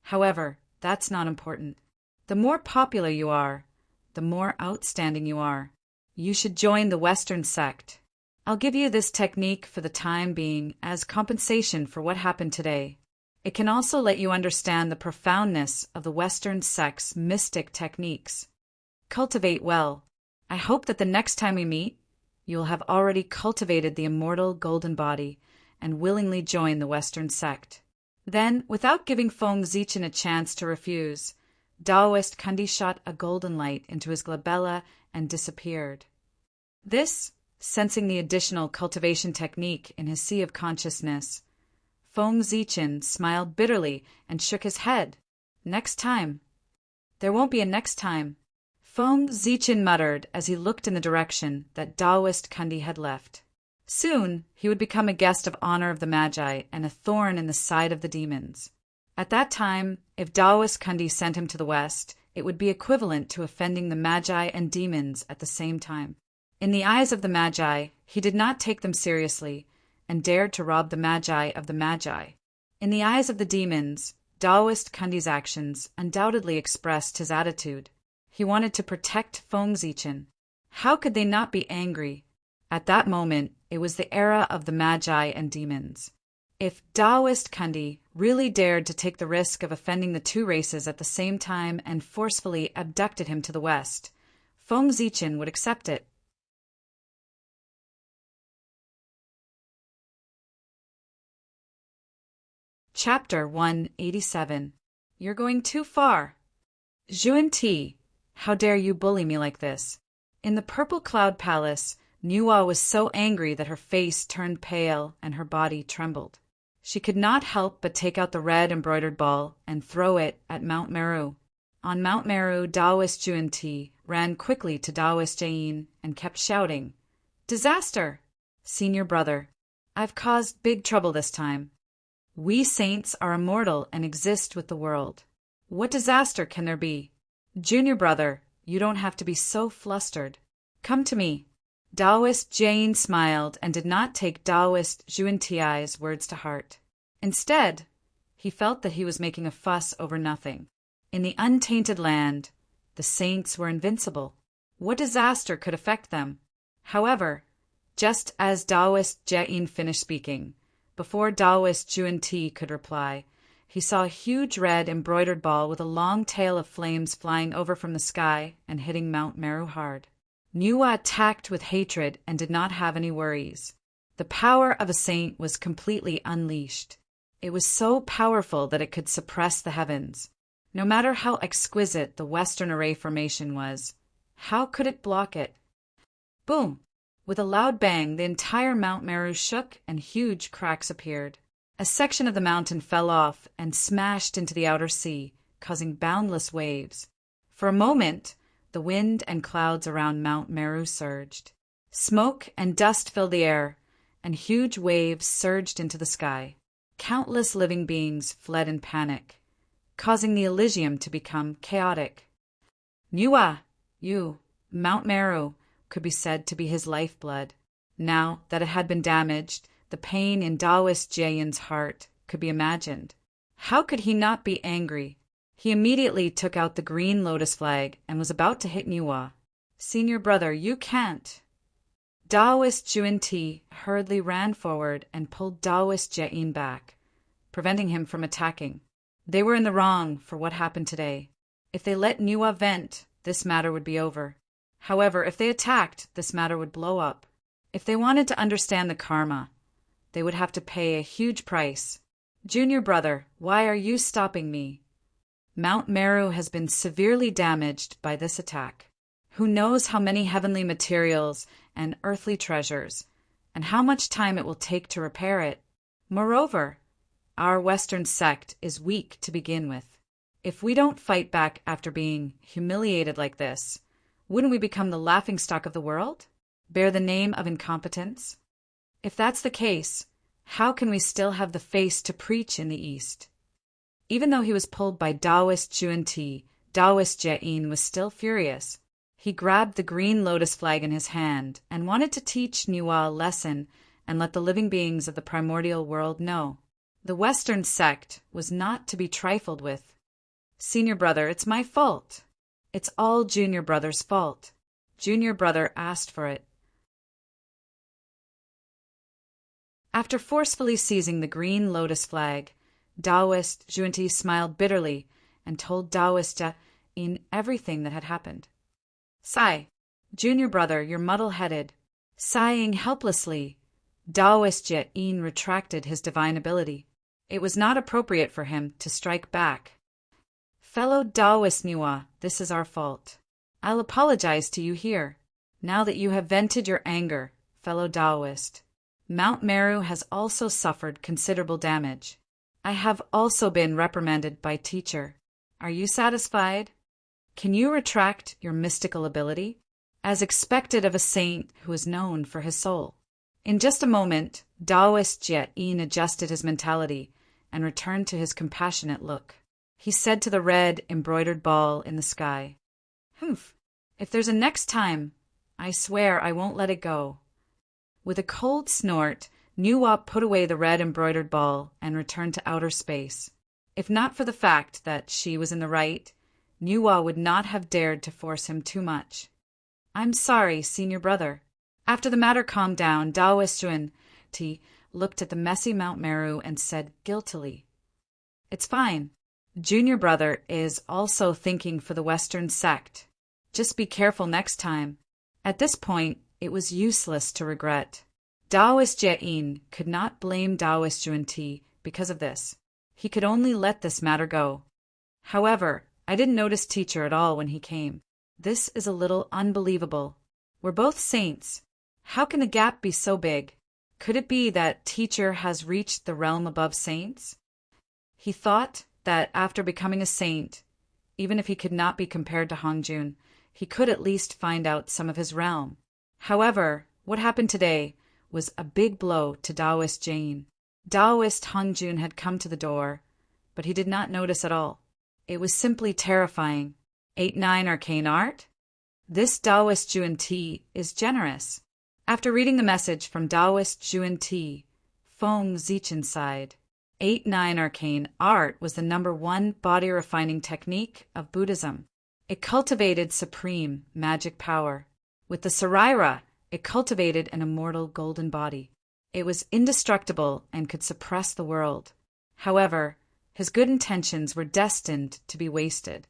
However, that's not important. The more popular you are, the more outstanding you are. You should join the Western sect. I'll give you this technique for the time being as compensation for what happened today. It can also let you understand the profoundness of the Western sect's mystic techniques. Cultivate well. I hope that the next time we meet, you'll have already cultivated the immortal golden body and willingly join the Western sect. Then, without giving Feng Zichen a chance to refuse, Taoist Kundi shot a golden light into his glabella and disappeared. This, sensing the additional cultivation technique in his sea of consciousness, Feng Zichen smiled bitterly and shook his head. Next time. There won't be a next time. Feng Zichen muttered as he looked in the direction that Taoist Kundi had left. Soon he would become a guest of honor of the Magi and a thorn in the side of the demons. At that time, if Taoist Kundi sent him to the west, it would be equivalent to offending the Magi and demons at the same time. In the eyes of the Magi, he did not take them seriously and dared to rob the Magi of the Magi. In the eyes of the demons, Taoist Kundi's actions undoubtedly expressed his attitude. He wanted to protect Feng Zichen. How could they not be angry? At that moment, it was the era of the Magi and demons. If Taoist Kundi really dared to take the risk of offending the two races at the same time and forcefully abducted him to the west, Feng Zichen would accept it. Chapter 187. You're going too far. Zhuan Ti, how dare you bully me like this? In the Purple Cloud Palace, Nuwa was so angry that her face turned pale and her body trembled. She could not help but take out the red embroidered ball and throw it at Mount Meru. On Mount Meru, Taoist Zhuan Ti ran quickly to Taoist Jain and kept shouting, "Disaster! Senior brother, I've caused big trouble this time. We saints are immortal and exist with the world. What disaster can there be? Junior brother, you don't have to be so flustered. Come to me." Taoist Jain smiled and did not take Taoist Zhuan Ti's words to heart. Instead, he felt that he was making a fuss over nothing. In the untainted land, the saints were invincible. What disaster could affect them? However, just as Taoist Jain finished speaking, before Taoist Zhuan Ti could reply, he saw a huge red embroidered ball with a long tail of flames flying over from the sky and hitting Mount Meru hard. Nuwa attacked with hatred and did not have any worries. The power of a saint was completely unleashed. It was so powerful that it could suppress the heavens. No matter how exquisite the Western Array formation was, how could it block it? Boom! With a loud bang, the entire Mount Meru shook and huge cracks appeared. A section of the mountain fell off and smashed into the outer sea, causing boundless waves. For a moment, the wind and clouds around Mount Meru surged. Smoke and dust filled the air, and huge waves surged into the sky. Countless living beings fled in panic, causing the Elysium to become chaotic. Nuwa, Mount Meru, could be said to be his lifeblood. Now that it had been damaged, the pain in Taoist Jain's heart could be imagined. How could he not be angry? He immediately took out the green lotus flag and was about to hit Nuwa. "Senior brother, you can't." Taoist Zhuan Ti hurriedly ran forward and pulled Taoist Jain back, preventing him from attacking. They were in the wrong for what happened today. If they let Nuwa vent, this matter would be over. However, if they attacked, this matter would blow up. If they wanted to understand the karma, they would have to pay a huge price. "Junior brother, why are you stopping me?" Mount Meru has been severely damaged by this attack. Who knows how many heavenly materials and earthly treasures, and how much time it will take to repair it. Moreover, our Western sect is weak to begin with. If we don't fight back after being humiliated like this, wouldn't we become the laughingstock of the world? Bear the name of incompetence? If that's the case, how can we still have the face to preach in the East? Even though he was pulled by Taoist Zhuan Ti, Taoist Jain was still furious. He grabbed the green lotus flag in his hand and wanted to teach Nuwa a lesson and let the living beings of the primordial world know. The Western sect was not to be trifled with. "Senior brother, it's my fault." "It's all Junior brother's fault. Junior brother asked for it." After forcefully seizing the green lotus flag, Taoist Zhuan Ti smiled bitterly and told Taoist Jain everything that had happened. "Sigh, Junior brother, you're muddle-headed." Sighing helplessly, Taoist Jain retracted his divine ability. It was not appropriate for him to strike back. "Fellow Taoist Nuwa, this is our fault. I'll apologize to you here. Now that you have vented your anger, fellow Taoist, Mount Meru has also suffered considerable damage. I have also been reprimanded by teacher. Are you satisfied? Can you retract your mystical ability? As expected of a saint who is known for his soul. In just a moment, Taoist Jie-in adjusted his mentality and returned to his compassionate look. He said to the red embroidered ball in the sky, "Humph, if there's a next time, I swear I won't let it go." With a cold snort, Nuwa put away the red embroidered ball and returned to outer space. If not for the fact that she was in the right, Nuwa would not have dared to force him too much. "I'm sorry, senior brother." After the matter calmed down, Taoist Yuan-ti looked at the messy Mount Meru and said guiltily, "It's fine. Junior brother is also thinking for the Western sect. Just be careful next time." At this point, it was useless to regret. Taoist Jie-in could not blame Taoist Yuan-ti because of this. He could only let this matter go. "However, I didn't notice teacher at all when he came. This is a little unbelievable. We're both saints. How can the gap be so big? Could it be that teacher has reached the realm above saints?" He thought that after becoming a saint, even if he could not be compared to Hongjun, he could at least find out some of his realm. However, what happened today was a big blow to Taoist Jane. Taoist Hongjun had come to the door, but he did not notice at all. It was simply terrifying. 8-9 arcane art? This Taoist Yuan-ti is generous. After reading the message from Taoist Yuan-ti, Feng Zichen sighed. 8-9 arcane art was the #1 body-refining technique of Buddhism. It cultivated supreme magic power. With the Saraira, it cultivated an immortal golden body. It was indestructible and could suppress the world. However, his good intentions were destined to be wasted.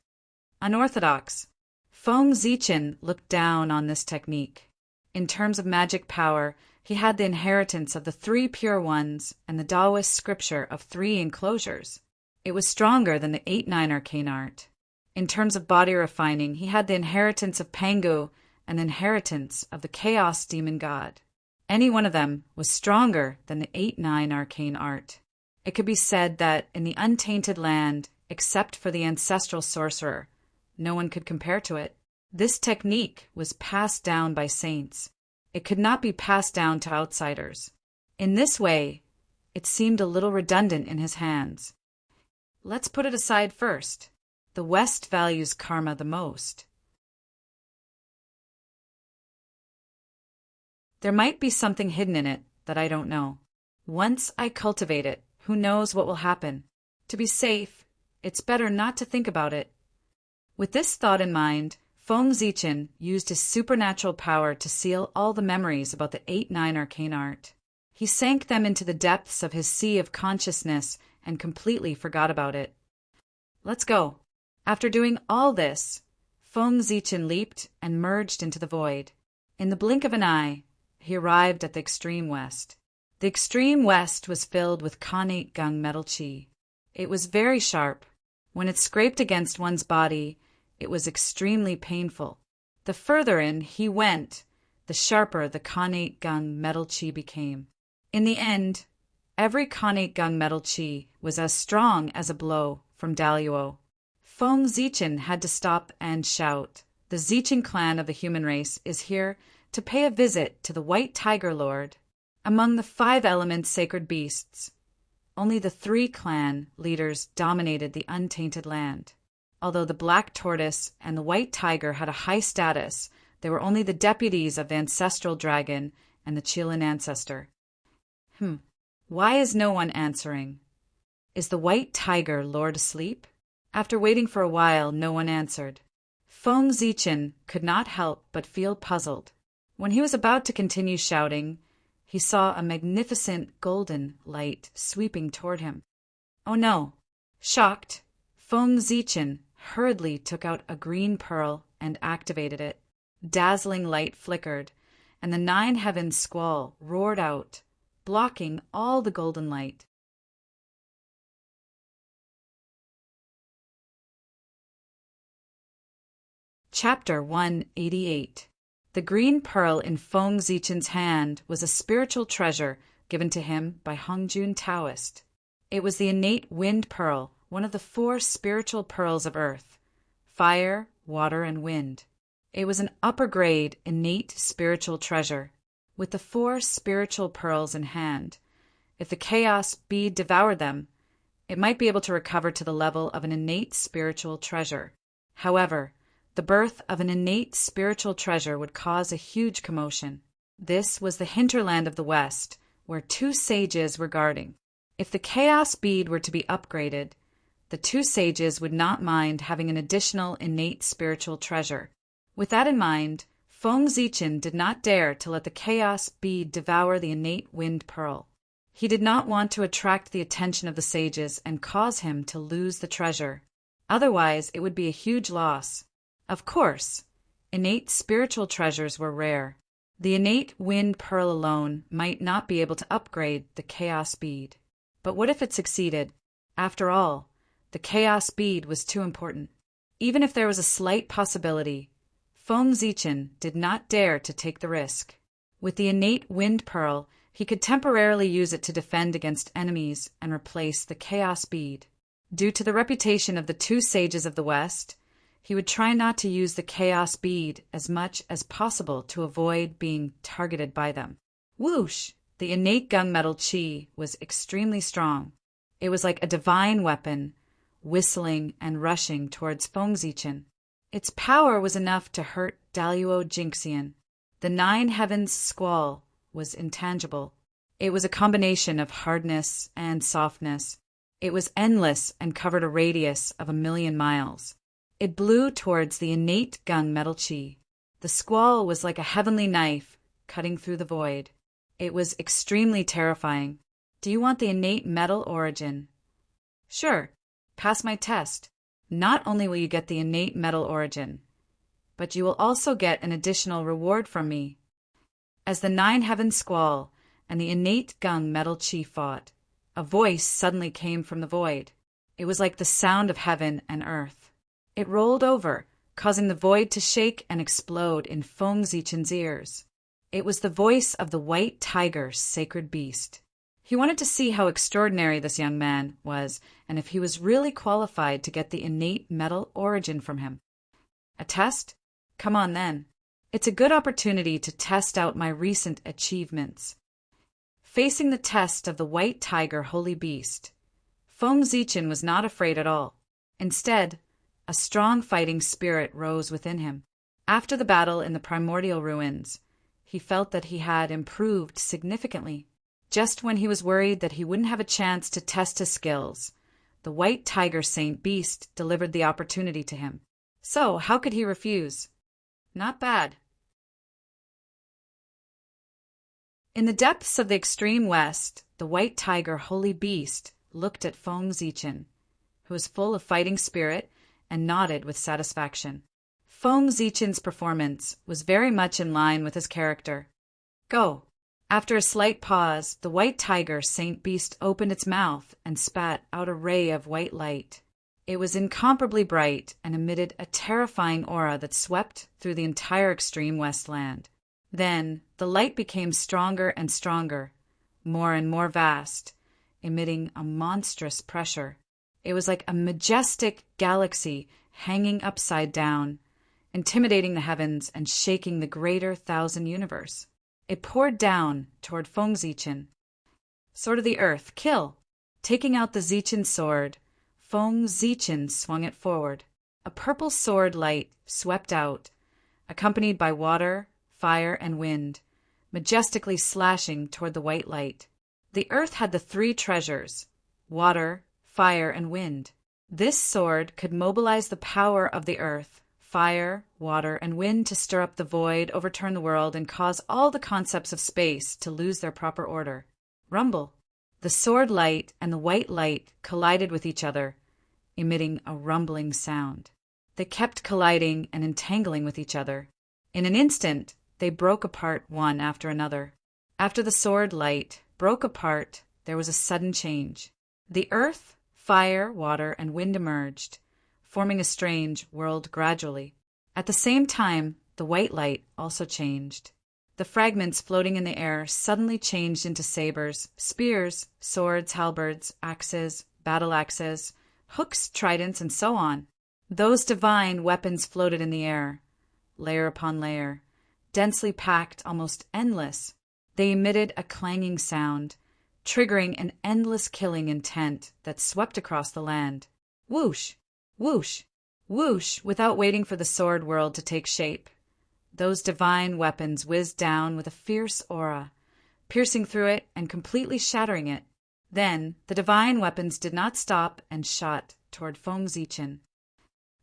Unorthodox. Feng Zichen looked down on this technique. In terms of magic power, he had the inheritance of the 3 pure ones and the Taoist scripture of 3 enclosures. It was stronger than the 8-9 arcane art. In terms of body refining, he had the inheritance of Pangu and the inheritance of the chaos demon god. Any one of them was stronger than the 8-9 arcane art. It could be said that in the untainted land, except for the ancestral sorcerer, no one could compare to it. This technique was passed down by saints. It could not be passed down to outsiders. In this way, it seemed a little redundant in his hands. Let's put it aside first. The West values karma the most. There might be something hidden in it that I don't know. Once I cultivate it, who knows what will happen? To be safe, it's better not to think about it. With this thought in mind, Feng Zichen used his supernatural power to seal all the memories about the 8-9 arcane art. He sank them into the depths of his sea of consciousness and completely forgot about it. Let's go. After doing all this, Feng Zichen leaped and merged into the void. In the blink of an eye, he arrived at the extreme west. The extreme west was filled with Khanate Gung metal chi. It was very sharp. When it scraped against one's body, it was extremely painful. The further in he went, the sharper the Khanate Gung metal chi became. In the end, every Khanate Gung metal chi was as strong as a blow from Daluo. Feng Zichen had to stop and shout, "The Zichen clan of the human race is here to pay a visit to the White Tiger Lord." Among the 5 element sacred beasts, only the 3 clan leaders dominated the untainted land. Although the Black Tortoise and the White Tiger had a high status, they were only the deputies of the Ancestral Dragon and the Qilin Ancestor. Why is no one answering? Is the White Tiger Lord asleep? After waiting for a while, no one answered. Feng Zichen could not help but feel puzzled. When he was about to continue shouting, he saw a magnificent golden light sweeping toward him. Oh no! Shocked, Feng Zichen hurriedly took out a green pearl and activated it. Dazzling light flickered, and the 9 heavens squall roared out, blocking all the golden light. Chapter 188. The green pearl in Feng Zichen's hand was a spiritual treasure given to him by Hongjun Taoist. It was the innate wind pearl, one of the 4 spiritual pearls of earth: fire, water, and wind. It was an upper-grade, innate spiritual treasure. With the 4 spiritual pearls in hand, if the chaos bead devoured them, it might be able to recover to the level of an innate spiritual treasure. However, the birth of an innate spiritual treasure would cause a huge commotion. This was the hinterland of the West, where 2 sages were guarding. If the chaos bead were to be upgraded, the 2 sages would not mind having an additional innate spiritual treasure. With that in mind, Feng Zichen did not dare to let the chaos bead devour the innate wind pearl. He did not want to attract the attention of the sages and cause him to lose the treasure. Otherwise, it would be a huge loss. Of course, innate spiritual treasures were rare. The innate wind pearl alone might not be able to upgrade the chaos bead. But what if it succeeded? After all, the chaos bead was too important. Even if there was a slight possibility, Feng Zichen did not dare to take the risk. With the innate wind pearl, he could temporarily use it to defend against enemies and replace the chaos bead. Due to the reputation of the 2 sages of the West, he would try not to use the chaos bead as much as possible to avoid being targeted by them. Whoosh! The innate gunmetal chi was extremely strong. It was like a divine weapon, whistling and rushing towards Feng Zichen. Its power was enough to hurt Daluo Jinxian. The 9 heavens squall was intangible. It was a combination of hardness and softness. It was endless and covered a radius of 1,000,000 miles. It blew towards the innate gunmetal chi. The squall was like a heavenly knife cutting through the void. It was extremely terrifying. Do you want the innate metal origin? Sure. Pass my test. Not only will you get the innate metal origin, but you will also get an additional reward from me. As the 9 heavens squall and the innate gunmetal chi fought, a voice suddenly came from the void. It was like the sound of heaven and earth. It rolled over, causing the void to shake and explode in Feng Zichen's ears. It was the voice of the white tiger, sacred beast. He wanted to see how extraordinary this young man was and if he was really qualified to get the innate metal origin from him. A test? Come on then. It's a good opportunity to test out my recent achievements. Facing the test of the white tiger holy beast, Feng Zichen was not afraid at all. Instead, a strong fighting spirit rose within him. After the battle in the primordial ruins, he felt that he had improved significantly. Just when he was worried that he wouldn't have a chance to test his skills, the white tiger saint beast delivered the opportunity to him. So, how could he refuse? Not bad. In the depths of the extreme west, the white tiger holy beast looked at Feng Zichen, who was full of fighting spirit, and nodded with satisfaction. Feng Zichen's performance was very much in line with his character. Go. After a slight pause, the white tiger saint beast opened its mouth and spat out a ray of white light. It was incomparably bright and emitted a terrifying aura that swept through the entire extreme westland. Then the light became stronger and stronger, more and more vast, emitting a monstrous pressure. It was like a majestic galaxy hanging upside down, intimidating the heavens and shaking the greater thousand universe. It poured down toward Feng Zichen. Sword of the Earth, kill! Taking out the Zichen sword, Feng Zichen swung it forward. A purple sword light swept out, accompanied by water, fire, and wind, majestically slashing toward the white light. The earth had the 3 treasures: water, fire, and wind. This sword could mobilize the power of the earth, fire, water, and wind to stir up the void, overturn the world, and cause all the concepts of space to lose their proper order. Rumble. The sword light and the white light collided with each other, emitting a rumbling sound. They kept colliding and entangling with each other. In an instant, they broke apart one after another. After the sword light broke apart, there was a sudden change. The earth, fire, water, and wind emerged, forming a strange world gradually. At the same time, the white light also changed. The fragments floating in the air suddenly changed into sabers, spears, swords, halberds, axes, battle axes, hooks, tridents, and so on. Those divine weapons floated in the air, layer upon layer, densely packed, almost endless. They emitted a clanging sound, triggering an endless killing intent that swept across the land. Whoosh! Whoosh! Whoosh! Without waiting for the sword world to take shape. Those divine weapons whizzed down with a fierce aura, piercing through it and completely shattering it. Then the divine weapons did not stop and shot toward Feng Zichen.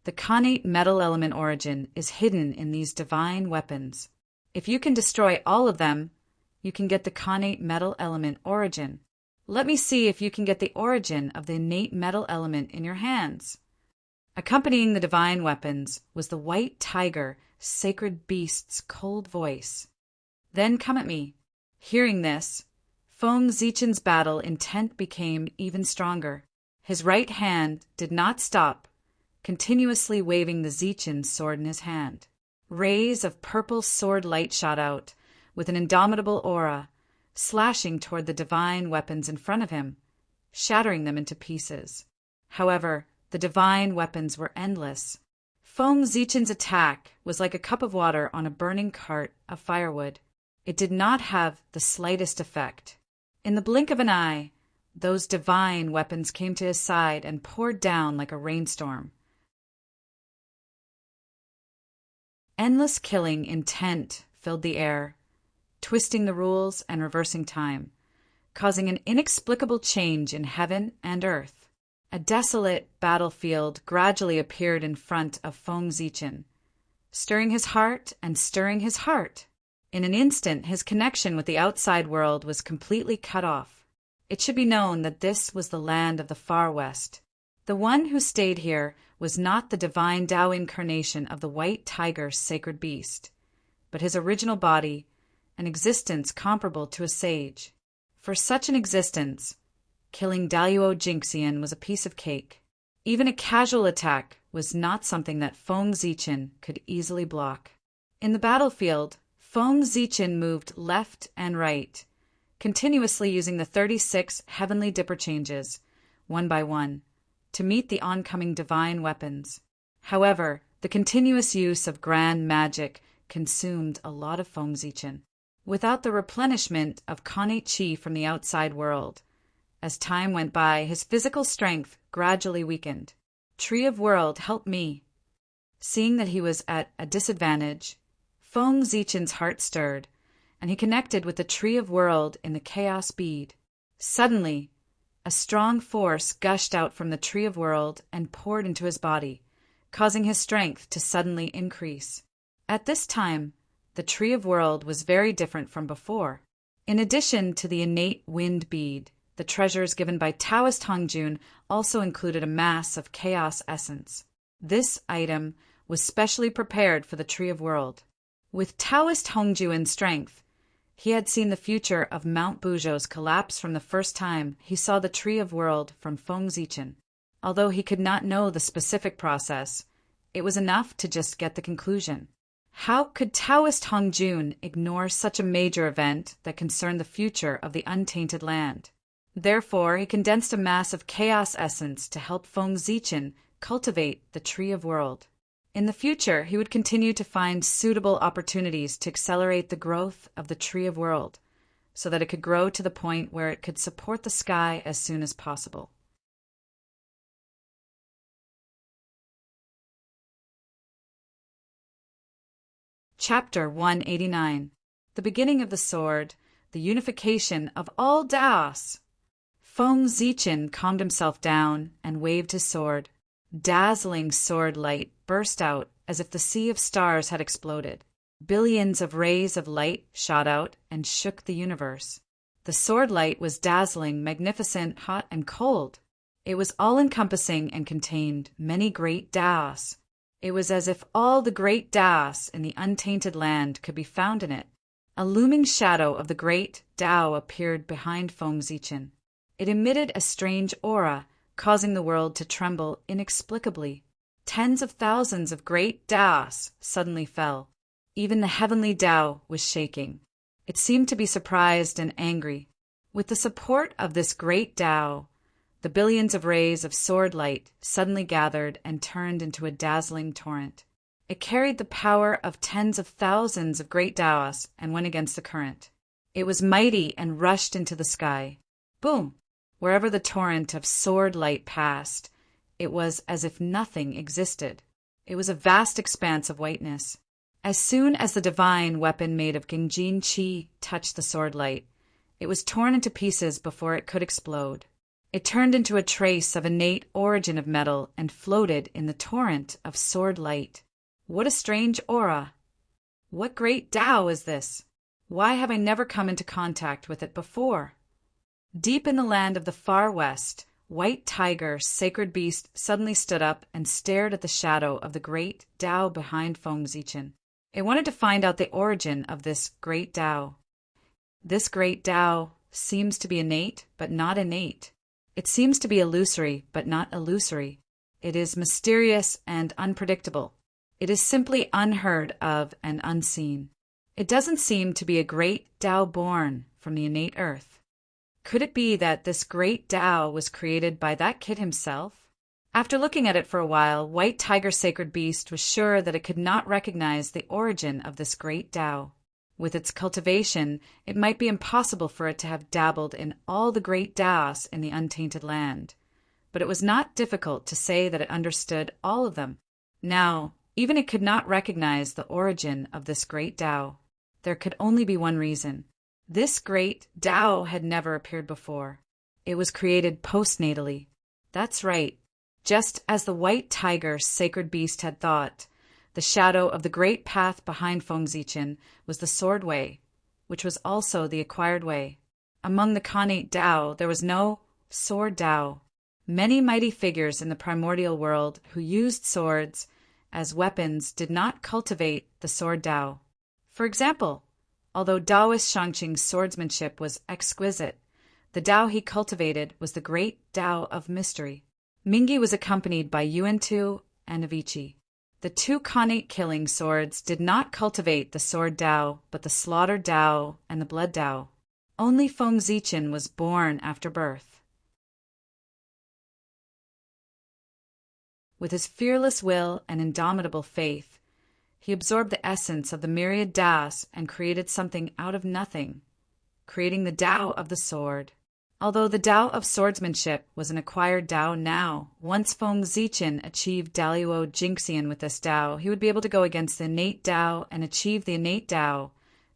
The connate metal element origin is hidden in these divine weapons. If you can destroy all of them, you can get the connate metal element origin. Let me see if you can get the origin of the innate metal element in your hands. Accompanying the divine weapons was the white tiger, sacred beast's cold voice. Then come at me. Hearing this, Feng Zichen's battle intent became even stronger. His right hand did not stop, continuously waving the Zichen sword in his hand. Rays of purple sword light shot out, with an indomitable aura, slashing toward the divine weapons in front of him, shattering them into pieces. However, the divine weapons were endless. Feng Zichen's attack was like a cup of water on a burning cart of firewood. It did not have the slightest effect. In the blink of an eye, those divine weapons came to his side and poured down like a rainstorm. Endless killing intent filled the air, twisting the rules and reversing time, causing an inexplicable change in heaven and earth. A desolate battlefield gradually appeared in front of Feng Zichen, stirring his heart and stirring his heart. In an instant, his connection with the outside world was completely cut off. It should be known that this was the land of the far west. The one who stayed here was not the divine Tao incarnation of the white tiger's sacred beast, but his original body, an existence comparable to a sage. For such an existence, killing Daluo Jinxian was a piece of cake. Even a casual attack was not something that Feng Zichen could easily block. In the battlefield, Feng Zichen moved left and right, continuously using the 36 heavenly dipper changes, one by one, to meet the oncoming divine weapons. However, the continuous use of grand magic consumed a lot of Feng Zichen. Without the replenishment of connate chi from the outside world, as time went by, his physical strength gradually weakened. Tree of World, help me. Seeing that he was at a disadvantage, Feng Zichen's heart stirred, and he connected with the Tree of World in the chaos bead. Suddenly, a strong force gushed out from the Tree of World and poured into his body, causing his strength to suddenly increase. At this time, the Tree of World was very different from before. In addition to the innate wind bead, the treasures given by Taoist Hongjun also included a mass of chaos essence. This item was specially prepared for the Tree of World. With Taoist Hongjun strength, he had seen the future of Mount Buzhou's collapse from the first time he saw the Tree of World from Feng Zichen. Although he could not know the specific process, it was enough to just get the conclusion. How could Taoist Hongjun ignore such a major event that concerned the future of the untainted land? Therefore, he condensed a mass of chaos essence to help Feng Zichen cultivate the Tree of World. In the future, he would continue to find suitable opportunities to accelerate the growth of the Tree of World, so that it could grow to the point where it could support the sky as soon as possible. Chapter 189. The Beginning of the Sword, the Unification of all Daos. Feng Zichen calmed himself down and waved his sword. Dazzling sword light burst out as if the sea of stars had exploded. Billions of rays of light shot out and shook the universe. The sword light was dazzling, magnificent, hot, and cold. It was all-encompassing and contained many great Daos. It was as if all the great Daos in the untainted land could be found in it. A looming shadow of the great Tao appeared behind Feng Zichen. It emitted a strange aura, causing the world to tremble inexplicably. Tens of thousands of great Daos suddenly fell. Even the heavenly Tao was shaking. It seemed to be surprised and angry. With the support of this great Tao, the billions of rays of sword light suddenly gathered and turned into a dazzling torrent. It carried the power of tens of thousands of great Taos and went against the current. It was mighty and rushed into the sky. Boom! Wherever the torrent of sword light passed, it was as if nothing existed. It was a vast expanse of whiteness. As soon as the divine weapon made of Gengjin Qi touched the sword light, it was torn into pieces before it could explode. It turned into a trace of innate origin of metal and floated in the torrent of sword light. What a strange aura! What great Tao is this? Why have I never come into contact with it before? Deep in the land of the far west, White Tiger, sacred beast, suddenly stood up and stared at the shadow of the great Tao behind Feng Zichin. It wanted to find out the origin of this great Tao. This great Tao seems to be innate, but not innate. It seems to be illusory, but not illusory. It is mysterious and unpredictable. It is simply unheard of and unseen. It doesn't seem to be a great Tao born from the innate earth. Could it be that this great Tao was created by that kid himself? After looking at it for a while, White Tiger Sacred Beast was sure that it could not recognize the origin of this great Tao. With its cultivation, it might be impossible for it to have dabbled in all the great Taos in the untainted land. But it was not difficult to say that it understood all of them. Now, even it could not recognize the origin of this great Tao. There could only be one reason. This great Tao had never appeared before. It was created postnatally. That's right. Just as the White Tiger Sacred Beast had thought, the shadow of the great path behind Feng Zichin was the sword way, which was also the acquired way. Among the Khanate Tao, there was no sword Tao. Many mighty figures in the primordial world who used swords as weapons did not cultivate the sword Tao. For example, although Taoist Shangqing's swordsmanship was exquisite, the Tao he cultivated was the great Tao of mystery. Mingyi was accompanied by Yuantu and Avici. The two Khanate killing swords did not cultivate the sword Tao, but the slaughter Tao and the blood Tao. Only Feng Zichin was born after birth. With his fearless will and indomitable faith, he absorbed the essence of the myriad Taos and created something out of nothing, creating the Tao of the sword. Although the Tao of swordsmanship was an acquired Tao now, once Feng Zichin achieved Daluo Jingxian with this Tao, he would be able to go against the innate Tao and achieve the innate Tao,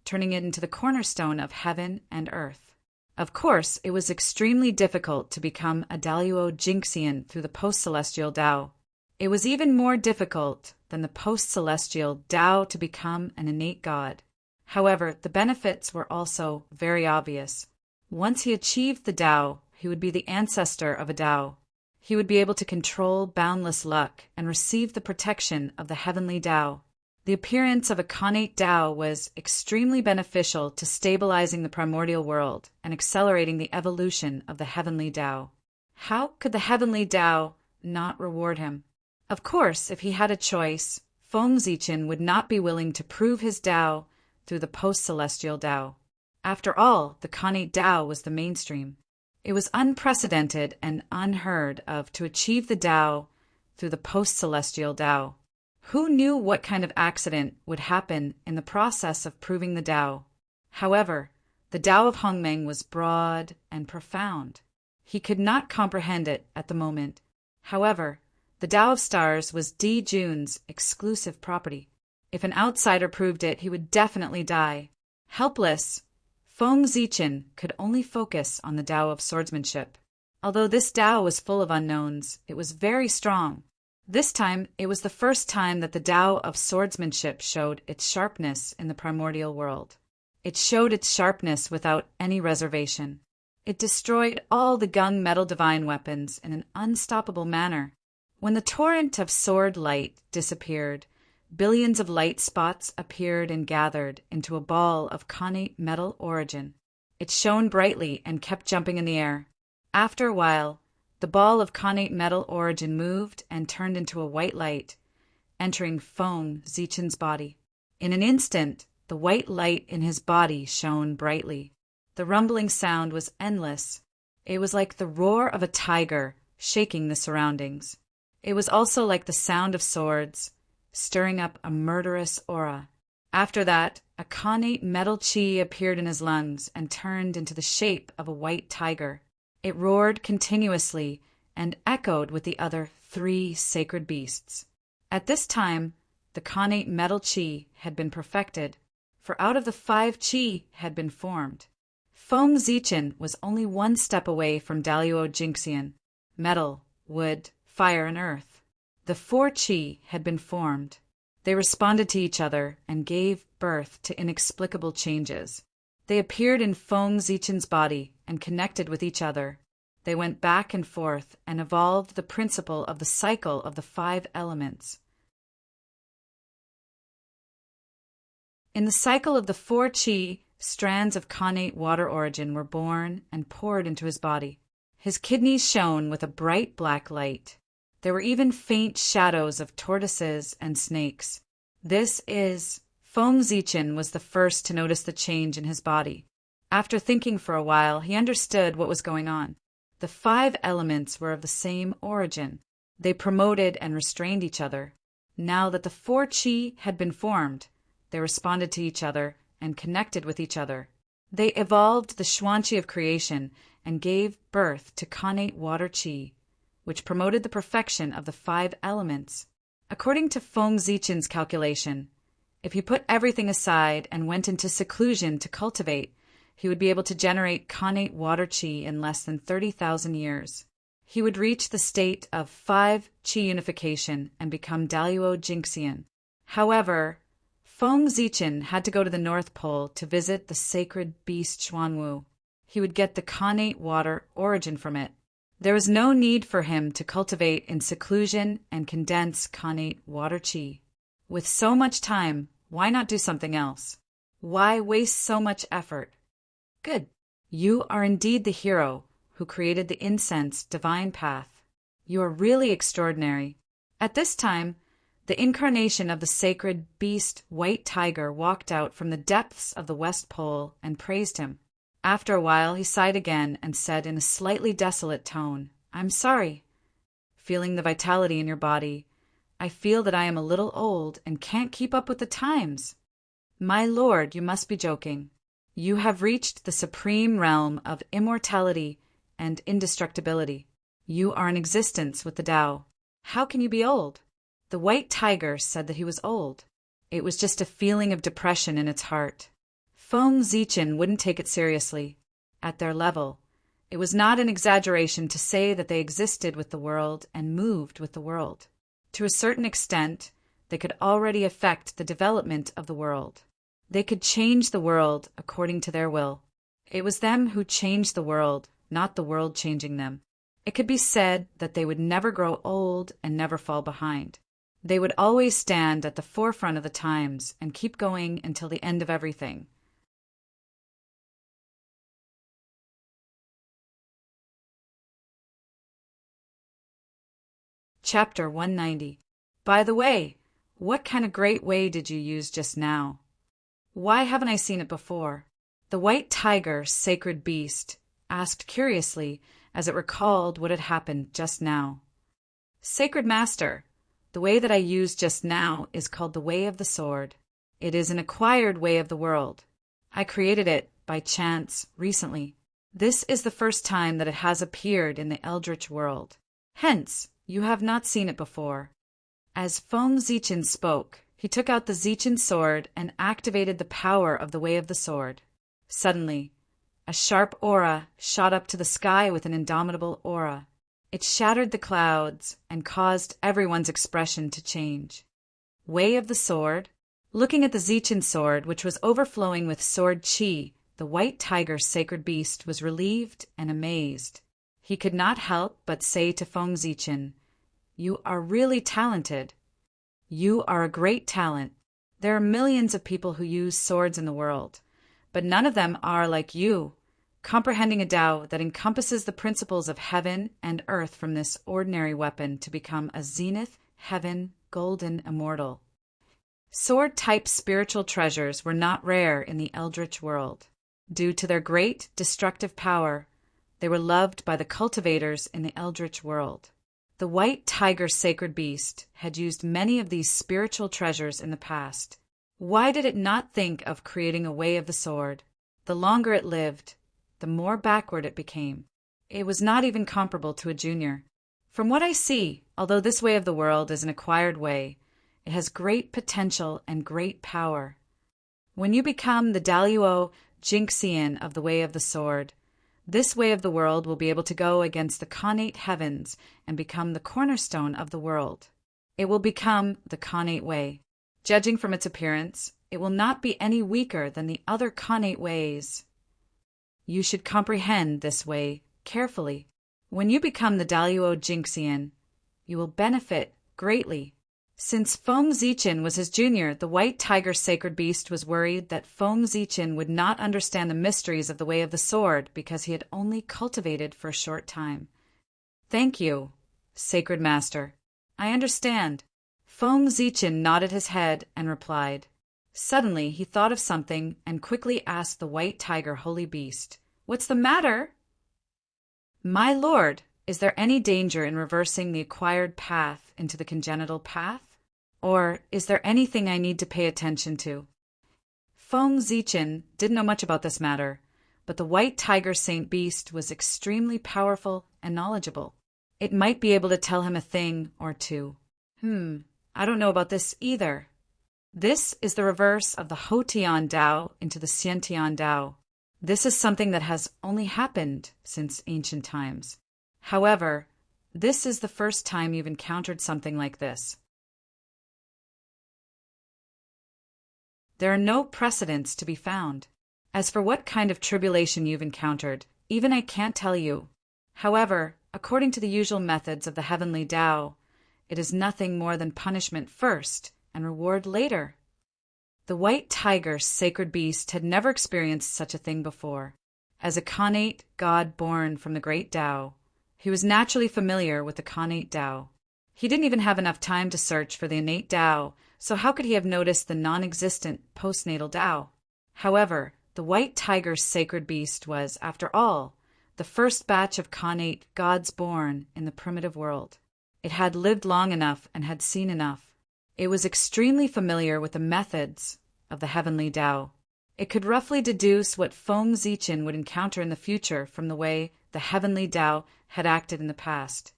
turning it into the cornerstone of heaven and earth. Of course, it was extremely difficult to become a Daluo Jingxian through the post-celestial Tao. It was even more difficult than the post-celestial Tao to become an innate God. However, the benefits were also very obvious. Once he achieved the Tao, he would be the ancestor of a Tao. He would be able to control boundless luck and receive the protection of the heavenly Tao. The appearance of a Khanate Tao was extremely beneficial to stabilizing the primordial world and accelerating the evolution of the heavenly Tao. How could the heavenly Tao not reward him? Of course, if he had a choice, Feng Zichin would not be willing to prove his Tao through the post-celestial Tao. After all, the Khanate Tao was the mainstream. It was unprecedented and unheard of to achieve the Tao through the post-celestial Tao. Who knew what kind of accident would happen in the process of proving the Tao? However, the Tao of Hongmeng was broad and profound. He could not comprehend it at the moment. However, the Tao of Stars was Di Jun's exclusive property. If an outsider proved it, he would definitely die. Helpless, Feng Zichin could only focus on the Tao of swordsmanship. Although this Tao was full of unknowns, it was very strong. This time, it was the first time that the Tao of swordsmanship showed its sharpness in the primordial world. It showed its sharpness without any reservation. It destroyed all the Gung metal divine weapons in an unstoppable manner. When the torrent of sword light disappeared, billions of light spots appeared and gathered into a ball of Khanate metal origin. It shone brightly and kept jumping in the air. After a while, the ball of Khanate metal origin moved and turned into a white light, entering Feng Zichin's body. In an instant, the white light in his body shone brightly. The rumbling sound was endless. It was like the roar of a tiger, shaking the surroundings. It was also like the sound of swords, stirring up a murderous aura. After that, a connate metal chi appeared in his lungs and turned into the shape of a white tiger. It roared continuously and echoed with the other 3 sacred beasts. At this time, the connate metal chi had been perfected, for out of the 5 chi had been formed. Feng Zichen was only 1 step away from Daluo Jingxian, metal, wood, fire, and earth. The 4 chi had been formed. They responded to each other and gave birth to inexplicable changes. They appeared in Feng Zichen's body and connected with each other. They went back and forth and evolved the principle of the cycle of the 5 elements. In the cycle of the 4 chi, strands of connate water origin were born and poured into his body. His kidneys shone with a bright black light. There were even faint shadows of tortoises and snakes. Feng Zichen was the first to notice the change in his body. After thinking for a while, he understood what was going on. The 5 elements were of the same origin. They promoted and restrained each other. Now that the 4 chi had been formed, they responded to each other and connected with each other. They evolved the Xuanqi of creation and gave birth to connate water chi, which promoted the perfection of the 5 elements. According to Feng Zichen's calculation, if he put everything aside and went into seclusion to cultivate, he would be able to generate connate water chi in less than 30,000 years. He would reach the state of 5 chi unification and become Daluo Jingxian. However, Feng Zichen had to go to the North Pole to visit the sacred beast Xuanwu. He would get the connate water origin from it. There was no need for him to cultivate in seclusion and condense connate water chi. With so much time, why not do something else? Why waste so much effort? Good. You are indeed the hero who created the incense divine path. You are really extraordinary. At this time, the incarnation of the sacred beast white tiger walked out from the depths of the West Pole and praised him. After a while, he sighed again and said in a slightly desolate tone, "I'm sorry." Feeling the vitality in your body, I feel that I am a little old and can't keep up with the times. My lord, you must be joking. You have reached the supreme realm of immortality and indestructibility. You are in existence with the Tao. How can you be old? The white tiger said that he was old. It was just a feeling of depression in its heart. Feng Zichen wouldn't take it seriously. At their level, it was not an exaggeration to say that they existed with the world and moved with the world. To a certain extent, they could already affect the development of the world. They could change the world according to their will. It was them who changed the world, not the world changing them. It could be said that they would never grow old and never fall behind. They would always stand at the forefront of the times and keep going until the end of everything. Chapter 190. By the way, what kind of great way did you use just now? Why haven't I seen it before? The white tiger, sacred beast, asked curiously as it recalled what had happened just now. Sacred Master, the way that I used just now is called the way of the sword. It is an acquired way of the world. I created it by chance recently. This is the first time that it has appeared in the eldritch world. Hence, you have not seen it before. As Feng Zichen spoke, he took out the Zichen sword and activated the power of the way of the sword. Suddenly, a sharp aura shot up to the sky with an indomitable aura. It shattered the clouds and caused everyone's expression to change. Way of the sword. Looking at the Zichen sword, which was overflowing with sword chi, the white tiger sacred beast was relieved and amazed. He could not help but say to Feng Zichen, "You are really talented. You are a great talent. There are millions of people who use swords in the world, but none of them are like you, comprehending a Tao that encompasses the principles of heaven and earth from this ordinary weapon to become a zenith, heaven, golden immortal." Sword-type spiritual treasures were not rare in the Eldritch world. Due to their great destructive power, they were loved by the cultivators in the Eldritch world. The white tiger sacred beast had used many of these spiritual treasures in the past. Why did it not think of creating a way of the sword? The longer it lived, the more backward it became. It was not even comparable to a junior. From what I see, although this way of the world is an acquired way, it has great potential and great power. When you become the Daluo Jinxian of the way of the sword, this way of the world will be able to go against the Khanate heavens and become the cornerstone of the world. It will become the Khanate way. Judging from its appearance, it will not be any weaker than the other Khanate ways. You should comprehend this way carefully. When you become the Daluo Jinxian, you will benefit greatly. Since Feng Zichen was his junior, the white tiger sacred beast was worried that Feng Zichen would not understand the mysteries of the way of the sword because he had only cultivated for a short time. Thank you, sacred master. I understand. Feng Zichen nodded his head and replied. Suddenly he thought of something and quickly asked the white tiger holy beast, "What's the matter?" "My lord, is there any danger in reversing the acquired path into the congenital path? Or is there anything I need to pay attention to?" Feng Zichen didn't know much about this matter, but the white tiger saint beast was extremely powerful and knowledgeable. It might be able to tell him a thing or two. I don't know about this either. This is the reverse of the Houtian Dao into the Xiantian Dao. This is something that has only happened since ancient times. However, this is the first time you've encountered something like this. There are no precedents to be found. As for what kind of tribulation you've encountered, even I can't tell you. However, according to the usual methods of the heavenly Tao, it is nothing more than punishment first and reward later. The white tiger sacred beast had never experienced such a thing before. As a Khanate god born from the great Tao, he was naturally familiar with the Khanate Tao. He didn't even have enough time to search for the innate Tao, so how could he have noticed the non-existent postnatal Tao? However, the white tiger's sacred beast was, after all, the first batch of Khanate gods born in the primitive world. It had lived long enough and had seen enough. It was extremely familiar with the methods of the heavenly Tao. It could roughly deduce what Feng Zichen would encounter in the future from the way the heavenly Tao had acted in the past.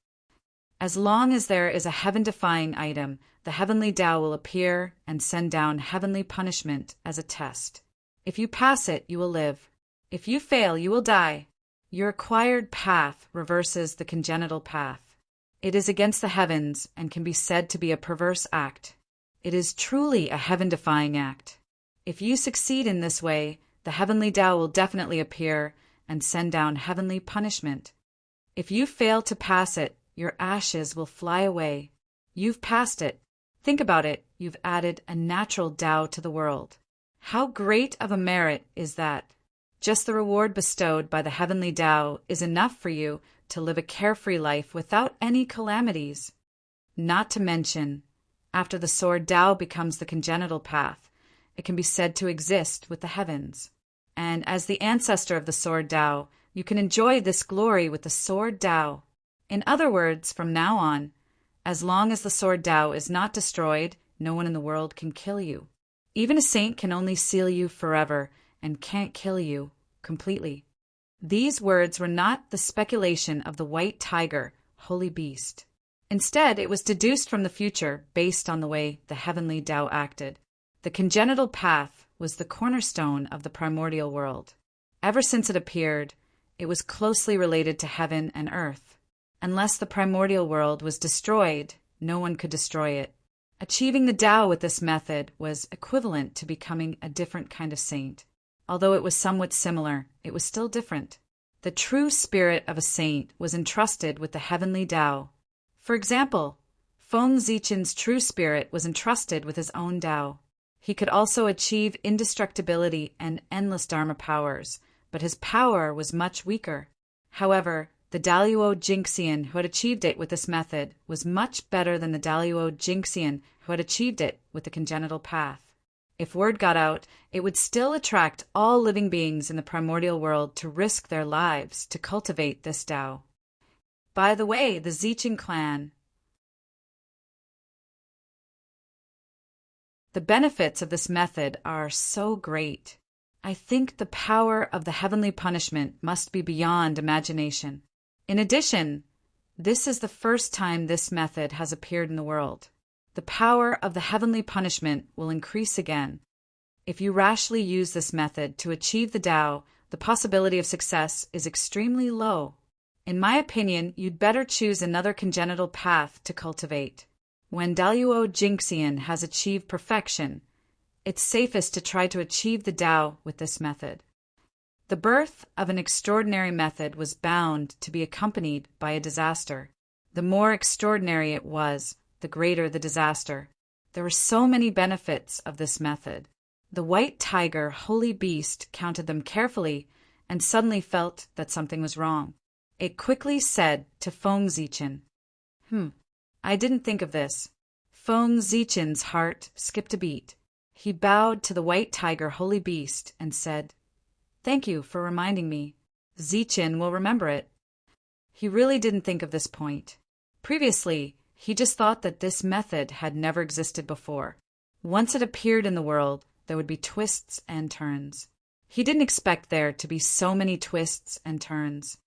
As long as there is a heaven-defying item, the heavenly Tao will appear and send down heavenly punishment as a test. If you pass it, you will live. If you fail, you will die. Your acquired path reverses the congenital path. It is against the heavens and can be said to be a perverse act. It is truly a heaven-defying act. If you succeed in this way, the heavenly Tao will definitely appear and send down heavenly punishment. If you fail to pass it, your ashes will fly away. You've passed it. Think about it. You've added a natural Tao to the world. How great of a merit is that? Just the reward bestowed by the heavenly Tao is enough for you to live a carefree life without any calamities. Not to mention, after the sword Tao becomes the congenital path, it can be said to exist with the heavens. And as the ancestor of the sword Tao, you can enjoy this glory with the sword Tao. In other words, from now on, as long as the sword Tao is not destroyed, no one in the world can kill you. Even a saint can only seal you forever and can't kill you completely. These words were not the speculation of the white tiger, holy beast. Instead, it was deduced from the future based on the way the heavenly Tao acted. The congenital path was the cornerstone of the primordial world. Ever since it appeared, it was closely related to heaven and earth. Unless the primordial world was destroyed, no one could destroy it. Achieving the Tao with this method was equivalent to becoming a different kind of saint. Although it was somewhat similar, it was still different. The true spirit of a saint was entrusted with the heavenly Tao. For example, Feng Zichen's true spirit was entrusted with his own Tao. He could also achieve indestructibility and endless Dharma powers, but his power was much weaker. However, The Daluo Jingxian who had achieved it with this method was much better than the Daluo Jingxian who had achieved it with the congenital path. If word got out, it would still attract all living beings in the primordial world to risk their lives to cultivate this Tao. By the way, the Zichen clan. The benefits of this method are so great. I think the power of the heavenly punishment must be beyond imagination. In addition, this is the first time this method has appeared in the world. The power of the heavenly punishment will increase again. If you rashly use this method to achieve the Tao, the possibility of success is extremely low. In my opinion, you'd better choose another congenital path to cultivate. When Daluo Jingxian has achieved perfection, it's safest to try to achieve the Tao with this method. The birth of an extraordinary method was bound to be accompanied by a disaster. The more extraordinary it was, the greater the disaster. There were so many benefits of this method. The white tiger, holy beast, counted them carefully and suddenly felt that something was wrong. It quickly said to Feng Zichen, I didn't think of this. Feng Zichen's heart skipped a beat. He bowed to the white tiger, holy beast, and said, Thank you for reminding me. Zichen will remember it. He really didn't think of this point. Previously, he just thought that this method had never existed before. Once it appeared in the world, there would be twists and turns. He didn't expect there to be so many twists and turns.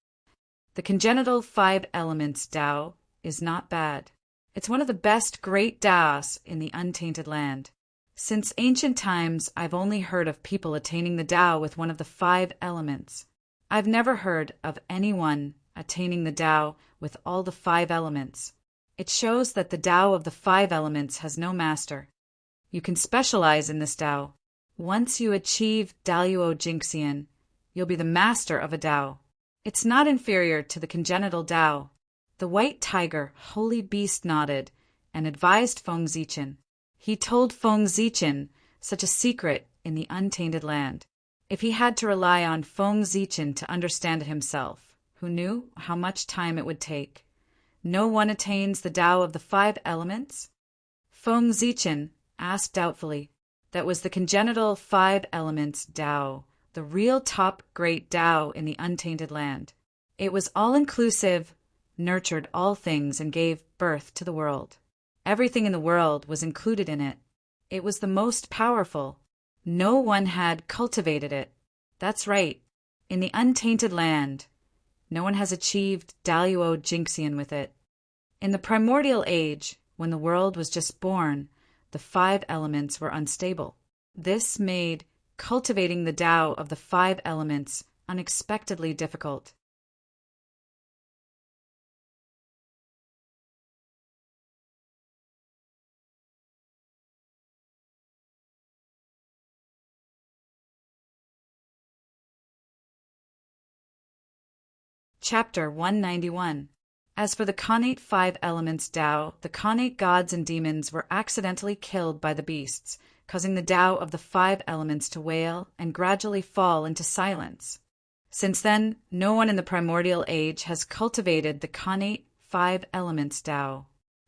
The congenital 5 elements Tao is not bad. It's one of the best great Taos in the untainted land. Since ancient times, I've only heard of people attaining the Tao with one of the 5 elements. I've never heard of anyone attaining the Tao with all the 5 elements. It shows that the Tao of the 5 elements has no master. You can specialize in this Tao. Once you achieve Daluo Jingxian, you'll be the master of a Tao. It's not inferior to the congenital Tao. The white tiger, holy beast, nodded and advised Feng Zichen. He told Feng Zichen such a secret in the untainted land. If he had to rely on Feng Zichen to understand it himself, who knew how much time it would take? No one attains the Tao of the 5 elements? Feng Zichen asked doubtfully. That was the congenital 5 elements Tao, the real top great Tao in the untainted land. It was all-inclusive, nurtured all things, and gave birth to the world. Everything in the world was included in it. It was the most powerful. No one had cultivated it. That's right. In the untainted land, no one has achieved Daluo Jingxian with it. In the primordial age, when the world was just born, the 5 elements were unstable. This made cultivating the Tao of the 5 elements unexpectedly difficult. Chapter 191. As for the connate 5 elements Tao, the connate gods and demons were accidentally killed by the beasts, causing the Tao of the 5 elements to wail and gradually fall into silence. Since then, no one in the primordial age has cultivated the connate 5 elements Tao.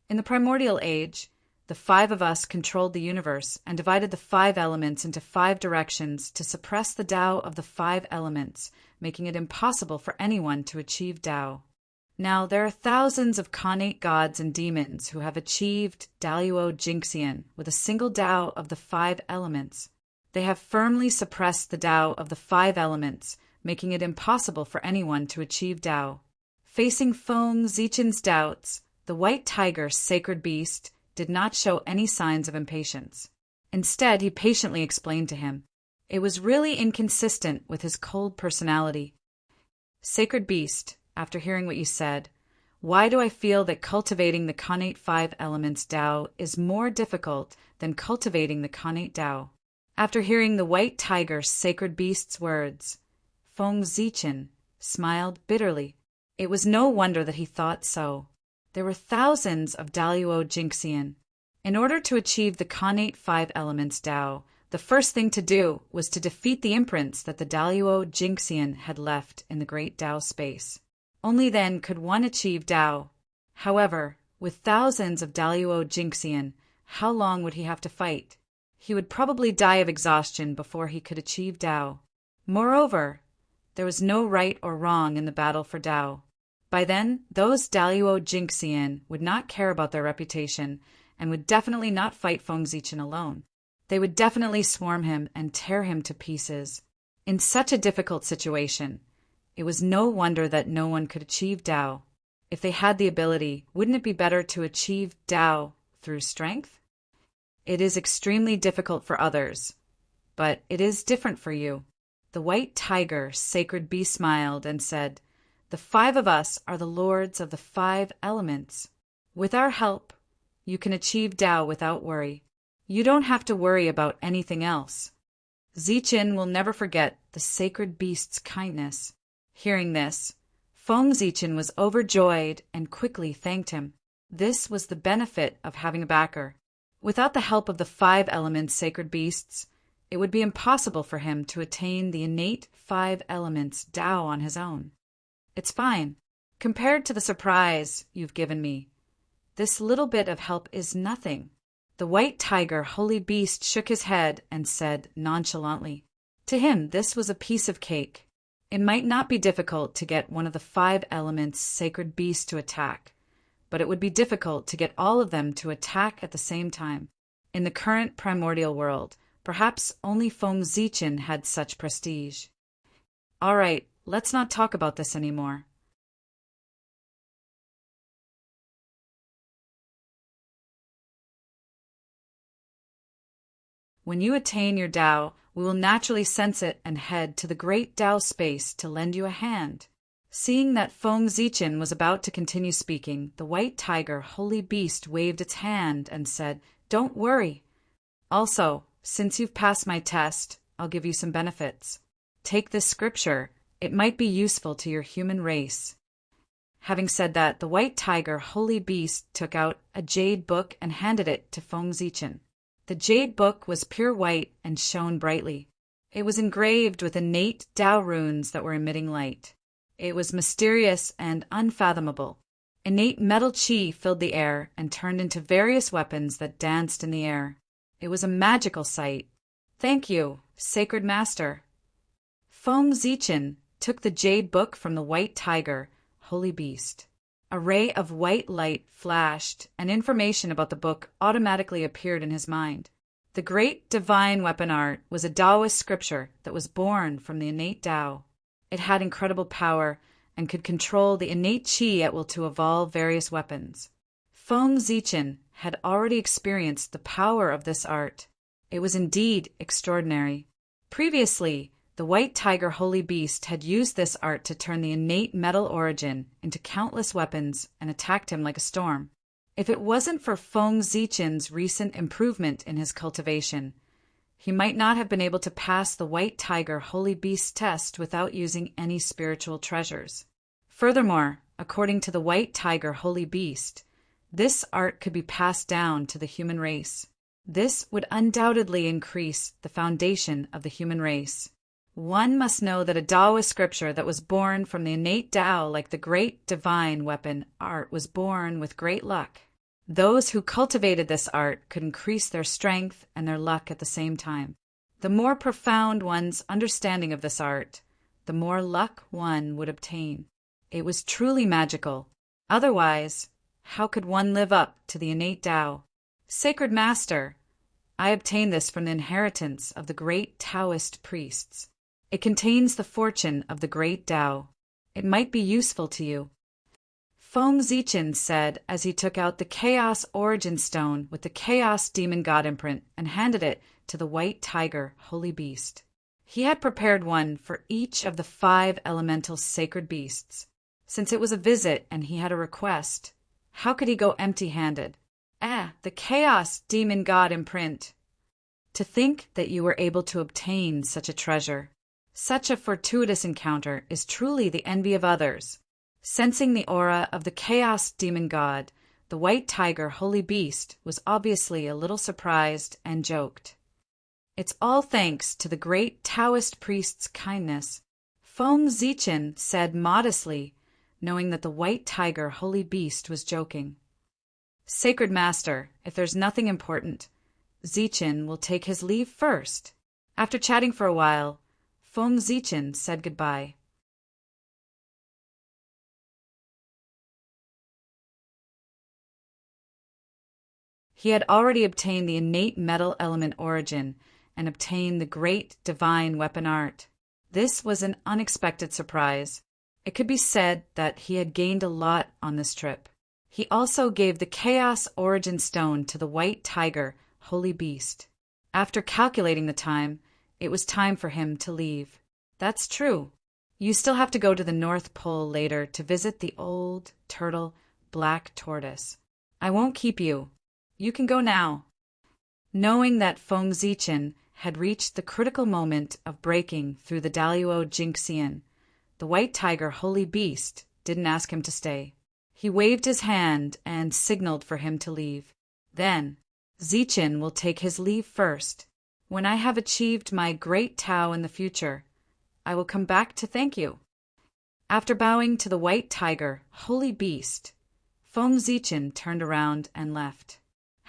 In the primordial age, the 5 of us controlled the universe and divided the 5 elements into 5 directions to suppress the Tao of the 5 elements, making it impossible for anyone to achieve Tao. Now, there are thousands of connate gods and demons who have achieved Daluo Jingxian with a single Tao of the 5 elements. They have firmly suppressed the Tao of the 5 elements, making it impossible for anyone to achieve Tao. Facing Feng Zichen's doubts, the white tiger, sacred beast, did not show any signs of impatience. Instead, he patiently explained to him. It was really inconsistent with his cold personality. Sacred beast, after hearing what you said, why do I feel that cultivating the connate 5 elements Tao is more difficult than cultivating the connate Tao? After hearing the white tiger, sacred beast's words, Feng Zichen smiled bitterly. It was no wonder that he thought so. There were thousands of Daluo Jingxian. In order to achieve the connate 5 elements Tao, the first thing to do was to defeat the imprints that the Daluo Jingxian had left in the great Tao space. Only then could one achieve Tao. However, with thousands of Daluo Jinxian, how long would he have to fight? He would probably die of exhaustion before he could achieve Tao. Moreover, there was no right or wrong in the battle for Tao. By then, those Daluo Jinxian would not care about their reputation and would definitely not fight Feng Zichen alone. They would definitely swarm him and tear him to pieces. In such a difficult situation, it was no wonder that no one could achieve Tao. If they had the ability, wouldn't it be better to achieve Tao through strength? It is extremely difficult for others, but it is different for you. The white tiger, sacred bee, smiled and said, "The 5 of us are the lords of the 5 elements. With our help, you can achieve Tao without worry. You don't have to worry about anything else." Zichen will never forget the sacred beast's kindness. Hearing this, Feng Zichen was overjoyed and quickly thanked him. This was the benefit of having a backer. Without the help of the 5 elements sacred beasts, it would be impossible for him to attain the innate 5 elements Tao on his own. It's fine. Compared to the surprise you've given me, this little bit of help is nothing. The white tiger, holy beast, shook his head and said nonchalantly. To him, this was a piece of cake. It might not be difficult to get one of the 5 elements sacred beasts to attack, but it would be difficult to get all of them to attack at the same time. In the current primordial world, perhaps only Feng Zichen had such prestige. All right, let's not talk about this anymore. When you attain your Tao, we will naturally sense it and head to the great Tao space to lend you a hand. Seeing that Feng Zichen was about to continue speaking, the white tiger, holy beast, waved its hand and said, "Don't worry. Also, since you've passed my test, I'll give you some benefits. Take this scripture. It might be useful to your human race." Having said that, the white tiger, holy beast, took out a jade book and handed it to Feng Zichen. The jade book was pure white and shone brightly. It was engraved with innate Tao runes that were emitting light. It was mysterious and unfathomable. Innate metal chi filled the air and turned into various weapons that danced in the air. It was a magical sight. "Thank you, sacred master." Feng Zichen took the jade book from the white tiger, holy beast. A ray of white light flashed, and information about the book automatically appeared in his mind. The great divine weapon art was a Taoist scripture that was born from the innate Tao. It had incredible power and could control the innate chi at will to evolve various weapons. Feng Zichen had already experienced the power of this art. It was indeed extraordinary. Previously, the white tiger holy beast had used this art to turn the innate metal origin into countless weapons and attacked him like a storm. If it wasn't for Feng Zichen's recent improvement in his cultivation, he might not have been able to pass the white tiger holy beast test without using any spiritual treasures. Furthermore, according to the white tiger holy beast, this art could be passed down to the human race. This would undoubtedly increase the foundation of the human race. One must know that a Taoist scripture that was born from the innate Tao, like the great divine weapon art, was born with great luck. Those who cultivated this art could increase their strength and their luck at the same time. The more profound one's understanding of this art, the more luck one would obtain. It was truly magical. Otherwise, how could one live up to the innate Tao? Sacred Master, I obtained this from the inheritance of the great Taoist priests. It contains the fortune of the great Tao. It might be useful to you. Feng Zichen said as he took out the Chaos Origin Stone with the Chaos Demon God imprint and handed it to the white tiger, holy beast. He had prepared one for each of the 5 elemental sacred beasts. Since it was a visit and he had a request, how could he go empty-handed? The Chaos Demon God imprint. To think that you were able to obtain such a treasure. Such a fortuitous encounter is truly the envy of others. Sensing the aura of the Chaos Demon God, the white tiger holy beast was obviously a little surprised and joked. It's all thanks to the great Taoist priest's kindness. Feng Zichen said modestly, knowing that the white tiger holy beast was joking. Sacred Master, if there's nothing important, Zichin will take his leave first. After chatting for a while, Feng Zichin said goodbye. He had already obtained the innate metal element origin and obtained the great divine weapon art. This was an unexpected surprise. It could be said that he had gained a lot on this trip. He also gave the Chaos Origin Stone to the White Tiger, Holy Beast. After calculating the time, it was time for him to leave. That's true. You still have to go to the North Pole later to visit the old turtle, Black Tortoise. I won't keep you. You can go now. Knowing that Feng Zichin had reached the critical moment of breaking through the Daluo Jinxian, the White Tiger Holy Beast didn't ask him to stay. He waved his hand and signaled for him to leave. Then, Zichin will take his leave first. When I have achieved my great Tao in the future, I will come back to thank you. After bowing to the White Tiger, Holy Beast, Feng Zichin turned around and left.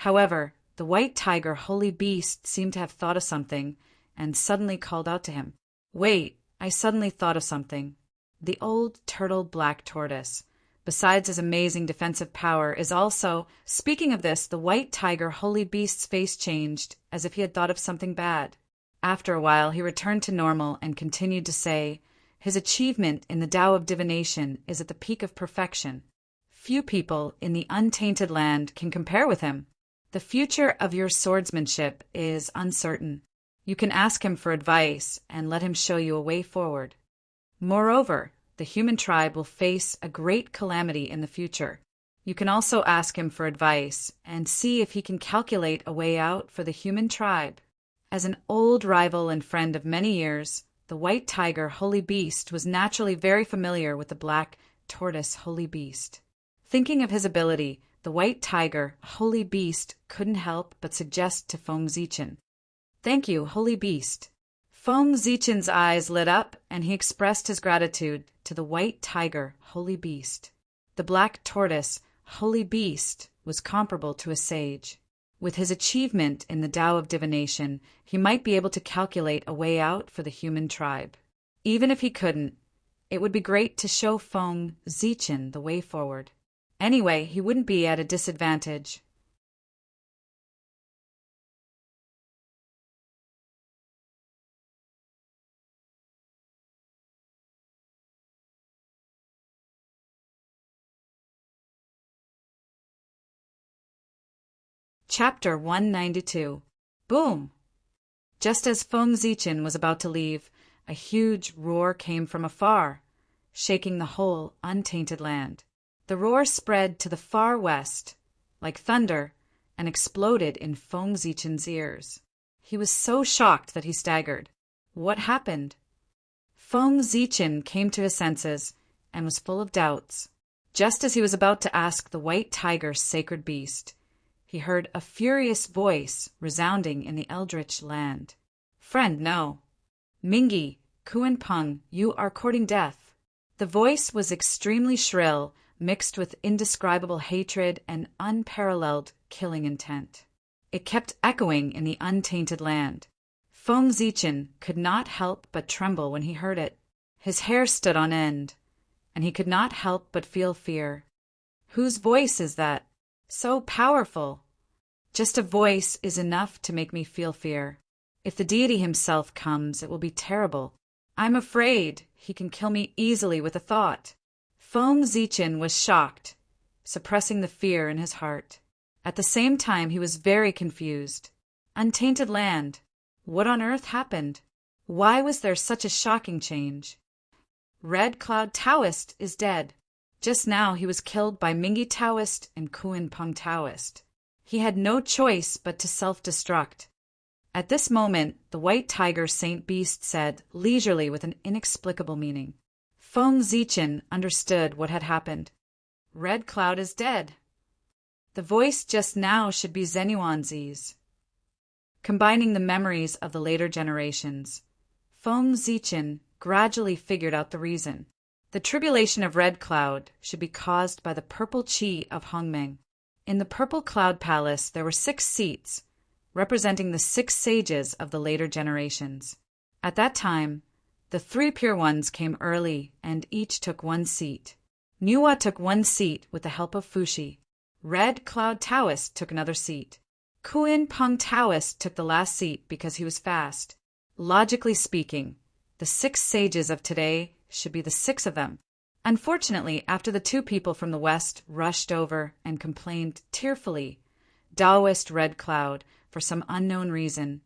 However, the White Tiger Holy Beast seemed to have thought of something and suddenly called out to him. Wait, I suddenly thought of something. The old turtle Black Tortoise, besides his amazing defensive power, is also... Speaking of this, the White Tiger Holy Beast's face changed, as if he had thought of something bad. After a while, he returned to normal and continued to say, his achievement in the Tao of Divination is at the peak of perfection. Few people in the untainted land can compare with him. The future of your swordsmanship is uncertain. You can ask him for advice and let him show you a way forward. Moreover, the human tribe will face a great calamity in the future. You can also ask him for advice and see if he can calculate a way out for the human tribe. As an old rival and friend of many years, the White Tiger Holy Beast was naturally very familiar with the Black Tortoise Holy Beast. Thinking of his ability, the White Tiger Holy Beast couldn't help but suggest to Feng Zichin, "Thank you, Holy Beast." Feng Zichin's eyes lit up, and he expressed his gratitude to the White Tiger Holy Beast. The Black Tortoise Holy Beast was comparable to a sage. With his achievement in the Tao of Divination, he might be able to calculate a way out for the human tribe. Even if he couldn't, it would be great to show Feng Zichin the way forward. Anyway, he wouldn't be at a disadvantage. Chapter 192. Boom! Just as Feng Zichin was about to leave, a huge roar came from afar, shaking the whole untainted land. The roar spread to the far west, like thunder, and exploded in Feng Zichin's ears. He was so shocked that he staggered. What happened? Feng Zichin came to his senses and was full of doubts. Just as he was about to ask the White Tiger's sacred beast, he heard a furious voice resounding in the eldritch land. "Friend, no. Mingi, Kuan Peng, you are courting death." The voice was extremely shrill, mixed with indescribable hatred and unparalleled killing intent. It kept echoing in the untainted land. Feng Zichin could not help but tremble when he heard it. His hair stood on end, and he could not help but feel fear. Whose voice is that? So powerful. Just a voice is enough to make me feel fear. If the deity himself comes, it will be terrible. I'm afraid he can kill me easily with a thought. Feng Zichin was shocked, suppressing the fear in his heart. At the same time, he was very confused. Untainted land. What on earth happened? Why was there such a shocking change? Red Cloud Taoist is dead. Just now he was killed by Mingi Taoist and Kuan Peng Taoist. He had no choice but to self-destruct. At this moment, the White Tiger Saint Beast said, leisurely with an inexplicable meaning. Feng Zichin understood what had happened. Red Cloud is dead. The voice just now should be Zenuanzi's. Combining the memories of the later generations, Feng Zichin gradually figured out the reason. The tribulation of Red Cloud should be caused by the purple qi of Hongmeng. In the Purple Cloud Palace there were 6 seats, representing the 6 sages of the later generations. At that time, the 3 pure ones came early and each took 1 seat. Nuwa took 1 seat with the help of Fushi. Red Cloud Taoist took another seat. Kuin Peng Taoist took the last seat because he was fast. Logically speaking, the 6 sages of today should be the 6 of them. Unfortunately, after the 2 people from the west rushed over and complained tearfully, Taoist Red Cloud, for some unknown reason,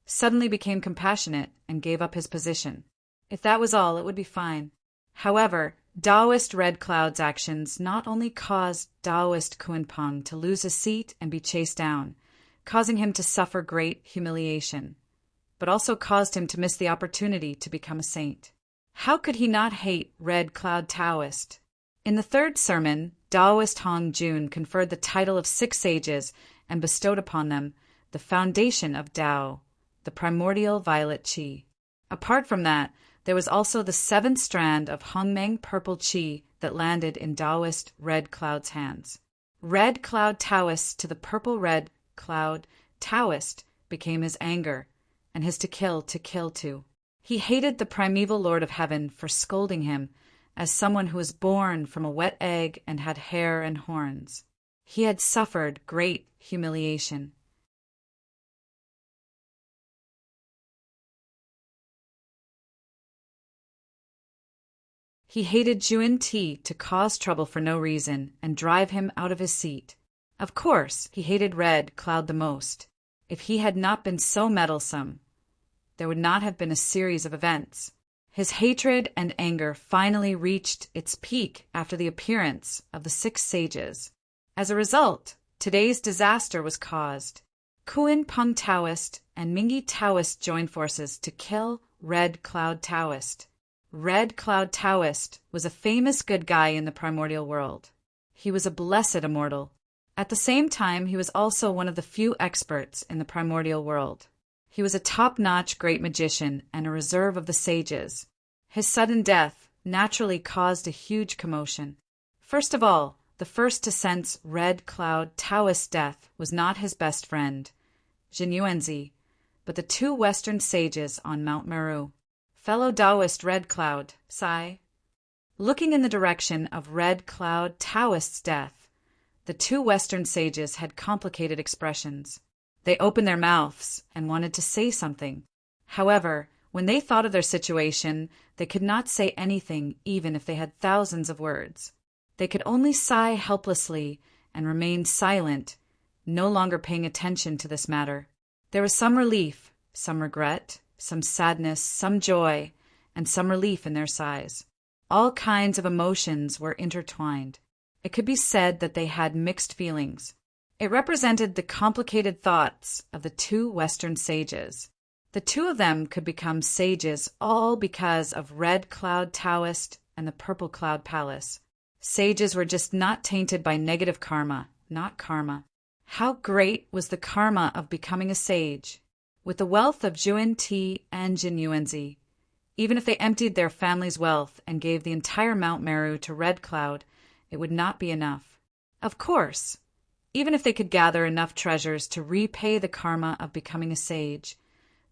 suddenly became compassionate and gave up his position. If that was all, it would be fine. However, Taoist Red Cloud's actions not only caused Taoist Kunpeng to lose his seat and be chased down, causing him to suffer great humiliation, but also caused him to miss the opportunity to become a saint. How could he not hate Red Cloud Taoist? In the 3rd sermon, Taoist Hong Jun conferred the title of 6 sages and bestowed upon them the foundation of Tao, the primordial violet qi. Apart from that, there was also the 7th strand of Hongmeng purple qi that landed in Taoist Red Cloud's hands. Red Cloud Taoist to the purple Red Cloud Taoist became his anger, and his to kill too. He hated the primeval Lord of Heaven for scolding him as someone who was born from a wet egg and had hair and horns. He had suffered great humiliation. He hated Juan Ti to cause trouble for no reason and drive him out of his seat. Of course, he hated Red Cloud the most. If he had not been so meddlesome, there would not have been a series of events. His hatred and anger finally reached its peak after the appearance of the 6 sages. As a result, today's disaster was caused. Kuin Peng Taoist and Mingi Taoist joined forces to kill Red Cloud Taoist. Red Cloud Taoist was a famous good guy in the primordial world. He was a blessed immortal. At the same time, he was also one of the few experts in the primordial world. He was a top-notch great magician and a reserve of the sages. His sudden death naturally caused a huge commotion. First of all, the first to sense Red Cloud Taoist's death was not his best friend, Jin Yuanzi, but the 2 Western sages on Mount Meru. Fellow Taoist Red Cloud, Sai. Looking in the direction of Red Cloud Taoist's death, the 2 Western sages had complicated expressions. They opened their mouths and wanted to say something. However, when they thought of their situation, they could not say anything even if they had thousands of words. They could only sigh helplessly and remain silent, no longer paying attention to this matter. There was some relief, some regret, some sadness, some joy, and some relief in their sighs. All kinds of emotions were intertwined. It could be said that they had mixed feelings. It represented the complicated thoughts of the 2 Western sages. The 2 of them could become sages all because of Red Cloud Taoist and the Purple Cloud Palace. Sages were just not tainted by negative karma, not karma. How great was the karma of becoming a sage! With the wealth of Juan Ti and Jin Yuanzi, even if they emptied their family's wealth and gave the entire Mount Meru to Red Cloud, it would not be enough. Of course, even if they could gather enough treasures to repay the karma of becoming a sage,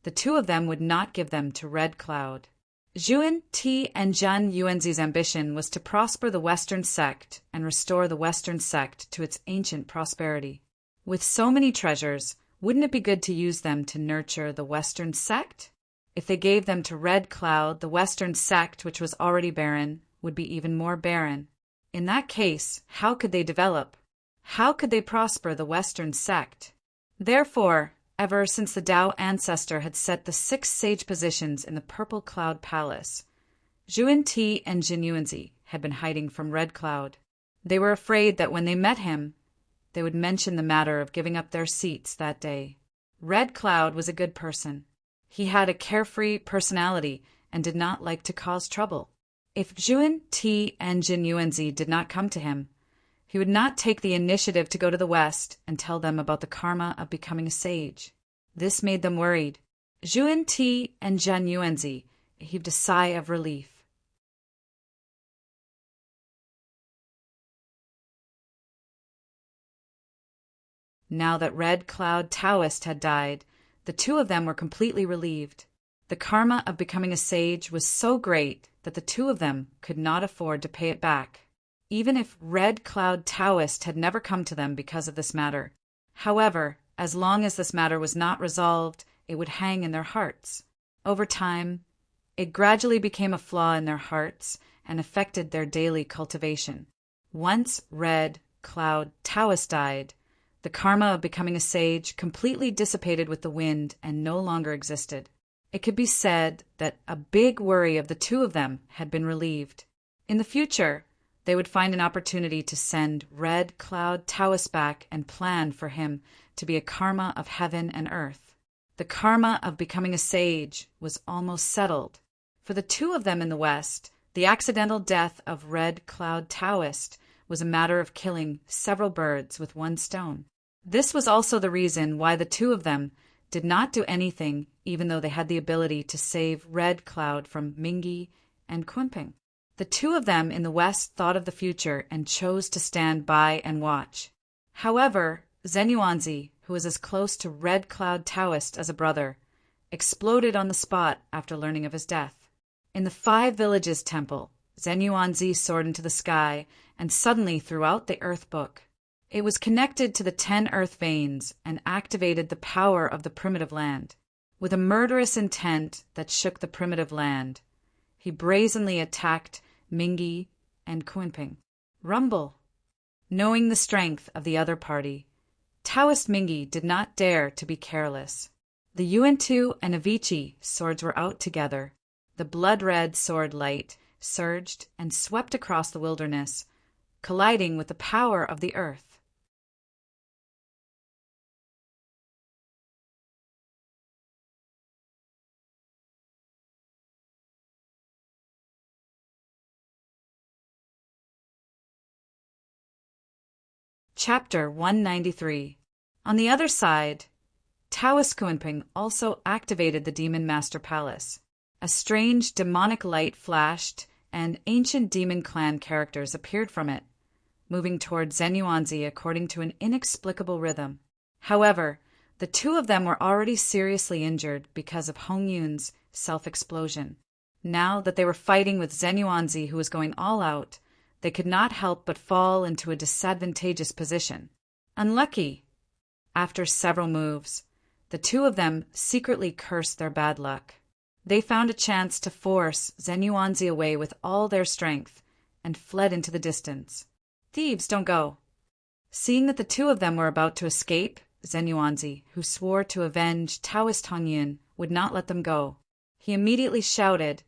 the 2 of them would not give them to Red Cloud. Juan Ti and Jin Yuanzi's ambition was to prosper the Western sect and restore the Western sect to its ancient prosperity. With so many treasures, wouldn't it be good to use them to nurture the Western sect? If they gave them to Red Cloud, the Western sect, which was already barren, would be even more barren. In that case, how could they develop? How could they prosper the Western sect? Therefore, ever since the Tao ancestor had set the 6 sage positions in the Purple Cloud Palace, Juan Ti and Jin Yuanzi had been hiding from Red Cloud. They were afraid that when they met him, they would mention the matter of giving up their seats that day. Red Cloud was a good person. He had a carefree personality and did not like to cause trouble. If Juan Ti and Jin Yuanzi did not come to him, he would not take the initiative to go to the West and tell them about the karma of becoming a sage. This made them worried. Juan Ti and Jin Yuanzi heaved a sigh of relief. Now that Red Cloud Taoist had died, the two of them were completely relieved. The karma of becoming a sage was so great that the two of them could not afford to pay it back, even if Red Cloud Taoist had never come to them because of this matter. However, as long as this matter was not resolved, it would hang in their hearts. Over time, it gradually became a flaw in their hearts and affected their daily cultivation. Once Red Cloud Taoist died, the karma of becoming a sage completely dissipated with the wind and no longer existed. It could be said that a big worry of the two of them had been relieved. In the future, they would find an opportunity to send Red Cloud Taoist back and plan for him to be a karma of heaven and earth. The karma of becoming a sage was almost settled. For the two of them in the West, the accidental death of Red Cloud Taoist was a matter of killing several birds with one stone. This was also the reason why the two of them did not do anything, even though they had the ability to save Red Cloud from Mingi and Kunping. The two of them in the West thought of the future and chose to stand by and watch. However, Zenyuanzi, who was as close to Red Cloud Taoist as a brother, exploded on the spot after learning of his death. In the Five Villages Temple, Zenyuanzi soared into the sky and suddenly threw out the Earth Book. It was connected to the 10 earth veins and activated the power of the primitive land. With a murderous intent that shook the primitive land, he brazenly attacked Mingi and Kunping. Rumble. Knowing the strength of the other party, Taoist Mingi did not dare to be careless. The Yuan-Tu and Avicii swords were out together. The blood-red sword light surged and swept across the wilderness, colliding with the power of the earth. Chapter 193. On the other side, Taoist Kunping also activated the Demon Master Palace. A strange demonic light flashed, and ancient demon clan characters appeared from it, moving toward Zenyuanzi according to an inexplicable rhythm. However, the two of them were already seriously injured because of Hong Yun's self-explosion. Now that they were fighting with Zenyuanzi, who was going all out, they could not help but fall into a disadvantageous position. Unlucky. After several moves, the two of them secretly cursed their bad luck. They found a chance to force Zenyuanzi away with all their strength and fled into the distance. Thieves don't go. Seeing that the two of them were about to escape, Zenyuanzi, who swore to avenge Taoist Hong Yun, would not let them go. He immediately shouted,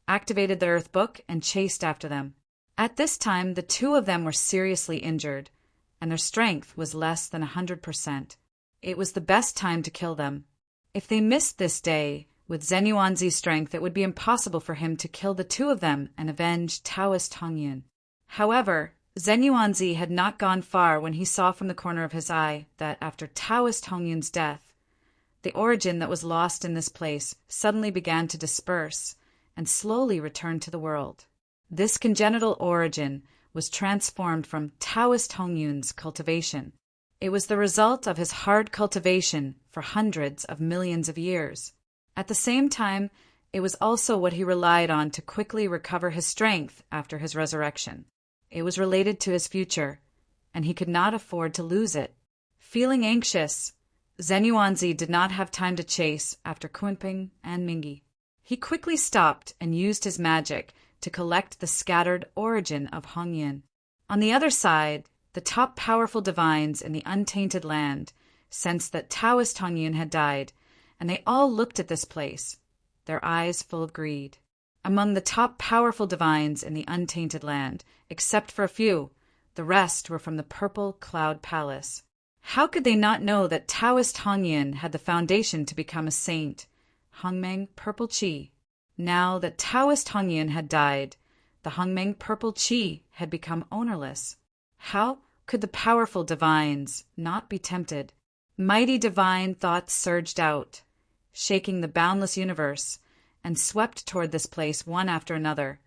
activated the Earth Book, and chased after them. At this time, the two of them were seriously injured, and their strength was less than 100%. It was the best time to kill them. If they missed this day, with Zenyuanzi's strength, it would be impossible for him to kill the two of them and avenge Taoist Hong Yun. However, Zenyuanzi had not gone far when he saw from the corner of his eye that after Taoist Hong Yun's death, the origin that was lost in this place suddenly began to disperse and slowly return to the world. This congenital origin was transformed from Taoist Hong Yun's cultivation. It was the result of his hard cultivation for hundreds of millions of years. At the same time, it was also what he relied on to quickly recover his strength after his resurrection. It was related to his future, and he could not afford to lose it. Feeling anxious, Zenyuanzi did not have time to chase after Kunping and Mingi. He quickly stopped and used his magic to collect the scattered origin of Hong Yun. On the other side, the top powerful divines in the untainted land sensed that Taoist Hong Yun had died, and they all looked at this place, their eyes full of greed. Among the top powerful divines in the untainted land, except for a few, the rest were from the Purple Cloud Palace. How could they not know that Taoist Hong Yun had the foundation to become a saint, Hongmeng Purple Chi? Now that Taoist Hong Yun had died, the Hongmeng Purple Chi had become ownerless. How could the powerful divines not be tempted? Mighty divine thoughts surged out, shaking the boundless universe, and swept toward this place one after another,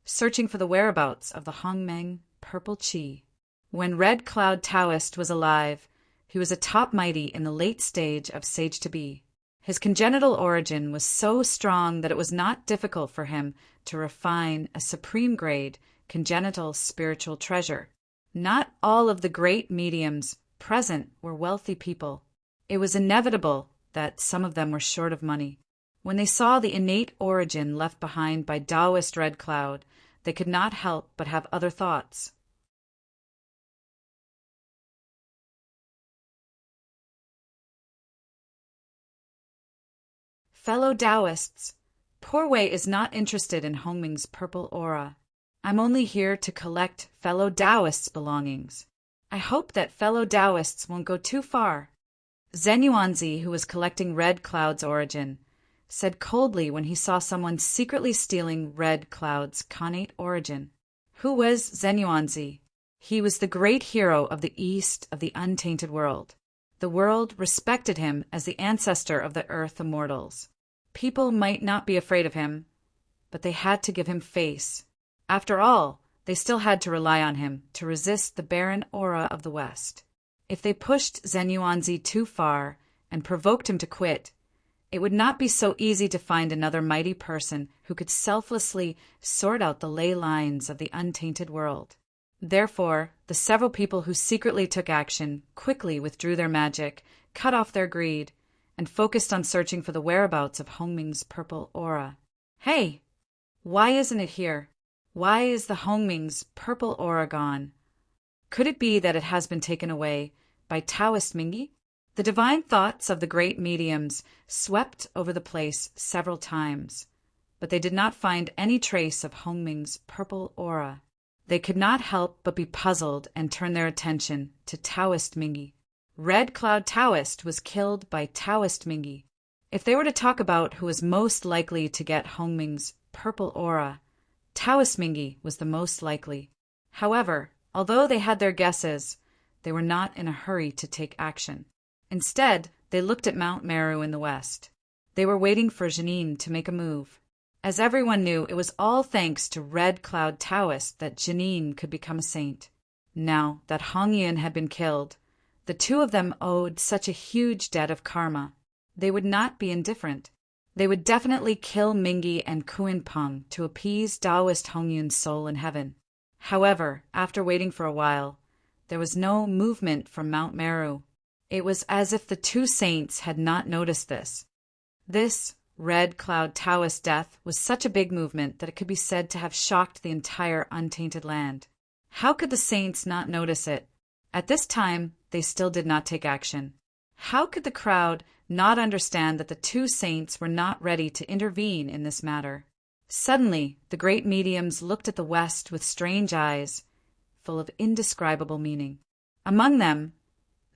searching for the whereabouts of the Hongmeng Purple Chi. When Red Cloud Taoist was alive, He was a top mighty in the late stage of sage-to-be. His congenital origin was so strong that it was not difficult for him to refine a supreme-grade congenital spiritual treasure. Not all of the great mediums present were wealthy people. It was inevitable that some of them were short of money. When they saw the innate origin left behind by Taoist Red Cloud, they could not help but have other thoughts. Fellow Taoists, Poor Wei is not interested in Hongming's purple aura. I'm only here to collect fellow Taoists' belongings. I hope that fellow Taoists won't go too far. Zhen Yuanzi, who was collecting Red Cloud's origin, said coldly when he saw someone secretly stealing Red Cloud's connate origin. Who was Zhen Yuanzi? He was the great hero of the East of the untainted world. The world respected him as the ancestor of the Earth immortals. People might not be afraid of him, but they had to give him face. After all, they still had to rely on him to resist the barren aura of the West. If they pushed Zhen Yuanzi too far and provoked him to quit, it would not be so easy to find another mighty person who could selflessly sort out the ley lines of the untainted world. Therefore, the several people who secretly took action quickly withdrew their magic, cut off their greed, and focused on searching for the whereabouts of Hongming's purple aura. Hey! Why isn't it here? Why is the Hongming's purple aura gone? Could it be that it has been taken away by Taoist Mingi? The divine thoughts of the great mediums swept over the place several times, but they did not find any trace of Hongming's purple aura. They could not help but be puzzled and turn their attention to Taoist Mingi. Red Cloud Taoist was killed by Taoist Mingi. If they were to talk about who was most likely to get Hongming's purple aura, Taoist Mingi was the most likely. However, although they had their guesses, they were not in a hurry to take action. Instead, they looked at Mount Meru in the west. They were waiting for Janine to make a move. As everyone knew, it was all thanks to Red Cloud Taoist that Janine could become a saint. Now that Hongyan had been killed, the two of them owed such a huge debt of karma. They would not be indifferent. They would definitely kill Mingi and Kuinpeng to appease Taoist Hongyan's soul in heaven. However, after waiting for a while, there was no movement from Mount Meru. It was as if the two saints had not noticed this. This Red Cloud Taoist death was such a big movement that it could be said to have shocked the entire untainted land. How could the saints not notice it? At this time, they still did not take action. How could the crowd not understand that the two saints were not ready to intervene in this matter? Suddenly, the great mediums looked at the west with strange eyes, full of indescribable meaning. Among them,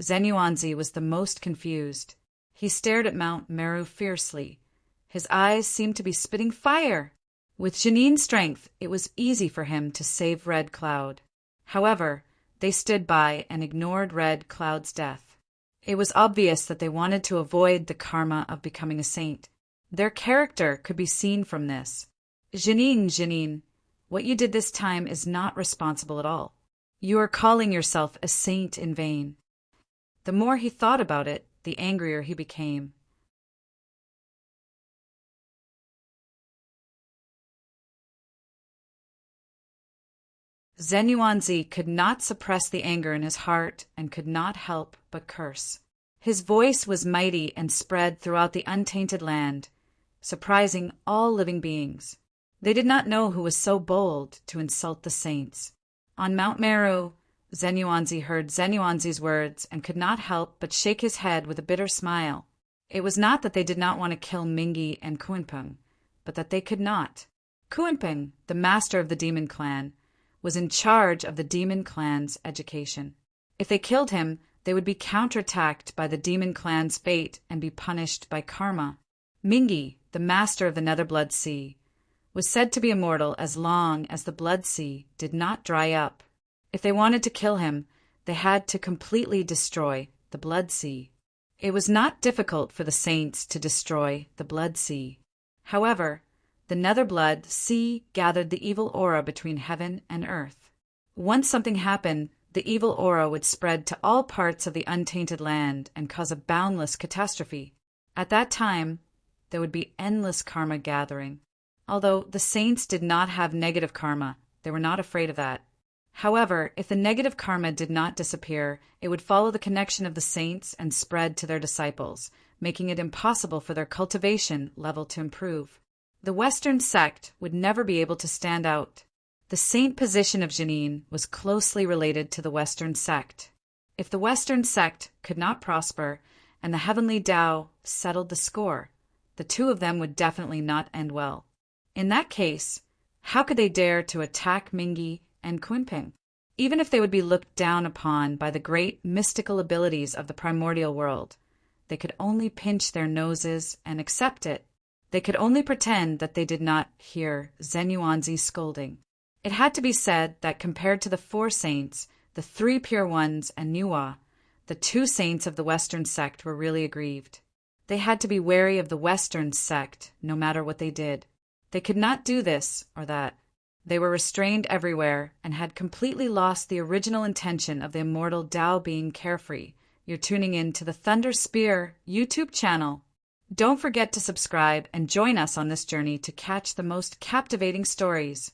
Zhen Yuanzi was the most confused. He stared at Mount Meru fiercely. His eyes seemed to be spitting fire. With Janine's strength, it was easy for him to save Red Cloud. However, they stood by and ignored Red Cloud's death. It was obvious that they wanted to avoid the karma of becoming a saint. Their character could be seen from this. Janine, what you did this time is not responsible at all. You are calling yourself a saint in vain. The more he thought about it, the angrier he became. Zhen Yuanzi could not suppress the anger in his heart and could not help but curse. His voice was mighty and spread throughout the untainted land, surprising all living beings. They did not know who was so bold to insult the saints. On Mount Meru, Zhen Yuanzi heard Zhen Yuanzi's words and could not help but shake his head with a bitter smile. It was not that they did not want to kill Mingi and Kuinpeng, but that they could not. Kuinpeng, the master of the demon clan, was in charge of the demon clan's education. If they killed him, they would be counterattacked by the demon clan's fate and be punished by karma. Mingi, the master of the Nether Blood Sea, was said to be immortal as long as the Blood Sea did not dry up. If they wanted to kill him, they had to completely destroy the Blood Sea. It was not difficult for the saints to destroy the Blood Sea. However, the Nether Blood Sea gathered the evil aura between heaven and earth. Once something happened The evil aura would spread to all parts of the untainted land and cause a boundless catastrophe. At that time, there would be endless karma gathering. Although the saints did not have negative karma, they were not afraid of that. However, if the negative karma did not disappear, it would follow the connection of the saints and spread to their disciples, making it impossible for their cultivation level to improve. The Western sect would never be able to stand out. The saint position of Janine was closely related to the Western sect. If the Western sect could not prosper and the heavenly Tao settled the score, the two of them would definitely not end well. In that case, how could they dare to attack Mingi and Kunping? Even if they would be looked down upon by the great mystical abilities of the primordial world, they could only pinch their noses and accept it. They could only pretend that they did not hear Zenuanzi's scolding. It had to be said that compared to the four saints, the three pure ones and Nuwa, the two saints of the Western sect were really aggrieved. They had to be wary of the Western sect, no matter what they did. They could not do this or that. They were restrained everywhere and had completely lost the original intention of the immortal Tao being carefree. You're tuning in to the Thunder Spear YouTube channel. Don't forget to subscribe and join us on this journey to catch the most captivating stories.